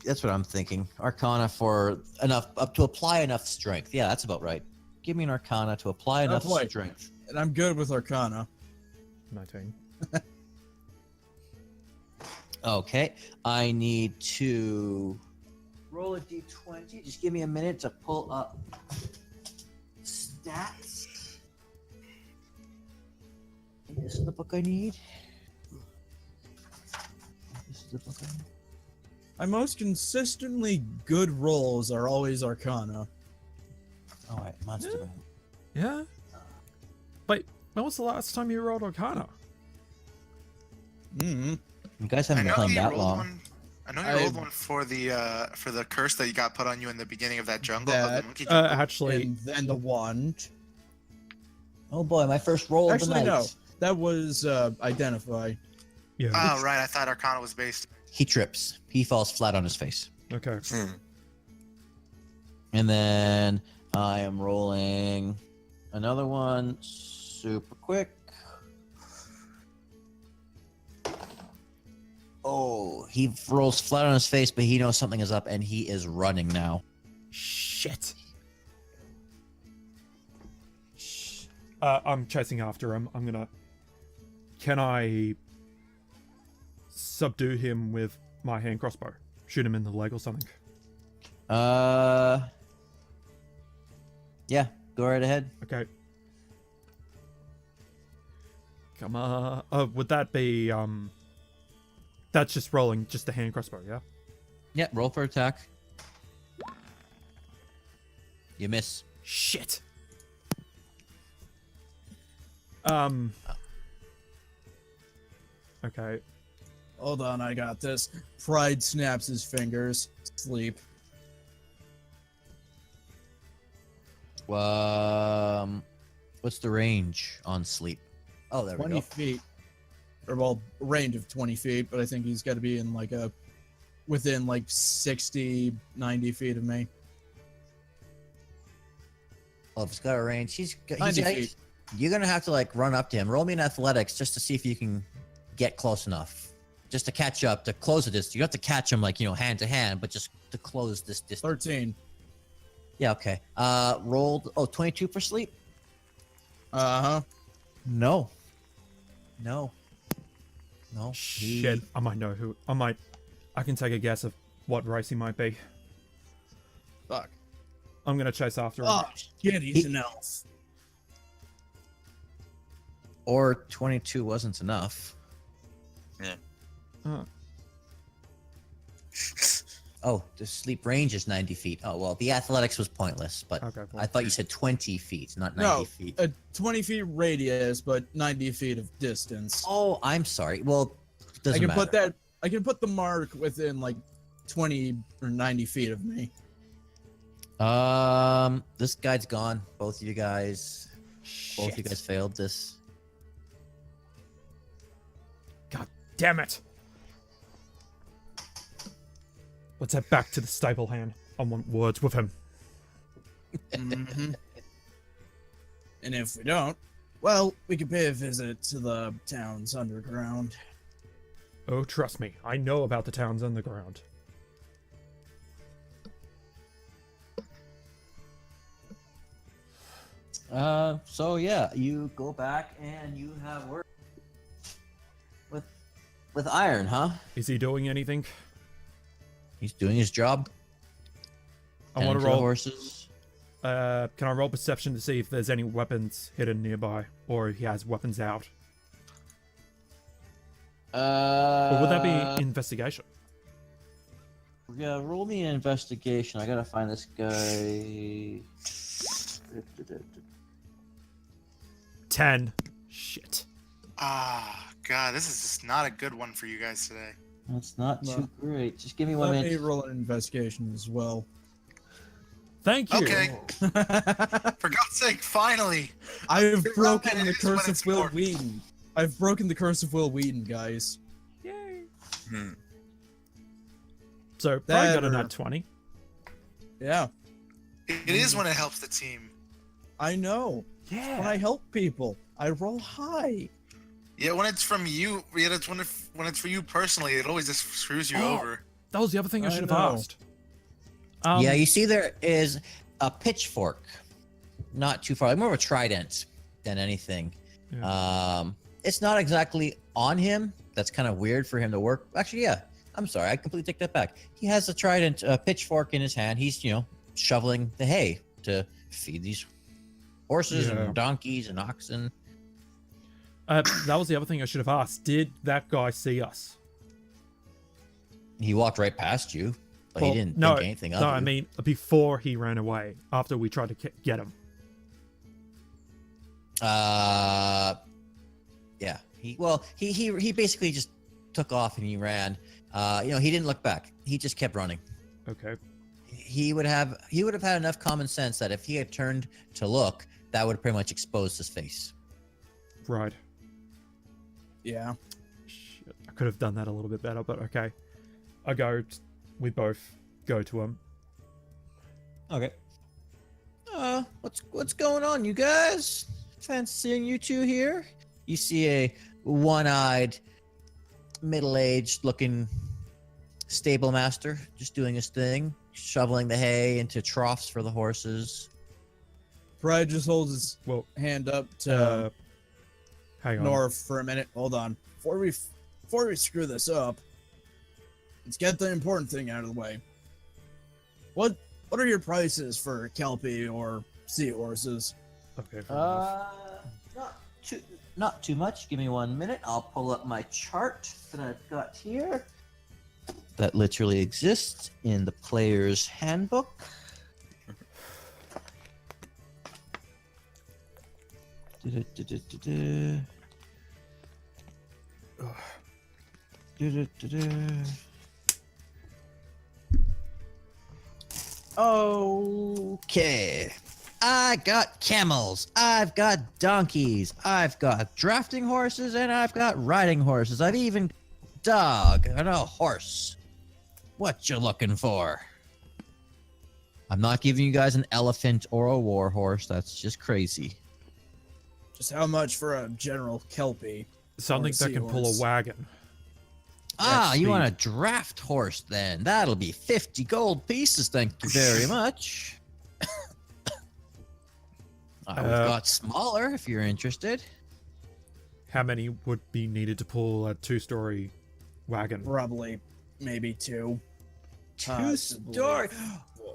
That's what I'm thinking. Arcana for enough up to apply enough strength. Yeah, that's about right. Give me an Arcana to apply enough boy. strength. And I'm good with Arcana. 19. Okay, I need to roll a d20. Just give me a minute to pull up stats. This is the book I need. This is the book I need. My most consistently good rolls are always Arcana. All right, monster. Man. Yeah. Wait, when was the last time you rolled Arcana? Mm-hmm. You guys I haven't been know playing you that rolled long. one. I know you rolled one for the curse that you got put on you in the beginning of that jungle. of the That- monkey jungle. Actually, And then the wand. Oh boy, my first roll of the Actually, night. no. That was identify. yeah. Oh right, I thought Arcana was based. He trips. He falls flat on his face. Okay. And then I am rolling another one super quick. Oh, he rolls flat on his face, but he knows something is up and he is running now. Shit. I'm chasing after him. Can I subdue him with my hand crossbow? Shoot him in the leg or something? Yeah, go right ahead. Okay. Come on. Would that be That's just rolling, just a hand crossbow, yeah? Yeah, roll for attack. You miss. Shit. Okay. Hold on, I got this. Pride snaps his fingers. Sleep. What's the range on sleep? Oh, there we 20 go. feet. Or, well, range of 20 feet, but I think he's got to be in, like, within, like, 60, 90 feet of me. Well, if he's got a range, he's 90 feet. You're gonna have to like run up to him. Roll me in athletics just to see if you can get close enough, just to catch up, to close the distance. You don't have to catch him like hand to hand, but just to close this distance. 13. Yeah, okay. Rolled 22 for sleep. Uh-huh. No. Shit. I might know who. I can take a guess of what race he might be. Fuck. I'm gonna chase after him. Oh, shit, he's an elf. Or 22 wasn't enough. Oh, the sleep range is 90 feet. Oh, well, the athletics was pointless, but Okay, cool. I thought you said 20 feet, not 90 feet. A 20 feet radius, but 90 feet of distance. Oh, I'm sorry. Well, it doesn't matter. I can put the mark within like 20 or 90 feet of me. This guy's gone. Both of you guys failed this. God damn it! Let's head back to the stable hand. I want words with him. Mm-hmm. And if we don't, well, we could pay a visit to the town's underground. Oh, trust me, I know about the town's underground. So yeah, you go back and you have work with Iron, huh? Is he doing anything? He's doing his job. I want Tending to the roll. horses. Can I roll perception to see if there's any weapons hidden nearby, or if he has weapons out? Or would that be investigation? Yeah, roll me an investigation. I gotta find this guy. 10. Shit. Ah, God, this is just not a good one for you guys today. That's not No. too great. Just give me 1 Let minute. me roll an investigation as well. Thank you. Okay. For God's sake, finally! I've You're broken right, the it is when curse it's of Will more. Wheaton. I've broken the curse of Will Wheaton, guys. Yay. Hmm. So, probably got a Better. nat 20. Yeah, It is when it helps the team. I know. Yeah. When I help people, I roll high. Yeah, when it's from you, yeah, it's when it's for you personally, it always just screws you Oh. over. That was the other thing I I should have know. asked. Yeah, you see there is a pitchfork, not too far, like more of a trident than anything. It's not exactly on him. That's kind of weird for him to work. Actually, yeah. I'm sorry, I completely take that back. He has a trident, pitchfork in his hand. He's, shoveling the hay to feed these horses Yeah. and donkeys and oxen. That was the other thing I should have asked. Did that guy see us? He walked right past you, but Well, he didn't no, think anything of No, you. I mean before he ran away. After we tried to get him. Yeah. He basically just took off and he ran. He didn't look back. He just kept running. Okay. He would have had enough common sense that if he had turned to look, that would have pretty much exposed his face. Right. Yeah. Shit. I could have done that a little bit better, but okay. We both go to him. Okay. What's going on, you guys? Fancy seeing you two here. You see a one-eyed, middle-aged looking stable master just doing his thing, shoveling the hay into troughs for the horses. Pride just holds his Well, hand up to hang on. Norf for a minute. Hold on. Before we screw this up, let's get the important thing out of the way. What are your prices for Kelpie or seahorses? Okay. fair enough. Not not too much. Give me 1 minute. I'll pull up my chart that I've got here. That literally exists in the player's handbook. Du-du-du-du-du-du. Du-du-du-du. Okay. I got camels, I've got donkeys, I've got drafting horses, and I've got riding horses. I've even dog and a horse. What you looking for? I'm not giving you guys an elephant or a war horse. That's just crazy. Just how much for a general kelpie? Something that can pull a seahorse. wagon. Ah, That's you the- want a draft horse then? That'll be 50 gold pieces, thank you very much. We've got smaller if you're interested. How many would be needed to pull a 2-story wagon? Probably, maybe 2. Two-story.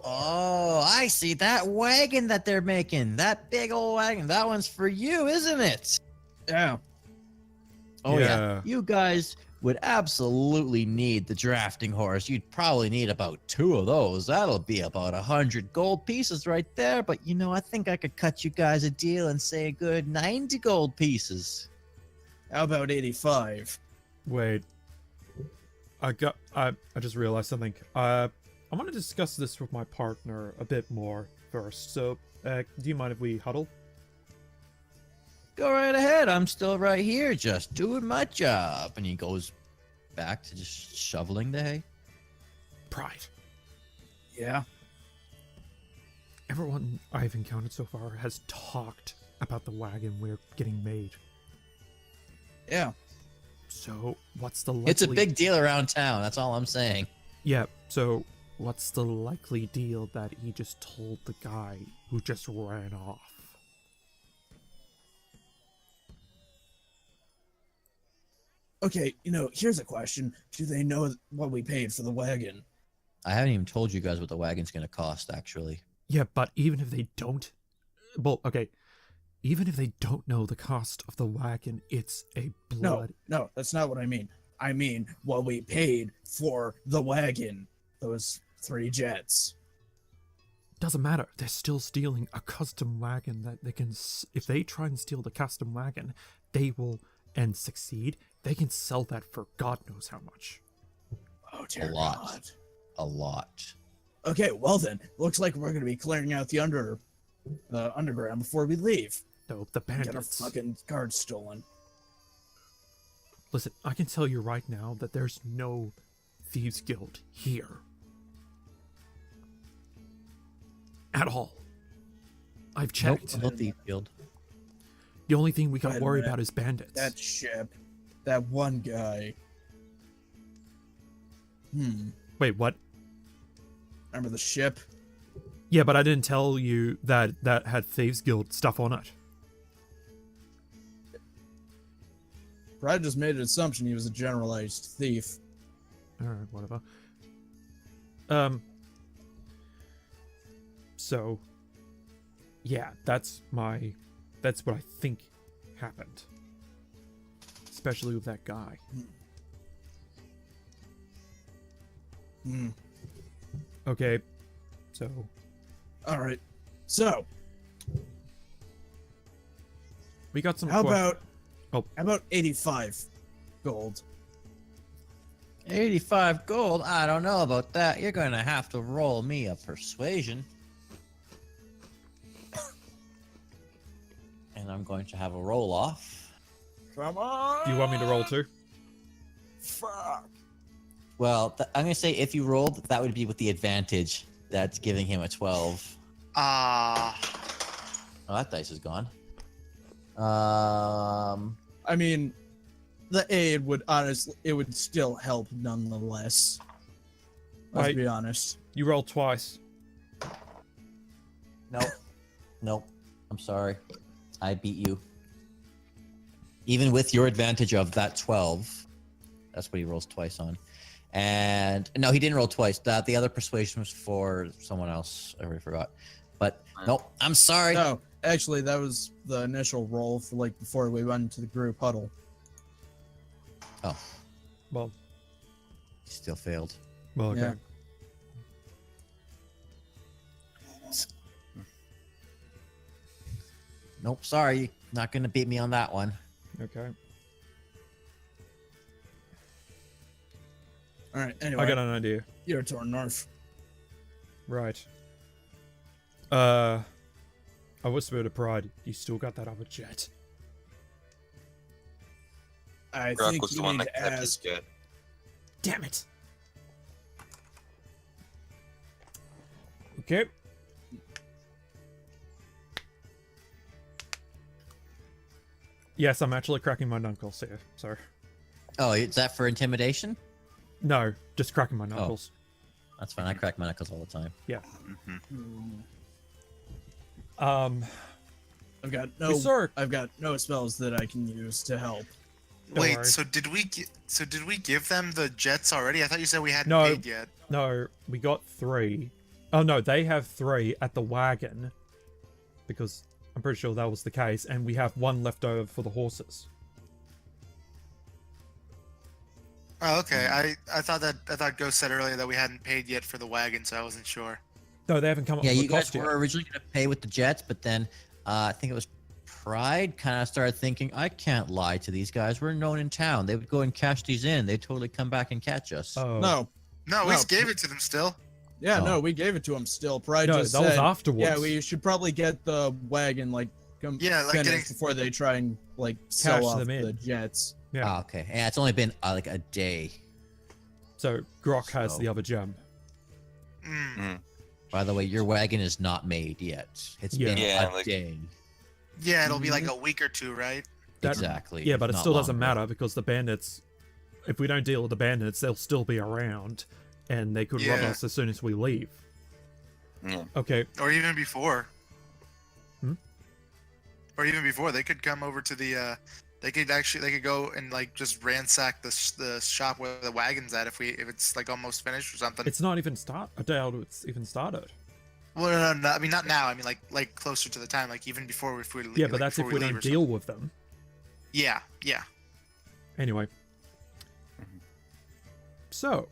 Oh, I see that wagon that they're making. That big old wagon. That one's for you, isn't it? Yeah. Oh yeah. Yeah. You guys would absolutely need the drafting horse. You'd probably need about 2 of those. That'll be about 100 gold pieces right there. But you know, I think I could cut you guys a deal and say a good 90 gold pieces. How about 85? Wait. I just realized something. I want to discuss this with my partner a bit more first. So, do you mind if we huddle? Go right ahead. I'm still right here, just doing my job. And he goes back to just shoveling the hay. Pride. Yeah. Everyone I've encountered so far has talked about the wagon we're getting made. Yeah. So, what's the likely... It's a big deal around town. That's all I'm saying. Yeah, so what's the likely deal that he just told the guy who just ran off? Okay, here's a question. Do they know what we paid for the wagon? I haven't even told you guys what the wagon's going to cost, actually. Yeah, but even if they don't... Well, okay. Even if they don't know the cost of the wagon, it's a blood... No, that's not what I mean. I mean what we paid for the wagon. Those 3 jets. Doesn't matter. They're still stealing a custom wagon that they can... If they try and steal the custom wagon, they will... And succeed, they can sell that for God knows how much. Oh, dear A lot. God. A lot. Okay, well then, looks like we're gonna be clearing out the underground before we leave. No, the Get our bandits. fucking cards stolen. Listen, I can tell you right now that there's no Thieves Guild here. At all. I've checked. Nope, the field. The only thing we got Wait a worried minute. about is bandits. That ship. That one guy. Wait, what? Remember the ship? Yeah, but I didn't tell you that had Thieves Guild stuff on it. Brad just made an assumption he was a generalized thief. Alright, whatever. So, yeah, that's what I think happened. Especially with that guy. Okay, so... Alright. So, We got some how que- about 85 gold? 85 gold? I don't know about that. You're going to have to roll me a persuasion. And I'm going to have a roll off. Come on! Do you want me to roll too? Fuck. Well, I'm going to say if you rolled, that would be with the advantage. That's giving him a 12. Ah. Oh, that dice is gone. I mean, the aid would still help nonetheless. Let's Right. be honest. You rolled twice. Nope. I'm sorry. I beat you. Even with your advantage of that 12. That's what he rolls twice on. And no, he didn't roll twice. The other persuasion was for someone else. I already forgot. But nope. I'm sorry. No, Actually, that was the initial roll for like before we went into the group huddle. Well, Still failed. okay. Yeah. Nope, sorry. Not gonna beat me on that one. Okay. All right. Anyway, I got an idea. your turn, Norf. Right. I whispered to Pride, you still got that other jet? I Groc think was you the one need that to kept his ask. jet. Damn it. Okay. Yes, I'm actually cracking my knuckles here. Sorry. Oh, is that for intimidation? No, just cracking my knuckles. That's fine. I crack my knuckles all the time. Mhm. I've got We saw her- I've got no spells that I can use to help. Don't Wait, worry. so did we give them the jets already? I thought you said we hadn't No. paid yet. No, we got 3. Oh no, they have 3 at the wagon. Because I'm pretty sure that was the case, and we have 1 left over for the horses. Oh, okay. I thought Ghost said earlier that we hadn't paid yet for the wagon, so I wasn't sure. No, they haven't come up Yeah, with you a guys cost yet. were originally gonna pay with the jets, but then I think it was Pride kind of started thinking, I can't lie to these guys. We're known in town. They would go and cash these in. They'd totally come back and catch us. Oh. No. No, we No. gave it to them still. Yeah, Oh. no, we gave it to him still. Pride No, just that was said, afterwards. yeah, we should probably get the wagon Yeah, like finished getting- before they try and sell off them in. the jets. Yeah. Ah, okay. Yeah, it's only been like a day. So Groc has So- the other gem. Mm. By the way, your wagon is not made yet. It's Yeah. been Yeah, a like- day. Yeah, it'll be like a week or two, right? That- Exactly. Yeah, but it if still not doesn't longer. matter because the bandits, if we don't deal with the bandits, they'll still be around and they could rob Yeah. us as soon as we leave. Yeah. Okay, Or even before. Hmm? Or even before, they could come over to the. They could go and just ransack the shop where the wagon's at if it's almost finished or something. it's not even I doubt it's even started. Well, no, I mean not now. I mean like closer to the time, even before if we. Yeah, but that's if we leave don't or deal with them. something. Yeah. Anyway. So,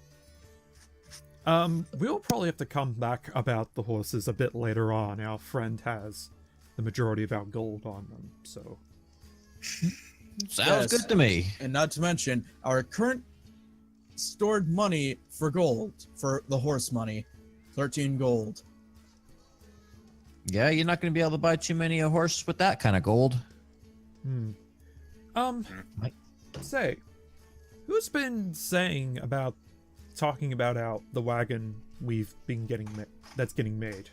we'll probably have to come back about the horses a bit later on. Our friend has the majority of our gold on them, so Sounds Yes. good to me. And not to mention, our current stored money for gold, for the horse money, 13 gold. Yeah, you're not going to be able to buy too many a horse with that kind of gold. Might- Say, who's been talking about the wagon we've been that's getting made?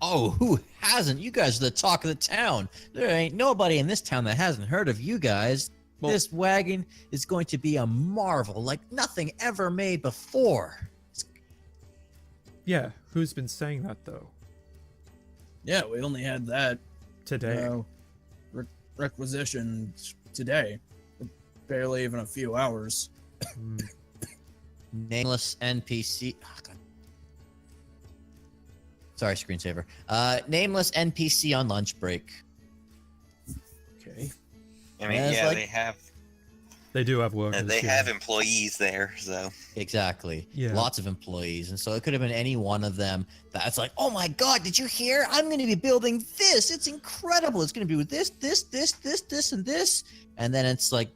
Oh, who hasn't? You guys are the talk of the town. There ain't nobody in this town that hasn't heard of you guys. Well- This wagon is going to be a marvel like nothing ever made before. Yeah, who's been saying that though? Yeah, we only had that Today. requisition today. Barely even a few hours. Hmm. Nameless NPC. Oh, God. Sorry, screensaver. Nameless NPC on lunch break. Okay. I mean, Yeah, it's yeah, like- They do have workers. they yeah. have employees there, so Exactly. Yeah. Lots of employees. And so it could have been any one of them that's like, oh my God, did you hear? I'm going to be building this. It's incredible. It's going to be with this, and this. And then it's like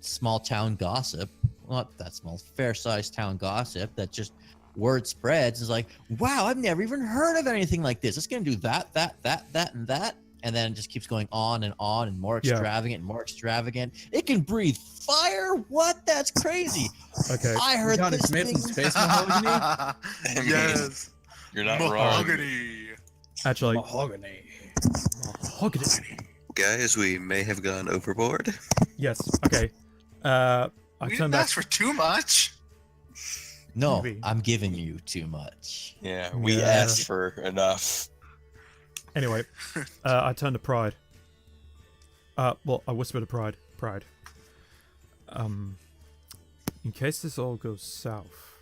small town gossip. Well, not that small, fair sized town gossip that just word spreads. It's like, wow, I've never even heard of anything like this. It's going to do that, and that. And then it just keeps going on and more Yeah. extravagant and more extravagant. It can breathe fire. What? That's crazy. Okay. I heard God, this it's made thing. from space mahogany. I mean, Yes. you're not wrong. Mahogany. Actually, Mahogany. mahogany. Guys, we may have gone overboard. Yes. Okay. I We turn didn't back. ask for too much. No, Maybe. I'm giving you too much. Yeah, we Yeah. asked for enough. Anyway, I turn to Pride. Well, I whisper to Pride. Pride. In case this all goes south,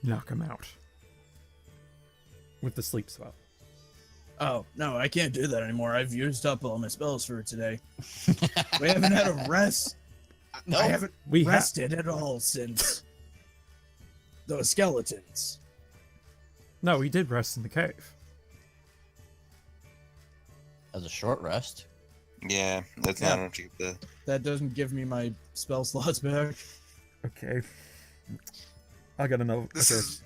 knock him out with the sleep spell. Oh, no, I can't do that anymore. I've used up all my spells for today. We haven't had a rest. No, I haven't We have. rested at all since those skeletons. No, we did rest in the cave. as a short rest. Yeah, that's not enough to get the. That doesn't give me my spell slots back. Okay. I got another. This okay. is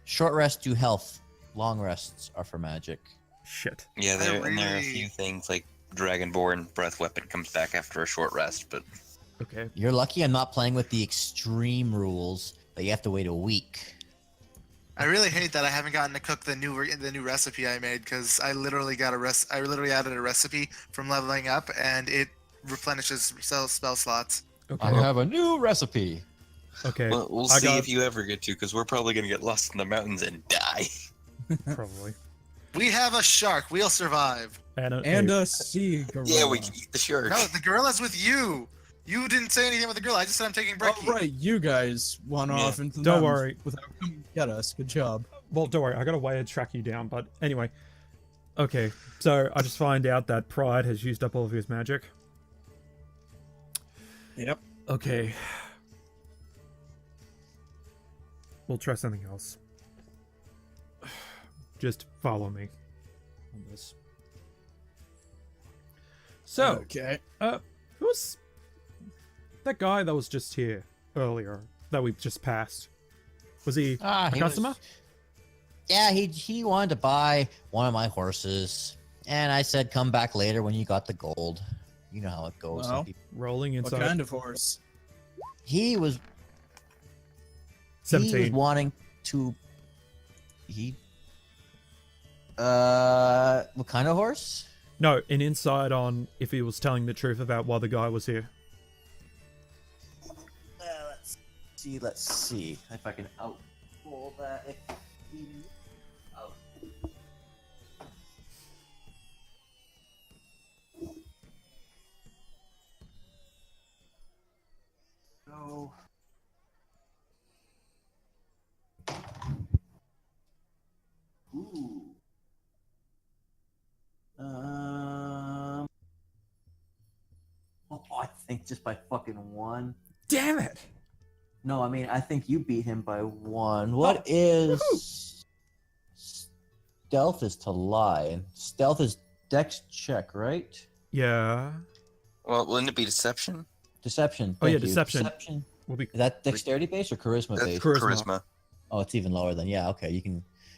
Short rests do health. Long rests are for magic. Shit. Yeah, I and there are a really- few things like Dragonborn breath weapon comes back after a short rest, but Okay. You're lucky I'm not playing with the extreme rules that you have to wait a week. I really hate that I haven't gotten to cook the new recipe I made because I literally added a recipe from leveling up and it replenishes spell slots. Okay. I have a new recipe. Okay. we'll I see got- if you ever get to, because we're probably gonna get lost in the mountains and die. Probably. We have a shark. We'll survive. And And a sea gorilla. Yeah, we can eat the shark. No, the gorilla's with you. You didn't say anything about the gorilla. I just said I'm taking Oh, Brekkie. right, you guys went Yeah. off into the Don't mountains worry. without coming to get us. Good job. Well, don't worry. I got a way to track you down. But anyway. Okay. So I just find out that Pride has used up all of his magic. Yep. Okay. We'll try something else. Just follow me on this. So, Okay. who's that guy that was just here earlier that we just passed? Was he a he customer? was- yeah, he wanted to buy one of my horses, and I said, "Come back later when you got the gold." You know how it goes. Well. Rolling What inside kind of horse? He was 17. wanting to. What kind of horse? No, an insight on if he was telling the truth about why the guy was here. Let's see if I can outpull that. If he, oh. No. Ooh. Oh, I think just by fucking one. Damn it! No, I mean, I think you beat him by one. What is stealth is to lie, and stealth is dex check, right? Yeah. Well, wouldn't it be deception? Deception. Oh, yeah, thank you. deception. Deception. We'll be Is that dexterity based or charisma That's based? Charisma. Oh, it's even lower than okay.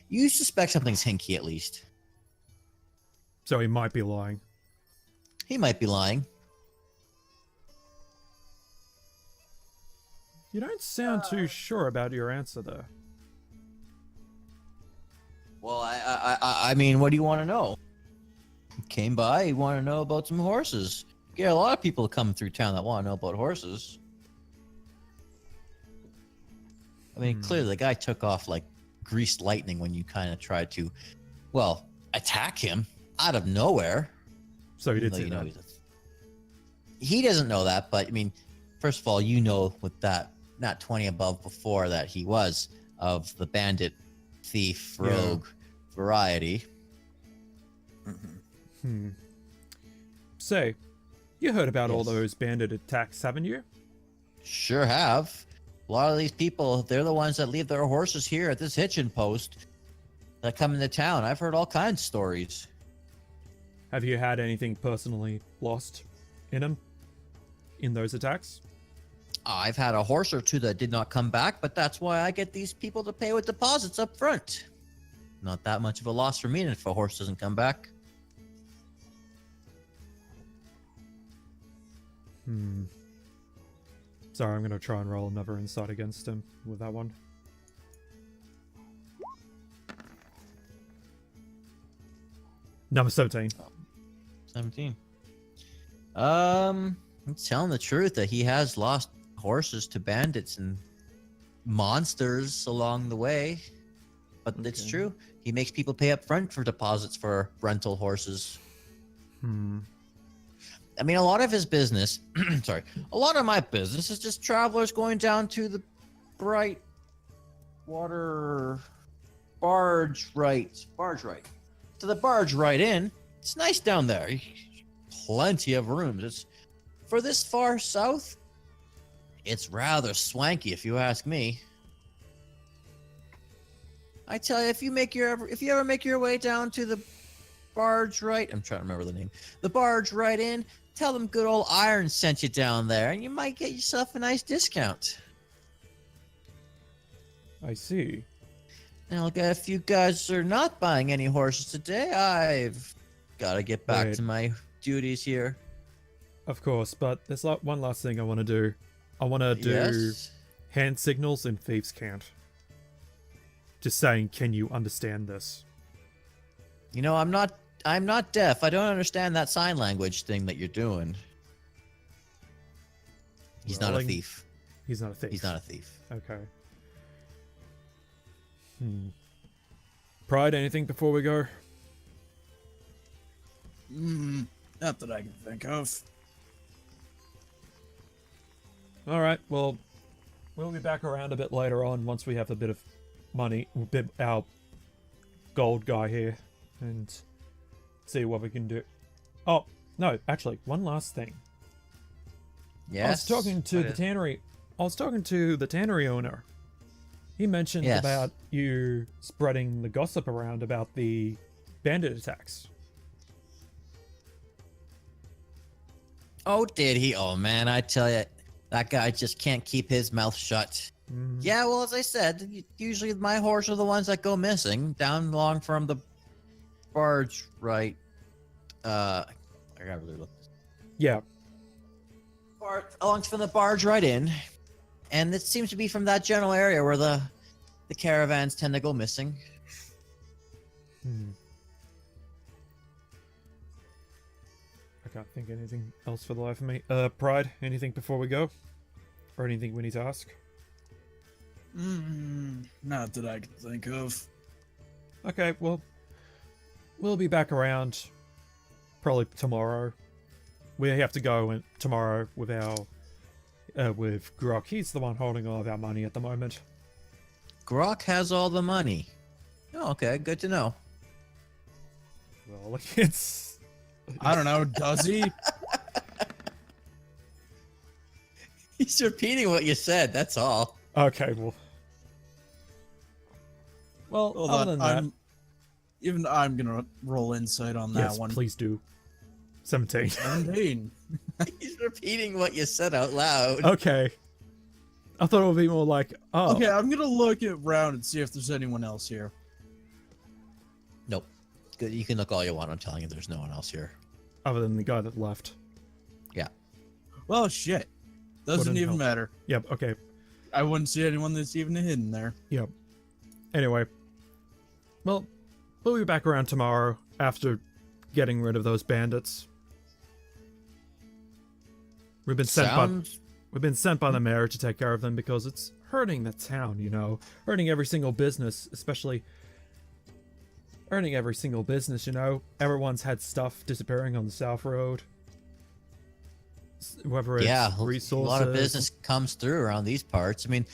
You suspect something's hinky at least. so he might be lying. He might be lying. You don't sound too sure about your answer though. Well, I mean, what do you want to know? Came by, you want to know about some horses. Yeah, a lot of people come through town that want to know about horses. I mean, clearly the guy took off like greased lightning when you kind of tried to, well, attack him out of nowhere. So he Even did though say you know that. he doesn't know that, but I mean, first of all, you know with that not 20 above before that he was of the bandit, thief, Yeah. rogue variety. So, you heard about all Yes. those bandit attacks, haven't you? Sure have. A lot of these people, they're the ones that leave their horses here at this hitching post that come into town. I've heard all kinds of stories. Have you had anything personally lost in them? In those attacks? I've had a horse or two that did not come back, but that's why I get these people to pay with deposits up front. Not that much of a loss for me if a horse doesn't come back. Sorry, I'm gonna try and roll another insight against him with that one. Number 17. 17. I'm telling the truth that he has lost horses to bandits and monsters along the way. But it's Okay. true. He makes people pay up front for deposits for rental horses. I mean, a lot of his business, sorry, a lot of my business is just travelers going down to the bright water barge right. to the barge right in. It's nice down there. Plenty of rooms. It's for this far south. It's rather swanky, if you ask me. I tell you, if you ever make your way down to the barge right, I'm trying to remember the name. The barge right in. Tell them good old Iron sent you down there, and you might get yourself a nice discount. I see. Now, if you guys are not buying any horses today, I've got to get back Right. to my duties here. Of course, but there's one last thing I want to do. I want to do Yes? hand signals in Thieves' Cant. Just saying, can you understand this? You know, I'm not deaf. I don't understand that sign language thing that you're doing. He's not a Rolling. thief. He's not a thief. He's not a thief. Okay. Pride, anything before we go? Not that I can think of. Alright, well, we'll be back around a bit later on once we have a bit of money, our gold guy here, and see what we can do. Oh, no, actually, one last thing. Yes. I was talking to the tannery. I was talking to the tannery owner. He mentioned Yes. about you spreading the gossip around about the bandit attacks. Oh, did he? Oh, man, I tell you, that guy just can't keep his mouth shut. Yeah, well, as I said, usually my horse are the ones that go missing down along from the barge, right? I gotta really look. Yeah, Along from the barge right in, and it seems to be from that general area where the caravans tend to go missing. I can't think of anything else for the life of me. Pride, anything before we go? Or anything we need to ask? Not that I can think of. Okay, well, we'll be back around probably tomorrow. We have to go tomorrow with with Groc. He's the one holding all of our money at the moment. Groc has all the money. Oh, okay, good to know. Well, it's... I don't know, does he? He's repeating what you said, that's all. Okay, well... Well, Hold other on, than that... I'm gonna roll insight on that Yes, one. please do. 17. 17. He's repeating what you said out loud. Okay. I thought it would be more like, oh, Okay, I'm gonna look around and see if there's anyone else here. Nope. Good. You can look all you want. I'm telling you, there's no one else here. other than the guy that left. Yeah. Well, shit. Doesn't Wouldn't even help. matter. Yep, okay. I wouldn't see anyone that's even hidden there. Yep. Anyway. Well, we'll be back around tomorrow after getting rid of those bandits. We've been sent by the mayor to take care of them because it's hurting the town, you know. Hurting every single business, especially hurting every single business, you know. Everyone's had stuff disappearing on the South Road. Whether it's Yeah, resources. a lot of business comes through around these parts. I mean,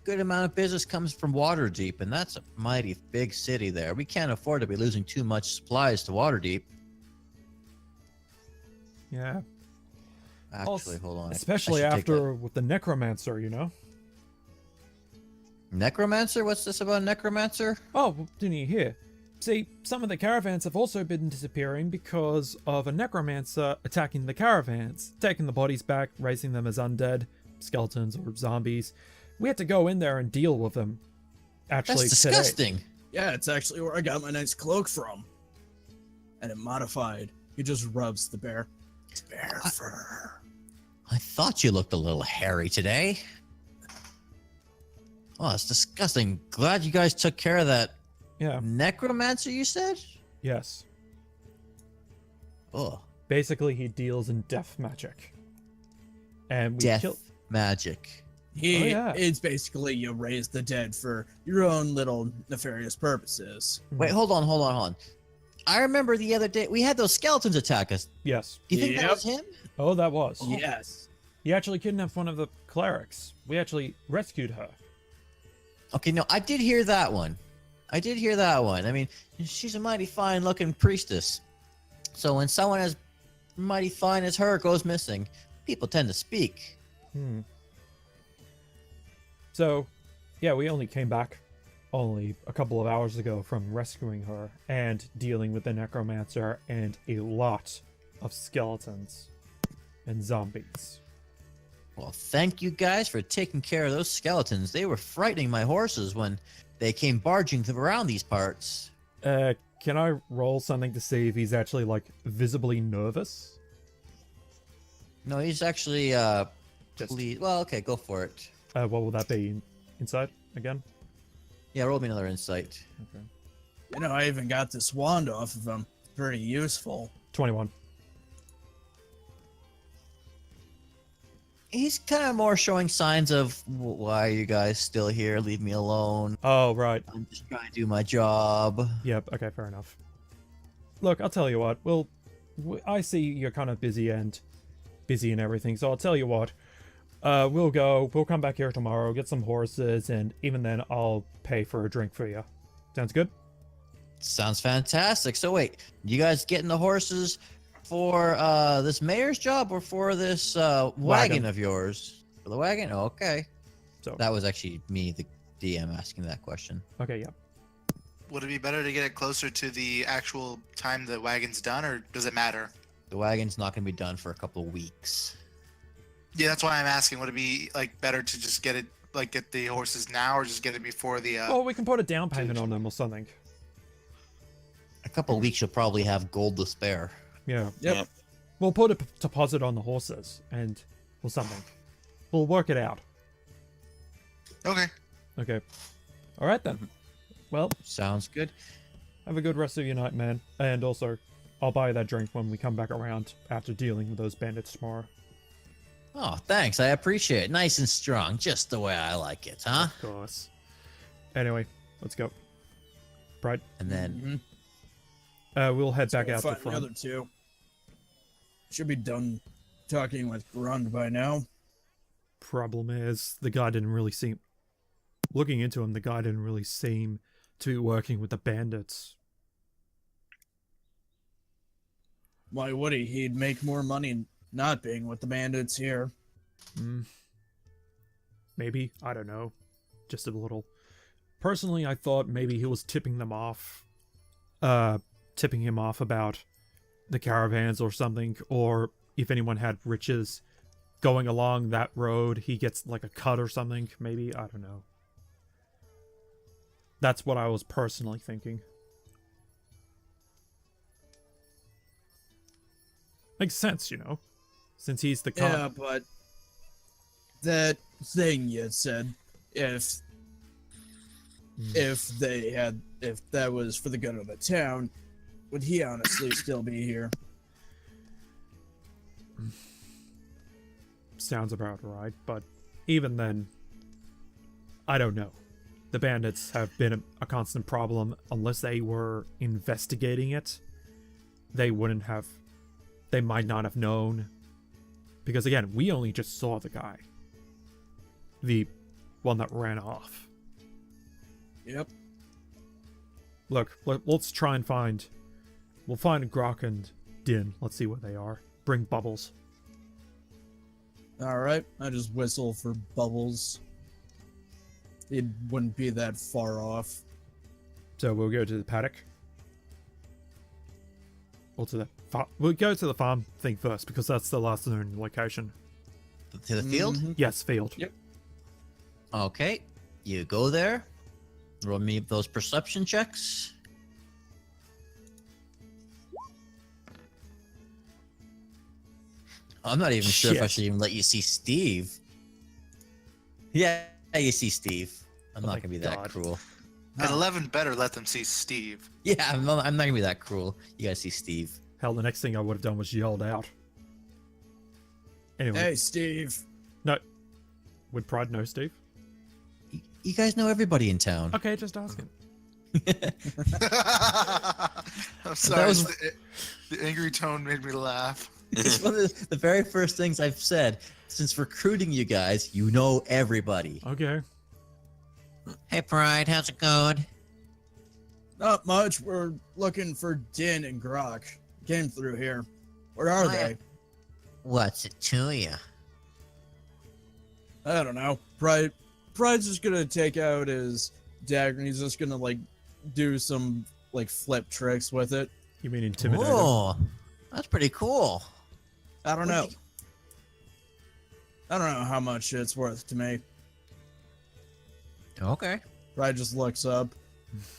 good amount of business comes from Waterdeep, and that's a mighty big city there. We can't afford to be losing too much supplies to Waterdeep. Yeah. Actually, hold on. Especially I should take after with the necromancer, you know. that. Necromancer? What's this about Necromancer? Oh, well, didn't you hear? See, some of the caravans have also been disappearing because of a necromancer attacking the caravans, taking the bodies back, raising them as undead, skeletons or zombies. We had to go in there and deal with them. Actually, That's today. disgusting. Yeah, it's actually where I got my nice cloak from. And it modified. He just rubs the bear. Bear fur. I thought you looked a little hairy today. Oh, it's disgusting. Glad you guys took care of that Yeah. necromancer, you said? Yes. Oh, Basically, he deals in death magic. And we death kill. It's basically you raise the dead for your own little nefarious purposes. wait, hold on. I remember the other day, we had those skeletons attack us. Yes. Do you think that Yep. was him? Oh, that was. Yes. He actually kidnapped one of the clerics. We actually rescued her. Okay, no, I did hear that one. I did hear that one. I mean, she's a mighty fine-looking priestess. So when someone as mighty fine as her goes missing, people tend to speak. So, yeah, we only came back only a couple of hours ago from rescuing her and dealing with the necromancer and a lot of skeletons and zombies. Well, thank you guys for taking care of those skeletons. They were frightening my horses when they came barging around these parts. Can I roll something to see if he's actually, like, visibly nervous? No, he's actually, Just- well, okay, go for it. What will that be? Inside again? Yeah, roll me another insight. Okay. You know, I even got this wand off of him. Pretty useful. 21. He's kind of more showing signs of, why are you guys still here? Leave me alone. Oh, right. I'm just trying to do my job. Yep, okay, fair enough. Look, I'll tell you what. I see you're kind of busy and everything, so I'll tell you what. We'll come back here tomorrow, get some horses, and even then I'll pay for a drink for you. Sounds good? Sounds fantastic. So wait, you guys getting the horses for this mayor's job or for this wagon of yours? For the wagon? Oh, okay. So That was actually me, the DM, asking that question. okay, yeah. Would it be better to get it closer to the actual time the wagon's done, or does it matter? The wagon's not going to be done for a couple of weeks. Yeah, that's why I'm asking. Would it be like better to just get it, like get the horses now, or just get it before the? Well, we can put a down payment on them or something. A couple of weeks, you'll probably have gold to spare. Yeah. Yep. We'll put a deposit on the horses and or something. We'll work it out. Okay. Okay. All right then. Well, Sounds good. have a good rest of your night, man. And also, I'll buy you that drink when we come back around after dealing with those bandits tomorrow. Oh, thanks. I appreciate it. Nice and strong, just the way I like it, huh? Of course. Anyway, let's go. Pride. And then, We'll head back Go out the find the front. other two. Should be done talking with Grund by now. Problem is, the guy didn't really seem... Looking into him, the guy didn't really seem to be working with the bandits. Why would he? He'd make more money not being with the bandits here. Maybe, I don't know. Just a little. Personally, I thought maybe he was tipping them off. Tipping him off about the caravans or something, or if anyone had riches going along that road, he gets like a cut or something, maybe, I don't know. That's what I was personally thinking. Makes sense, you know, since he's the Yeah, but that thing you said, if that was for the good of the town, would he honestly still be here? Sounds about right, but even then, I don't know. The bandits have been a constant problem. Unless they were investigating it, they might not have known. Because again, we only just saw the guy. The one that ran off. Yep. Look, let's try and find... We'll find Groc and Dynn. Let's see where they are. Bring Bubbles. Alright, I just whistle for Bubbles. It wouldn't be that far off. So we'll go to the paddock. Or to the farm. We'll go to the farm thing first, because that's the last known location. to the field? Mhm. Yes, field. Yep. Okay. You go there. Roll me those perception checks. I'm not even sure if I Shit. should even let you see Steve. Yeah, you see Steve. I'm Oh not my gonna be that God. cruel. At 11, better let them see Steve. Yeah, I'm not gonna be that cruel. You guys see Steve. Hell, the next thing I would have done was yelled out. Anyway, Hey, Steve. no. Would Pride know Steve? You guys know everybody in town. Okay, just asking. I'm sorry. was- The angry tone made me laugh. It's one of the very first things I've said since recruiting you guys. You know everybody. Okay. Hey, Pride, how's it going? Not much. We're looking for Dynn and Groc. Came through here. Where are they? What's it to you? I don't know. Pride's just gonna take out his dagger and he's just gonna like do some like flip tricks with it. You mean intimidate? Oh, that's pretty cool. I don't know. I don't know how much it's worth to me. Okay. Pride just looks up.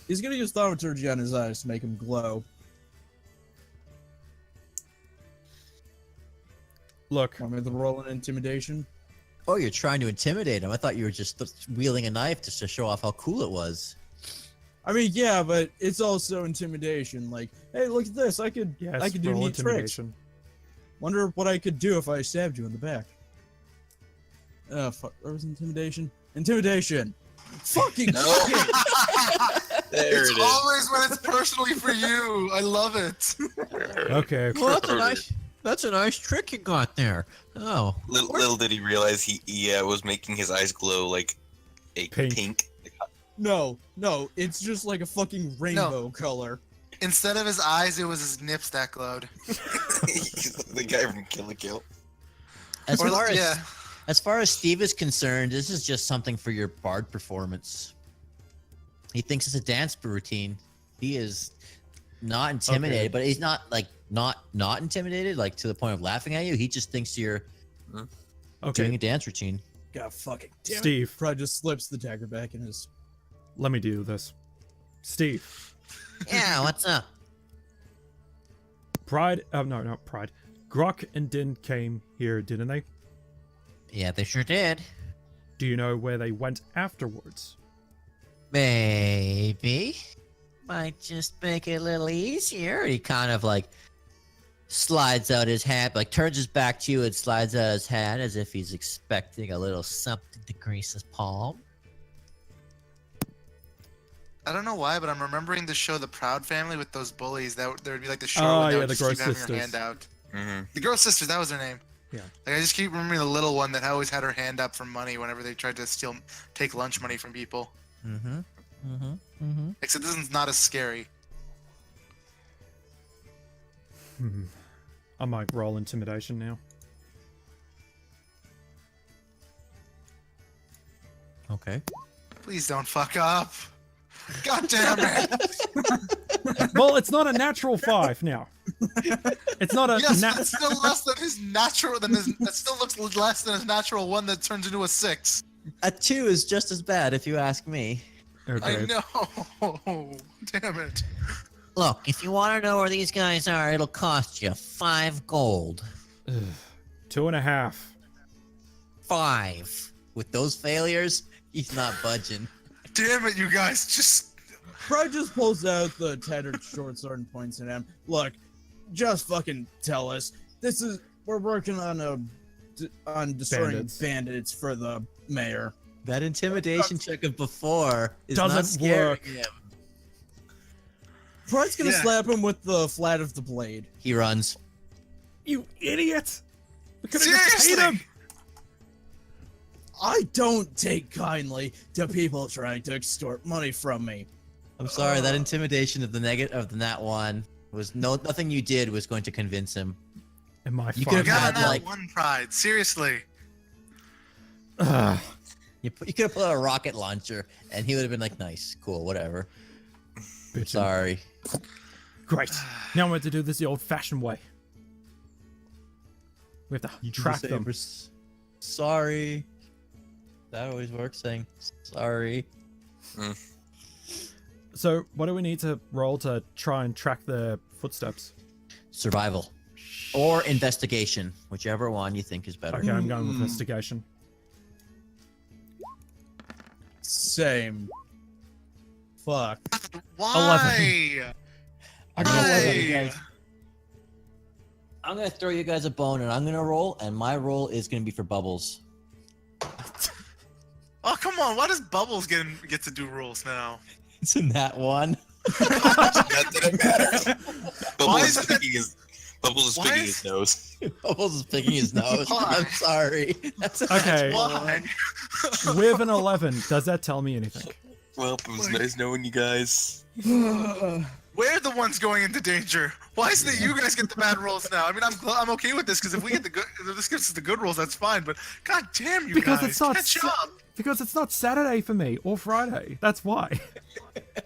He's gonna use thaumaturgy on his eyes to make him glow. Look, Want me to roll an intimidation? Oh, you're trying to intimidate him. I thought you were just wielding a knife just to show off how cool it was. I mean, yeah, but it's also intimidation. Like, hey, look at this. I could do roll neat tricks. intimidation. Wonder what I could do if I stabbed you in the back. Fuck. There was intimidation. Intimidation. Fucking No. shit. There It's it is. always when it's personally for you. I love it. Okay. Well, that's a nice trick you got there. Oh, Little did he realize he was making his eyes glow like a Pink. pink. No, it's just like a fucking rainbow color. Instead of his eyes, it was his nips that glowed. The guy from Kill la Kill. as Or, far as yeah. as far as Steve is concerned, this is just something for your bard performance. He thinks it's a dance routine. He is not intimidated, Okay. but he's not like not intimidated, like to the point of laughing at you. He just thinks you're doing Okay. a dance routine. God fucking damn it. Steve, Pride just slips the dagger back in his. let me do this. Steve, Yeah, what's up? Pride. Oh no, not Pride. Groc and Dynn came here, didn't they? Yeah, they sure did. Do you know where they went afterwards? Maybe. Might just make it a little easier. He kind of like slides out his hand, like turns his back to you and slides out his hand as if he's expecting a little something to grease his palm. I don't know why, but I'm remembering the show The Proud Family with those bullies. That there would be like the short Oh, one that yeah, would the just keep Gross having her Sisters. hand out. Mm-hmm. The Gross Sisters, that was her name. Yeah. Like I just keep remembering the little one that always had her hand up for money whenever they tried to take lunch money from people. Mm-hmm. Mm-hmm. Mm-hmm. Except this one's not as scary. I might roll intimidation now. Okay. Please don't fuck up. God damn it. Well, it's not a natural 5 now. It's not a Yes, nat. that's still less than his natural. That still looks less than his natural one that turns into a 6. A 2 is just as bad if you ask me. Okay. I know. Damn it. Look, if you want to know where these guys are, it'll cost you 5 gold. 2.5. 5. With those failures, he's not budging. Damn it, you guys. Just. Pride just pulls out the tattered short sword and points at him. Look, just fucking tell us. We're working on destroying bandits for the mayor. That intimidation check of before is Doesn't not scaring work. him. Pride's gonna Yeah. slap him with the flat of the blade. He runs. You idiot! We could have just paid Seriously? him. I don't take kindly to people trying to extort money from me. I'm sorry, that intimidation of the nat 1 was nothing you did was going to convince him. Am I You fine? could've God, had, that like- one pride. Seriously. Ugh. You could have put out a rocket launcher, and he would have been like, "Nice, cool, whatever." Bitchin'. Sorry. Great. Now I'm going to do this the old-fashioned way. We have to track them. Sorry. That always works. Saying sorry. So, what do we need to roll to try and track their footsteps? Survival or investigation, whichever one you think is better. Okay, I'm going with investigation. Same. Fuck. Why? I'm gonna throw Why? you guys- I'm gonna throw you guys a bone, and I'm gonna roll, and my roll is gonna be for bubbles. Oh, come on. Why does Bubbles get to do rules now? It's in that one. That didn't matter. Why Bubbles is is that- picking why his is- nose. Bubbles is picking his nose. Why? I'm sorry. That's Okay. Why? With an 11, does that tell me anything? Well, it was nice knowing you guys. We're the ones going into danger. Why is it that you guys get the bad rolls now? I mean, I'm okay with this because if we get the good, if this gives us the good rolls, that's fine. But god damn you Because guys, it's not catch up. Because it's not Saturday for me or Friday. That's why.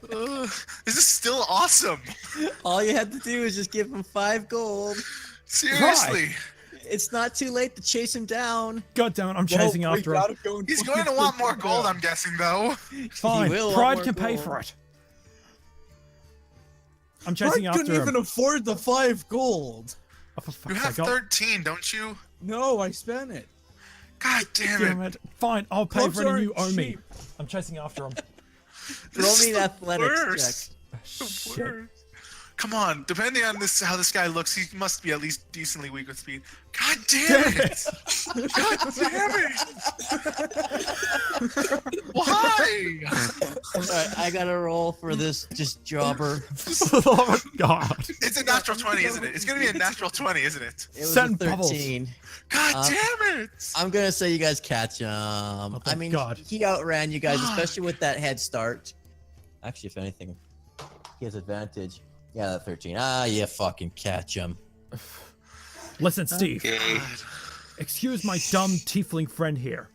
This is still awesome. All you had to do is just give him 5 gold. Seriously. It's not too late to chase him down. God damn it, I'm chasing after him. He's going to want more gold, I'm guessing, though. Fine, will want Pride more can pay gold. for it. I'm chasing Pride after couldn't him. even afford the 5 gold. Oh, for You fuck's have sake, 13, don't you? No, I spent it. God damn damn it. it. Fine, I'll pay Clubs for any you aren't owe me. cheap. I'm chasing after him. Roll This me is an the athletics worst. check. Shit. Worst. Come on, depending on this, how this guy looks, he must be at least decently weak with speed. God damn it! God damn it! Why? Alright, I gotta roll for this just jobber. Oh my god. It's a natural 20, isn't it? It's gonna be a natural 20, isn't it? It was Send a bubbles. 13. God damn it! I'm gonna say you guys catch him. I thank mean, God. he outran you guys, Fuck. especially with that head start. Actually, if anything, he has advantage. Yeah, that 13. Ah, you fucking catch him. Listen, Steve. Okay. Excuse my dumb tiefling friend here.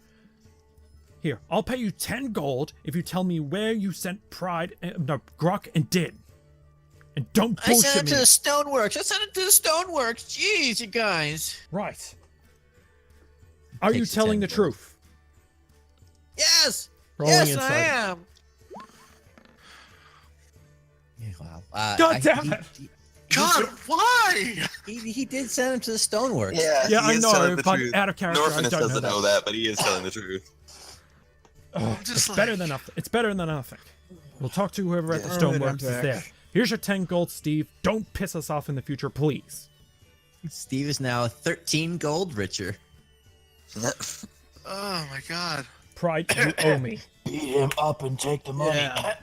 Here, I'll pay you 10 gold if you tell me where you sent Groc and Dynn. And don't I bullshit sent it me. to the stoneworks. I sent it to the stoneworks. Jeez, you guys. Right. Are you Takes the telling 10 the gold. truth? Yes. Rolling yes, inside. I am. Yeah, wow. God damn it. God, why? He did send him to the stoneworks. Yeah, I he is know, telling the but truth. out of character, I Norfinas don't know doesn't that. know that, but he is telling the truth. Ugh, just it's like- better than nothing. It's better than nothing. We'll talk to whoever at the Yeah. stoneworks is Alright, I'm there. back. Here's your 10 gold, Steve. Don't piss us off in the future, please. Steve is now 13 gold richer. Oh my god. Pride, you owe me. Beat him up and take the money. Yeah.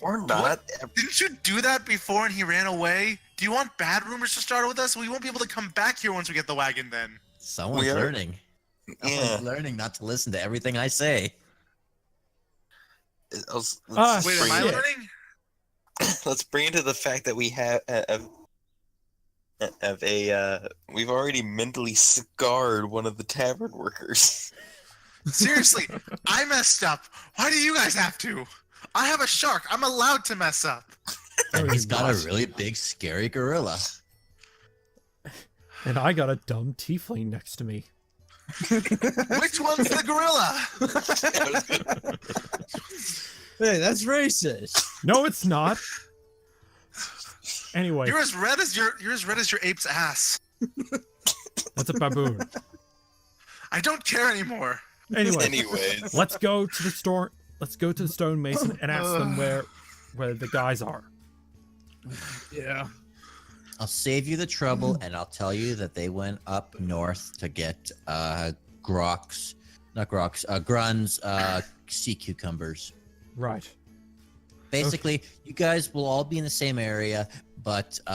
Or not. Didn't you do that before and he ran away? Do you want bad rumors to start with us? We won't be able to come back here once we get the wagon then. Someone's We are- learning. Yeah. Someone's learning not to listen to everything I say. Ah, Wait, am I shit. learning? Let's bring it to the fact that we have we've already mentally scarred one of the tavern workers. Seriously, I messed up. Why do you guys have to? I have a shark. I'm allowed to mess up. And he's got a not. really big, scary gorilla. And I got a dumb tiefling next to me. Which one's the gorilla? Hey, that's racist. No, it's not. Anyway, You're as red as your ape's ass. that's a baboon. I don't care anymore. Anyway, Anyways, let's go to the store. Let's go to the stonemason and ask them where the guys are. Yeah. I'll save you the trouble, and I'll tell you that they went up north to get Grun's sea cucumbers. Right. Basically, you guys will all be in the same area, but We're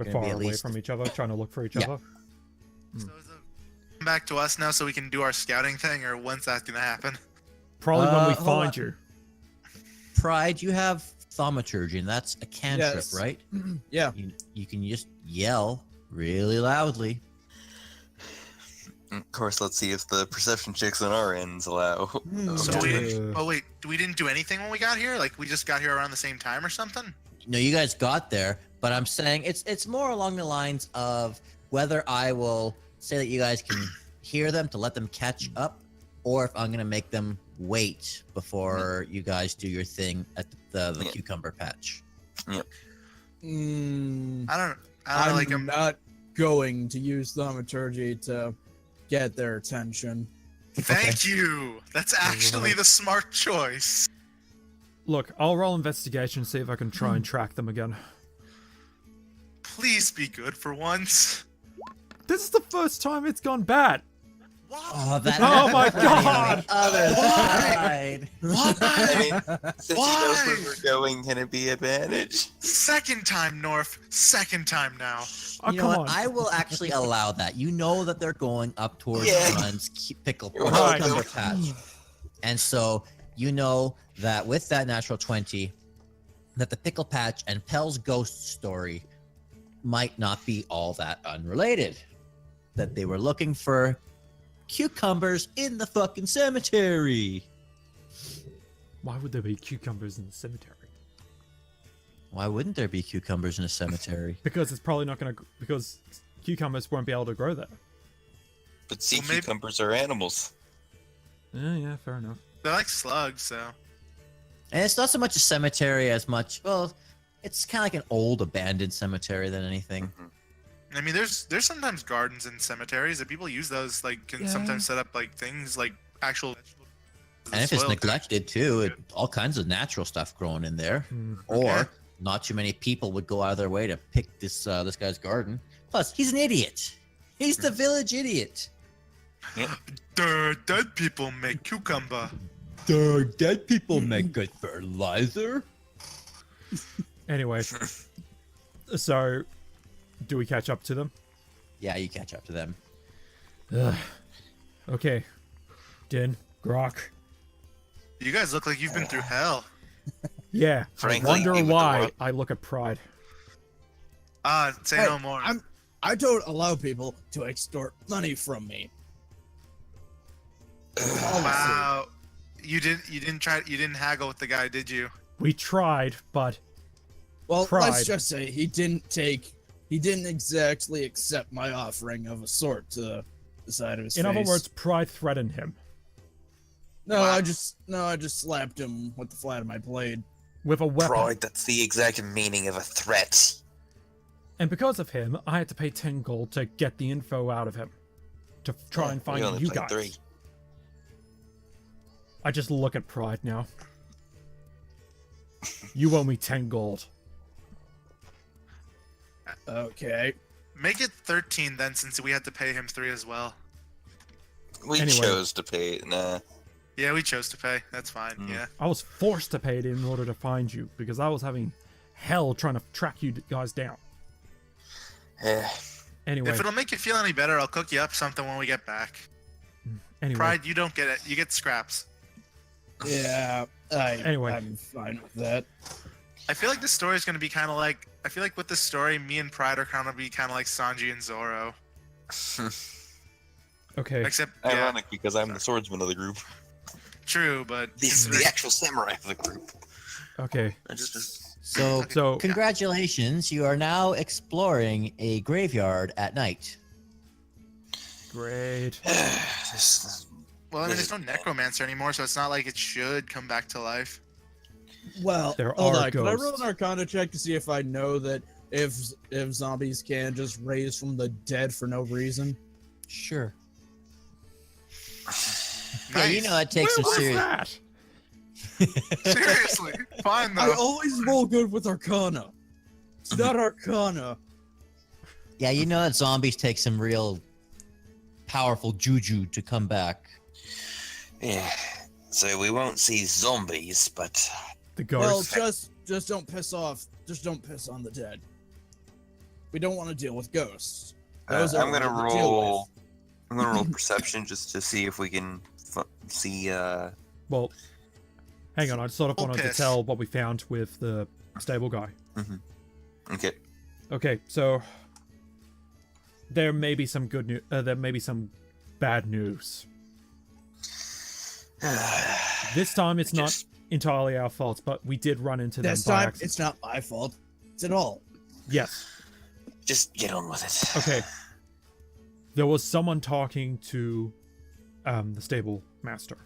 Gonna far be at away least- from each other, trying to look for each Yeah. other. So is it come back to us now so we can do our scouting thing, or when's that gonna happen? Probably when we hold find on. you. Pride, you have thaumaturgy, and that's a cantrip, Yes. right? Yeah. You can just yell really loudly. of course, let's see if the perception checks on our ends allow. So Okay. we didn't. Oh wait, we didn't do anything when we got here. Like we just got here around the same time or something. No, you guys got there, but I'm saying it's more along the lines of whether I will say that you guys can hear them to let them catch up, or if I'm gonna make them wait before you guys do your thing at the Yeah. cucumber patch. Mm, I don't know. I'm Like not going to use thaumaturgy to get their attention. Thank you. That's actually the smart choice. Look, I'll roll investigation, see if I can try and track them again. Please be good for once. This is the first time it's gone bad. What? Oh, that Oh my happened on God! the other Why? side. I mean, since he knows where Why? we're going, can it be advantage? Second time, Norf. Second time now. Oh, You know come what? on. I will actually allow that. You know that they're going up towards Yeah. Run's pickle Right. cucumber patch, and so you know that with that natural 20, that the Pickle Patch and Pell's ghost story might not be all that unrelated. That they were looking for cucumbers in the fucking cemetery. Why would there be cucumbers in the cemetery? Why wouldn't there be cucumbers in a cemetery? Because it's probably not going to... Because cucumbers won't be able to grow there. But sea Well, maybe- cucumbers are animals. Yeah, fair enough. They're like slugs, so. And it's not so much a cemetery as much, well, it's kind of like an old abandoned cemetery than anything. Mhm. I mean, there's sometimes gardens in cemeteries, and people use those, like, can sometimes set up, like, things, like, actual... And if it's soil neglected too, all kinds of natural stuff growing in there. Hmm. Or Yeah. not too many people would go out of their way to pick this this guy's garden. Plus, he's an idiot. He's the village idiot. The dead people make cucumber. The dead people make good fertilizer. Anyway. So, do we catch up to them? Yeah, you catch up to them. Ugh. Okay. Dynn, Groc. You guys look like you've been through hell. Yeah, Frankly, I wonder even the why world- I look at Pride. Say Hey, no more. I don't allow people to extort money from me. Wow. You didn't haggle with the guy, did you? We tried, but Well, Pride. let's just say he didn't exactly accept my offering of a sword to the side of his in face. other words, Pride threatened him no, Wow. I just slapped him with the flat of my blade. with a weapon. Pride, that's the exact meaning of a threat. And because of him, I had to pay 10 gold to get the info out of him. To try and We find only you played guys. 3. I just look at Pride now. You owe me 10 gold. Okay. Make it 13 then, since we had to pay him 3 as well. We Anyway. chose to pay it. Nah. Yeah, we chose to pay. That's fine. Yeah. I was forced to pay it in order to find you, because I was having hell trying to track you guys down. Eh. Anyway, If it'll make you feel any better, I'll cook you up something when we get back. anyway. Pride, you don't get it. You get scraps. Yeah. Anyway. I'm fine with that. I feel like this story is going to be kind of like... I feel like with this story, me and Pride are going to be kind of like Sanji and Zoro. Okay. Except, yeah, Ironic, because I'm the swordsman of the group. true, but... This is the actual samurai of the group. Okay. I just So, So, congratulations, you are now exploring a graveyard at night. great. this, Well, I mean, there's no necromancer anymore, so it's not like it should come back to life. Well, There hold are on. Can I roll ghosts. an Arcana check to see if I know that if zombies can just raise from the dead for no reason? Sure. Nice. Yeah, you know it takes some Where was serious. that? Seriously. Fine, I though. always roll good with Arcana. It's not Arcana. Yeah, you know that zombies take some real powerful juju to come back. yeah. So we won't see zombies, but The Well, ghost. just don't piss off. Just don't piss on the dead. We don't want to deal with ghosts. Those are I'm gonna hard to deal roll. I'm gonna roll perception just to see if we can see. Well, hang on. I sort of Oh, wanted to piss. tell what we found with the stable guy. Okay. Okay, so there may be some good news. There may be some bad news. This time, it's not Just- entirely our fault, but we did run into them This by time, accident. it's not my fault. It's at all. Yes. Just get on with it. Okay. There was someone talking to the stable master.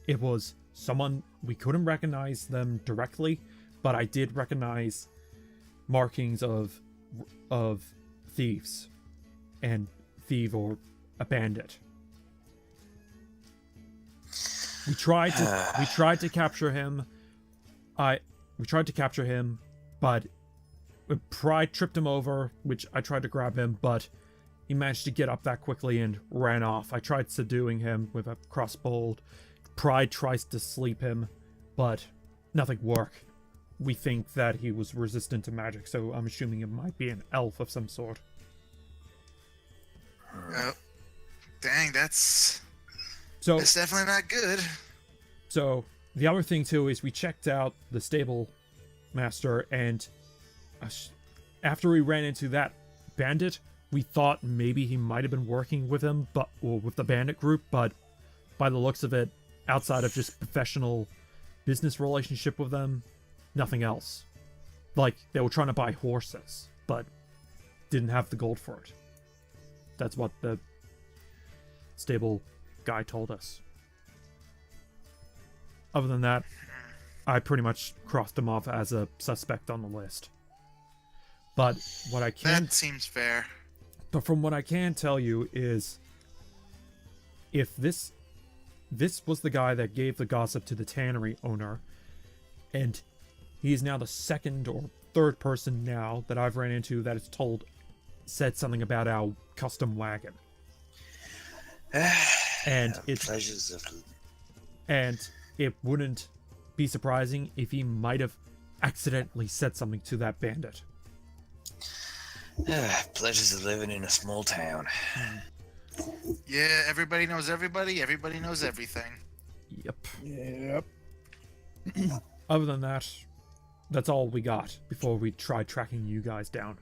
It was someone we couldn't recognize them directly, but I did recognize markings of thieves and thief or a bandit. We tried to capture him. We tried to capture him, but Pride tripped him over, which I tried to grab him, but he managed to get up that quickly and ran off. I tried subduing him with a crossbow. Pride tries to sleep him, but nothing worked. We think that he was resistant to magic, so I'm assuming it might be an elf of some sort. Oh, dang, that's So, definitely not good. so the other thing too is we checked out the stable master, and after we ran into that bandit, we thought maybe he might have been working with him, or with the bandit group, but by the looks of it, outside of just professional business relationship with them, nothing else. Like, they were trying to buy horses, but didn't have the gold for it. That's what the stable guy told us. Other than that, I pretty much crossed him off as a suspect on the list. But what I can... That seems fair. But from what I can tell you is, if this was the guy that gave the gossip to the tannery owner, and he's now the second or third person now that I've ran into that is said something about our custom wagon. And it wouldn't be surprising if he might have accidentally said something to that bandit. Pleasures of living in a small town. Yeah, everybody knows everybody. Everybody knows everything. Yep. Other than that, that's all we got before we tried tracking you guys down.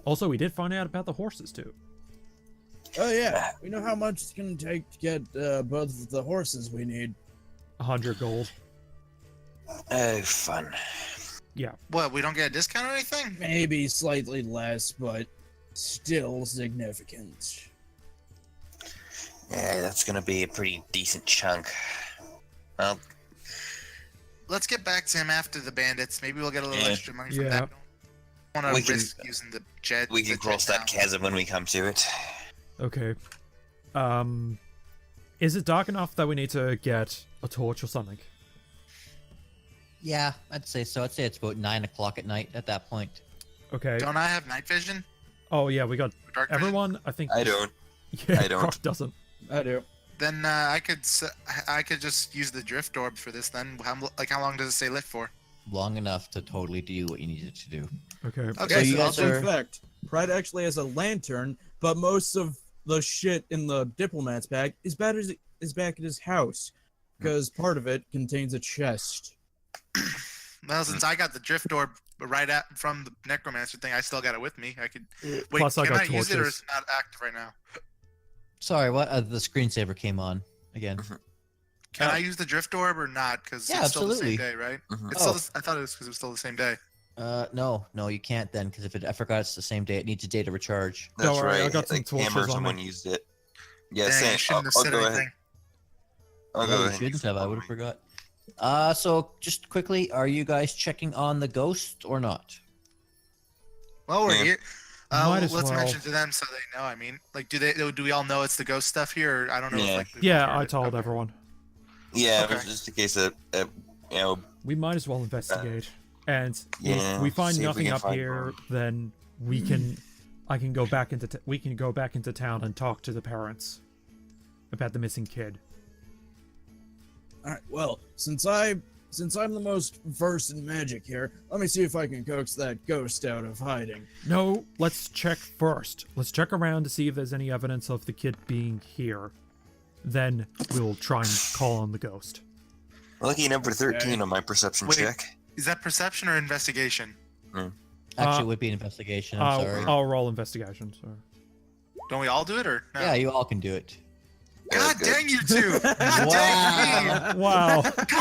Also, we did find out about the horses too. Oh yeah, we know how much it's gonna take to get both of the horses we need. 100 gold. Oh, fun. Yeah. What, we don't get a discount or anything? Maybe slightly less, but still significant. Yeah, that's gonna be a pretty decent chunk. Well, Let's get back to him after the bandits. Maybe we'll get a little extra money from that. I don't want to risk using the jet. we can cross that chasm when we come to it. Okay. Is it dark enough that we need to get a torch or something? Yeah, I'd say so. I'd say it's about 9 o'clock at night at that point. Okay. Don't I have night vision? Oh yeah, we got Dark vision? everyone. I think I don't. Yeah, I don't. Groc doesn't. I do. Then I could just use the drift orb for this. Then how long does it say lit for? Long enough to totally do what you needed to do. Okay. Okay, So you guys fun are- fact, Pride actually has a lantern, but most of the shit in the diplomat's bag is back at his house, because part of it contains a chest. Well, since I got the drift orb from the necromancer thing, I still got it with me. I could wait. Plus I can got I use it, or torches. is it not active right now? Sorry, what? The screensaver came on again. Can I use the drift orb or not? Because Yeah, it's still the absolutely. same day, right? Mhm. It's still. I thought it was because it was still the same day. No, you can't then, because I forgot it's the same day. It needs a day to recharge. That's Don't worry, right. I got some torches Hammer, on someone me. used it. Yeah, Dang, Sam, I shouldn't have I'll said go anything. ahead. I'll go No, you ahead. and use shouldn't have. it I for would have me. forgot. So just quickly, are you guys checking on the ghost or not? Well, we're Yeah. here. Might as Let's well. mention to them so they know. I mean, like, do we all know it's the ghost stuff here? Or I don't know. Yeah. If, like, we've Yeah, heard I it. told Okay. everyone. Yeah, it was Okay. just a case of, We might as well investigate. And Yeah, if we find see if we nothing can up find here, more. then we can go back into we can go back into town and talk to the parents about the missing kid. All right. Well, since I'm the most versed in magic here, let me see if I can coax that ghost out of hiding. No, let's check first. Let's check around to see if there's any evidence of the kid being here. Then we'll try and call on the ghost. lucky number 13 Okay. on my perception Wait. check. Is that perception or investigation? Actually, it would be an investigation. I'm sorry. I'll roll investigation. So. Don't we all do it or no? Yeah, you all can do it. God Good. dang you two! God dang me! Wow. God dang!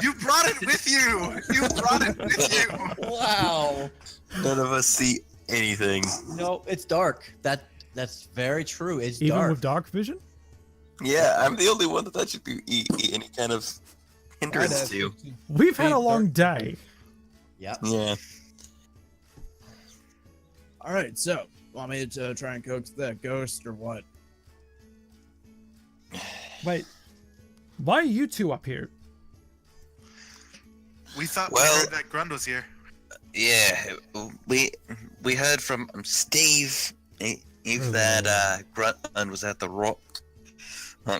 You brought it with you. You brought it with you. Wow. None of us see anything. No, it's dark. That's very true. It's Even dark. with dark vision? Yeah, I'm the only one that should be any kind of hindrance to. We've had a Hey, long day. Yep. Yeah. All right. So, want me to try and coax that ghost or what? Wait. Why are you two up here? We thought Well- we heard that Grund was here. Yeah, we heard from Steve if that Grunt was at the rock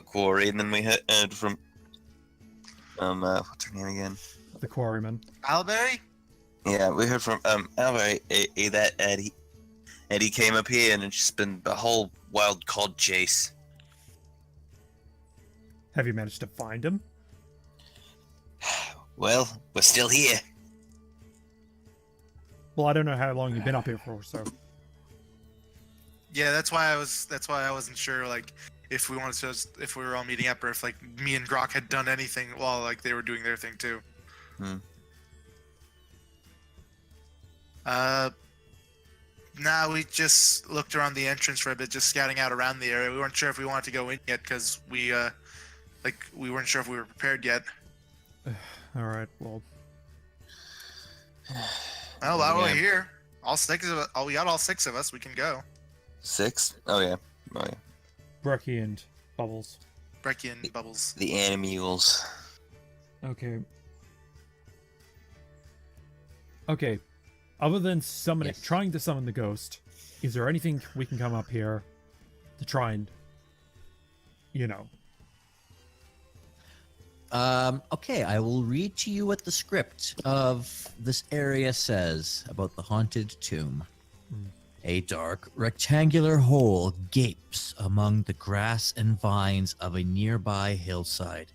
quarry, and then we heard from what's her name again? The quarryman. Alberry? Yeah, we heard from Albert that And he came up here and it's just been a whole wild cod chase. Have you managed to find him? Well, we're still here. Well, I don't know how long you've been up here for, so. Yeah, that's why I wasn't sure like if we wanted to if we were all meeting up or if like me and Groc had done anything while like they were doing their thing too. Nah, we just looked around the entrance for a bit, just scouting out around the area. We weren't sure if we wanted to go in yet because we weren't sure if we were prepared yet. All right, well. Well, while we're here, all 6 of us. Oh, we got all 6 of us. We can go. 6? Oh yeah. Brekkie and Bubbles. Brekkie and Bubbles. The animals. Okay. Okay. Other than summoning, Yes. trying to summon the ghost, is there anything we can come up here to try and, Okay, I will read to you what the script of this area says about the haunted tomb. A dark, rectangular hole gapes among the grass and vines of a nearby hillside.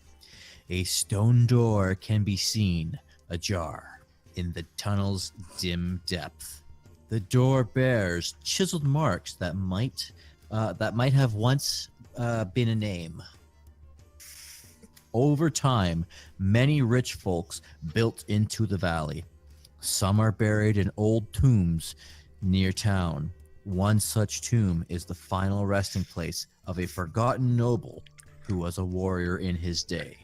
A stone door can be seen ajar in the tunnel's dim depth. The door bears chiseled marks that might have once been a name. Over time, many rich folks built into the valley. Some are buried in old tombs near town. One such tomb is the final resting place of a forgotten noble who was a warrior in his day.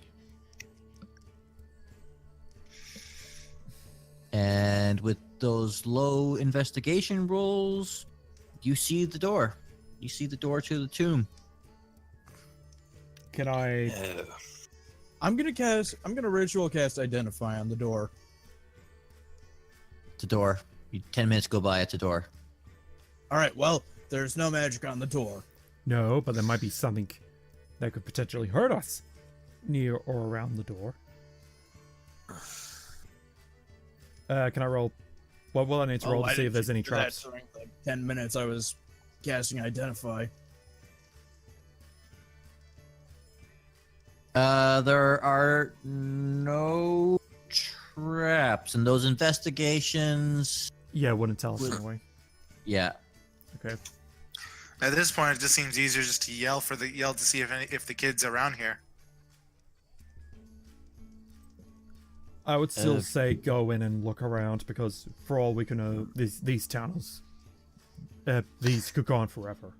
And with those low investigation rolls, you see the door. You see the door to the tomb. can I... Oh. I'm gonna ritual cast Identify on the door. The door. 10 minutes go by at the door. All right. Well, there's no magic on the door. No, but there might be something that could potentially hurt us near or around the door. Can I roll? What will I need to roll to see if there's any traps? During the 10 minutes I was casting Identify. There are no traps in those investigations. Yeah, it wouldn't tell us Would- anyway. Yeah. Okay. At this point, it just seems easier just to yell to see if the kid's around here. I would still say go in and look around because, for all we can know, these tunnels, these could go on forever.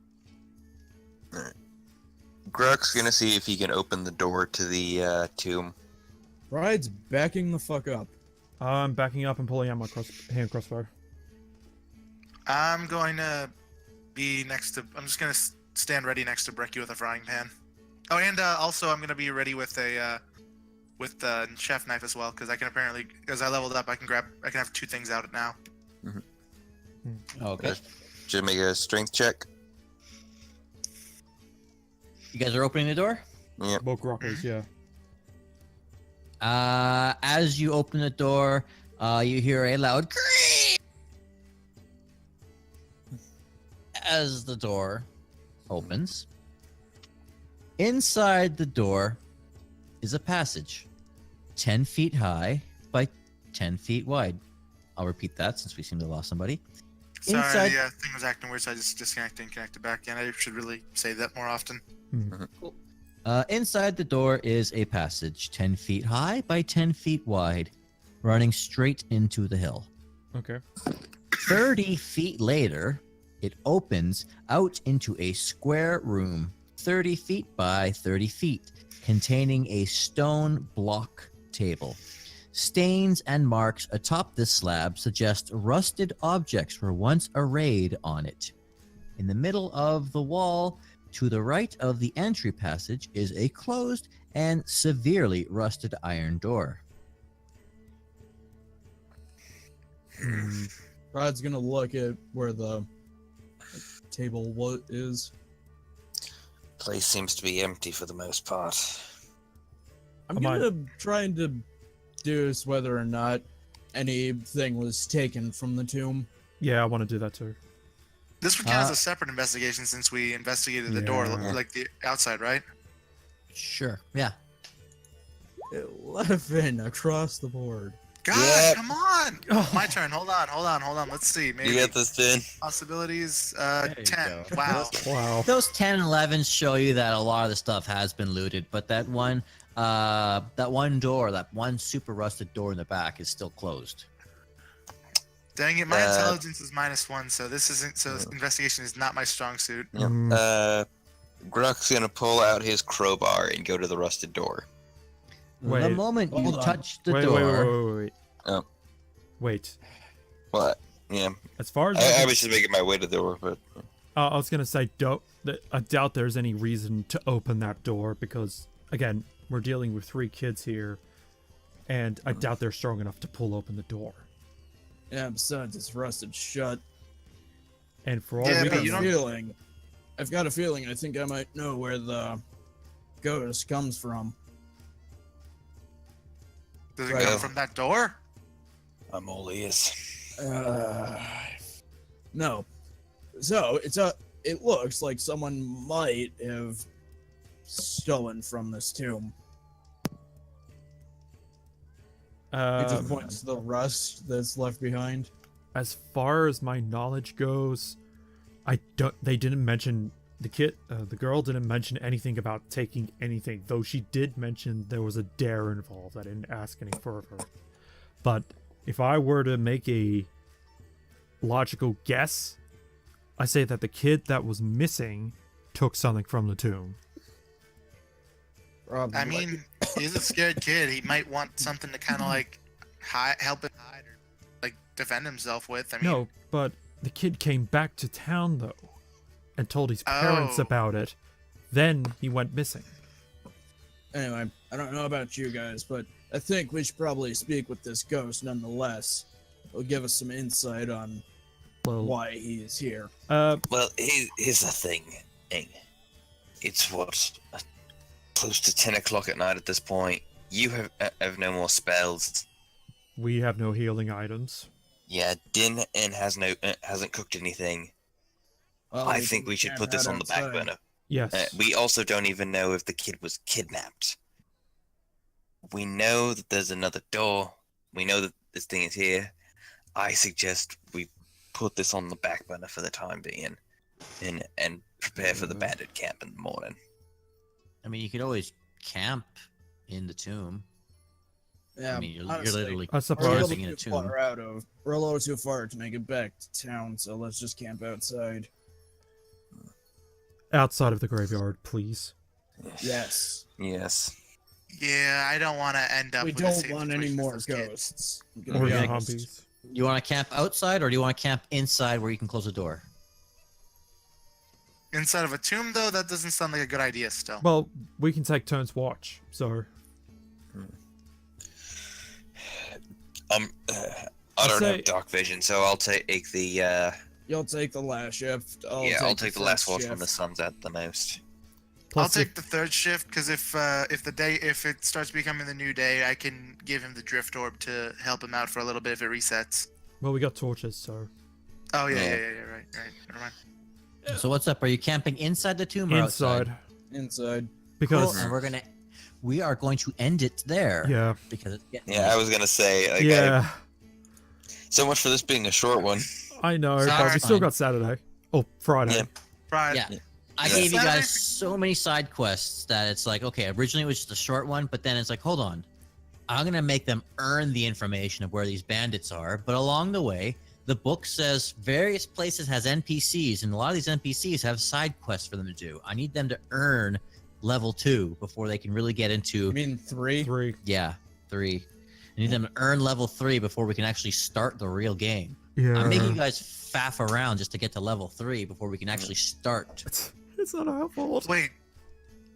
Groc's gonna see if he can open the door to the tomb. Bride's backing the fuck up. I'm backing up and pulling out my hand crossbow. I'm going to be next to. I'm just going to stand ready next to Brekkie with a frying pan. Oh, and also I'm going to be ready with a chef knife as well because I can apparently, as I leveled up, I can have 2 things out now. Okay. Should make a strength check. You guys are opening the door? Yep. Well, Grockers, yeah. As you open the door, you hear a loud scream as the door opens. Inside the door is a passage 10 feet high by 10 feet wide. I'll repeat that since we seem to have lost somebody. Sorry, Inside- the thing was acting weird, so I just disconnected and connected back in. I should really say that more often. Inside the door is a passage 10 feet high by 10 feet wide, running straight into the hill. Okay. 30 feet later, it opens out into a square room 30 feet by 30 feet, containing a stone block table. Stains and marks atop this slab suggest rusted objects were once arrayed on it. In the middle of the wall, to the right of the entry passage, is a closed and severely rusted iron door. Rod's gonna look at where the table is. Place seems to be empty for the most part. I'm I might- gonna try and deduce whether or not anything was taken from the tomb. Yeah, I want to do that too. This would count as a separate investigation since we investigated the door, Yeah. like the outside, right? Sure. Yeah. 11 across the board. God, Yep. come on! Oh. My turn. Hold on. Let's see. Maybe You get this, Dynn. possibilities. There you 10. go. Wow. Wow. Those 10 and 11s show you that a lot of the stuff has been looted, but that one door, that one super rusted door in the back is still closed. Dang it, my Uh, intelligence is -1, so this isn't. So investigation is not my strong suit. Yep. Mm. Groc's gonna pull out his crowbar and go to the rusted door. The Wait. moment you Hold on. touch the Wait, door, wait. Oh. Wait. What? Yeah. As far as I was just making my way to the door, but I was gonna say, I doubt there's any reason to open that door because, again, we're dealing with 3 kids here, and I doubt they're strong enough to pull open the door. Yeah, besides, it's rusted shut. And for all Yeah, we but can you don't- I've got a feeling I think I might know where the ghost comes from. Does it Right. come from that door? I'm all ears. No. So it looks like someone might have stolen from this tomb. It just points to the rust that's left behind. As far as my knowledge goes, they didn't mention the girl didn't mention anything about taking anything, though she did mention there was a dare involved. I didn't ask any further. But if I were to make a logical guess, I say that the kid that was missing took something from the tomb. Probably. I mean, he's a scared kid. He might want something to kind of like help him hide or like defend himself with. I mean, No, but the kid came back to town though, and told his parents Oh. about it. Then he went missing. Anyway, I don't know about you guys, but I think we should probably speak with this ghost nonetheless. It'll give us some insight on Well, why he is here. Well, here's the thing. It's close to 10 o'clock at night at this point. You have no more spells. we have no healing items. Yeah, Dynn and hasn't cooked anything. Well, I think we should can't put this head on the back outside. burner. Yes. We also don't even know if the kid was kidnapped. We know that there's another door. We know that this thing is here. I suggest we put this on the back burner for the time being, and prepare for the bandit camp in the morning. I mean, you could always camp in the tomb. Yeah, I mean, you're honestly, literally I we're a suppose. camping in a little too tomb. far we're a little too far to make it back to town, so let's just camp outside. Outside of the graveyard, please. Yes. Yes. yeah, I don't want to end up. We with the don't same want situation any as more this kid. ghosts. I'm gonna Or be the honest. zombies. You want to camp outside, or do you want to camp inside where you can close the door? Inside of a tomb, though, that doesn't sound like a good idea. Still, Well, we can take turns watch. So I don't say- have dark vision, so I'll take the You'll take the last shift. I'll take the last first watch when the shift. sun's out the most. I'll plus, take the third shift because if it starts becoming the new day, I can give him the drift orb to help him out for a little bit if it resets. well, we got torches, so Oh yeah, Yeah. right. Never mind. So what's up? Are you camping inside the tomb or outside? inside Inside. because Cool, and we are going to end it there. yeah, Because it's getting Yeah, I was gonna say. Like, yeah, so much for this being a short one. I know, Sorry. but we still Fine. got Saturday. Oh, Friday. Yeah. Right. Yeah. I Yeah. gave you Saturday- guys so many side quests that it's like, okay, originally it was just a short one, but then it's like, hold on. I'm going to make them earn the information of where these bandits are. But along the way, the book says various places has NPCs, and a lot of these NPCs have side quests for them to do. I need them to earn level 2 before they can really get You into, mean 3? 3. 3. I need them to earn level 3 before we can actually start the real game. Yeah. I'm making you guys faff around just to get to level 3 before we can actually start. It's not our fault. Wait.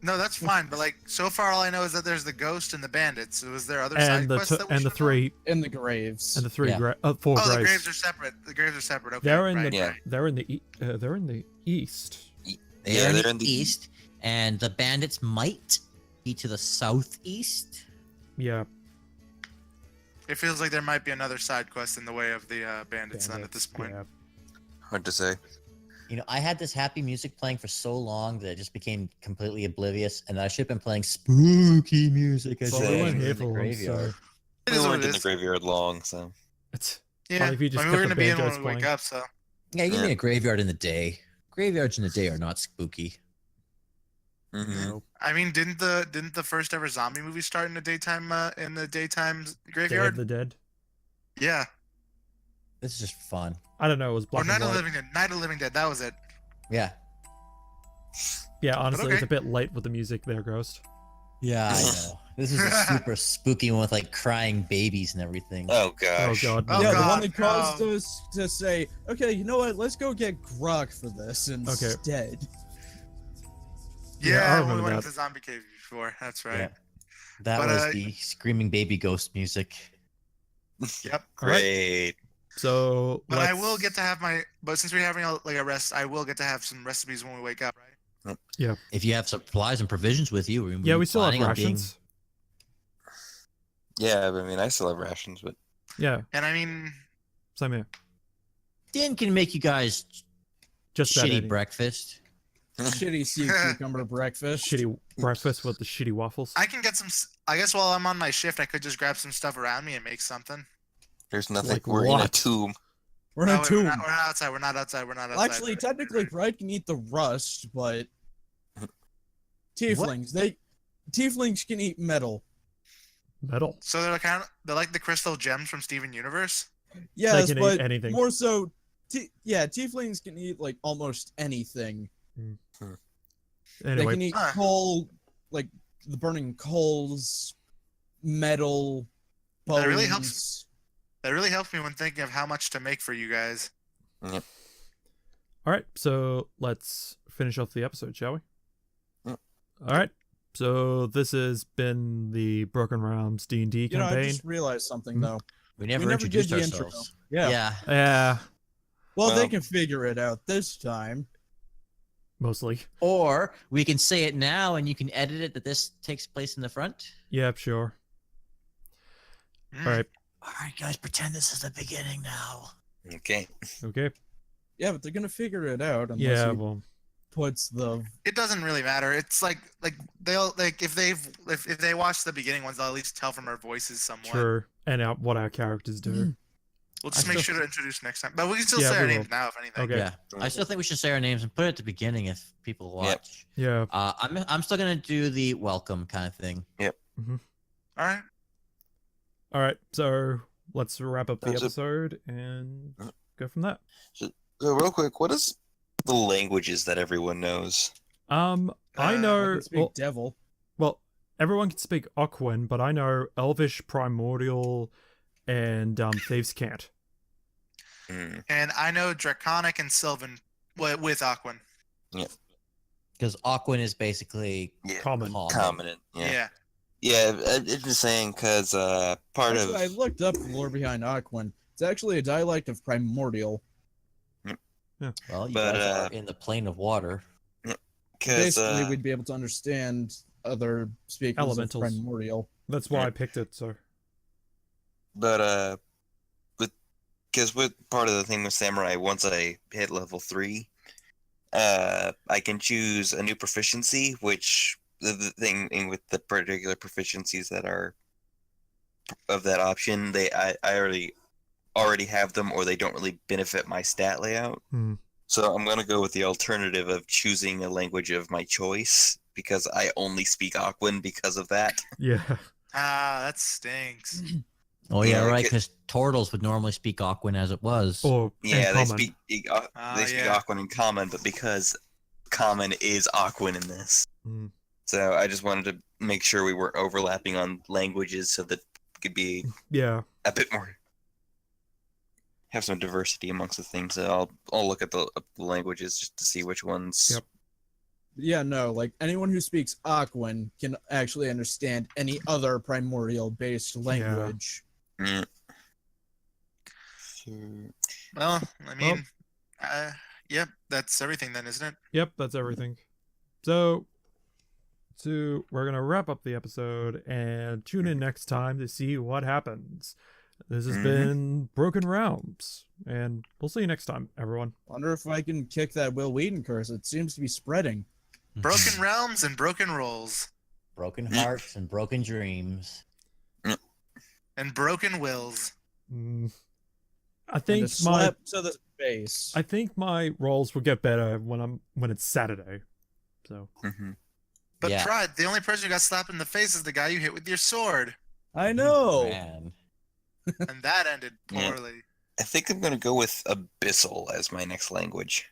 No, that's fine. But like, so far, all I know is that there's the ghost and the bandits. So is there other side And the quests that we and the should know? 3 In the graves. and the 3 Yeah. 4 Oh, the graves. graves are separate. The graves are separate. Okay. They're in right, the Yeah. right. they're in the east. They're they're in the east, and the bandits might be to the southeast. Yeah. It feels like there might be another side quest in the way of the bandits then at this point. Yeah. Hard to say. You know, I had this happy music playing for so long that it just became completely oblivious, and I should have been playing spooky music as Well, Well, we Same. weren't in here the for one, graveyard. so It We is what weren't it in the is. graveyard long, so. it's Yeah, funny if you just I mean, we're kept gonna the be in banjos when we wake playing. up, so. Yeah, you can Yeah. be in a graveyard in the day. Graveyards in the day are not spooky. Mhm. Nope. I mean, didn't the first ever zombie movie start in the daytime Day of graveyard? the Dead. Yeah, This is just fun. I don't know. It was or black Night and of the white. Living Dead. Night of the Living Dead. That was it. Yeah. Yeah, honestly, it's okay. a bit late with the music there, Ghost. Yeah, I know. This is a super spooky one with like crying babies and everything. Oh Oh gosh. god. Oh, yeah, no. the one God, that caused no. us to say, okay, you know what? Let's go get Groc for this instead. Yeah, I Yeah, we remember went that. to zombie cave before. That's right. Yeah. That But, was the screaming baby ghost music. Yep. Great. So But I will let's- get to have my. But since we're having a rest, I will get to have some recipes when we wake up, right? If you have supplies and provisions with you, Yeah, we still have planning on being- rations. Yeah, I mean, I still have rations, but Yeah, And I mean, same here. Dynn can make you guys Just about shitty any- breakfast. Shitty sea cucumber breakfast. shitty breakfast with the shitty waffles. I can get some. I guess while I'm on my shift, I could just grab some stuff around me and make something. there's nothing. Like We're in a what? tomb. We're in No, a wait, tomb. We're not outside. We're not outside. We're not outside. Well, actually, technically, Pride can eat the rust, but tieflings can eat metal. Metal. So they're like the crystal gems from Steven Universe. Yes, can eat but anything. more so, tieflings can eat like almost anything. They Anyway, can eat Huh. coal, like the burning coals, metal, bones. That really helps. That really helps me when thinking of how much to make for you guys. all right. So let's finish off the episode, shall we? Yep. All right. So this has been the Broken Realms D&D You know, I campaign. just realized something Hmm. though. We never never introduced did the intro. ourselves. Yeah. Yeah. Yeah, Well, they Well- can figure it out this time. mostly. Or we can say it now and you can edit it that this takes place in the front. Yep, sure. Mm. All right. All right, guys, pretend this is the beginning now. Okay. Okay. Yeah, but they're gonna figure it out unless Yeah. he Well. puts the. It doesn't really matter. It's like they'll like if they watch the beginning ones, they'll at least tell from our voices somewhat. Sure. And what our characters do. We'll just I make still- sure to introduce next time. But we can still Yeah, say our we names will. now if anything. Okay. Yeah. I still think we should say our names and put it at the beginning if people watch. Yeah. I'm still gonna do the welcome kind of thing. All right. All right. So let's wrap up the That's it. episode and go from that. So real quick, what is the languages that everyone knows? I Uh, know. I can speak devil. Well, everyone can speak Aquan, but I know Elvish, Primordial, and Thieves can't. Hmm. And I know Draconic and Sylvan with Aquan. Because Aquan is basically Yeah. Common. Common. Yeah. Yeah. Yeah. It's just saying because part Actually, I of looked up the lore behind Aquan. It's actually a dialect of Primordial. well, you But, guys are in the plane of water. because Basically, we'd be able to understand other speakers Elementals. of Primordial. That's why I picked it. So but because with part of the thing with samurai, once I hit level 3, I can choose a new proficiency, which the thing with the particular proficiencies that are of that option, I already have them, or they don't really benefit my stat layout. Hmm. So I'm gonna go with the alternative of choosing a language of my choice because I only speak Aquan because of that. yeah. Ah, that stinks. Oh yeah, Yeah, right. get- Because turtles would normally speak Aquan as it was. Or Yeah, and they common. speak they speak yeah. Aquan in common, but because common is Aquan in this, Hmm. so I just wanted to make sure we weren't overlapping on languages so that it could be Yeah. a bit more have some diversity amongst the things. So I'll look at the languages just to see which ones. Yep. Yeah, no, like anyone who speaks Aquan can actually understand any other primordial-based language. Mm. Well, I mean, yep, that's everything then, isn't it? Yep, that's everything. So we're gonna wrap up the episode and tune in next time to see what happens. This has Mhm. been Broken Realms, and we'll see you next time, everyone. Wonder if I can kick that Will Wheaton curse. It seems to be spreading. Broken realms and broken rolls Broken hearts and broken dreams. and broken wills. I And think a slap to the face. I think my rolls will get better when it's Saturday. So Mhm. But Yeah. Pride, the only person who got slapped in the face is the guy you hit with your sword, I know. Man. and that ended Yeah. poorly. I think I'm gonna go with abyssal as my next language.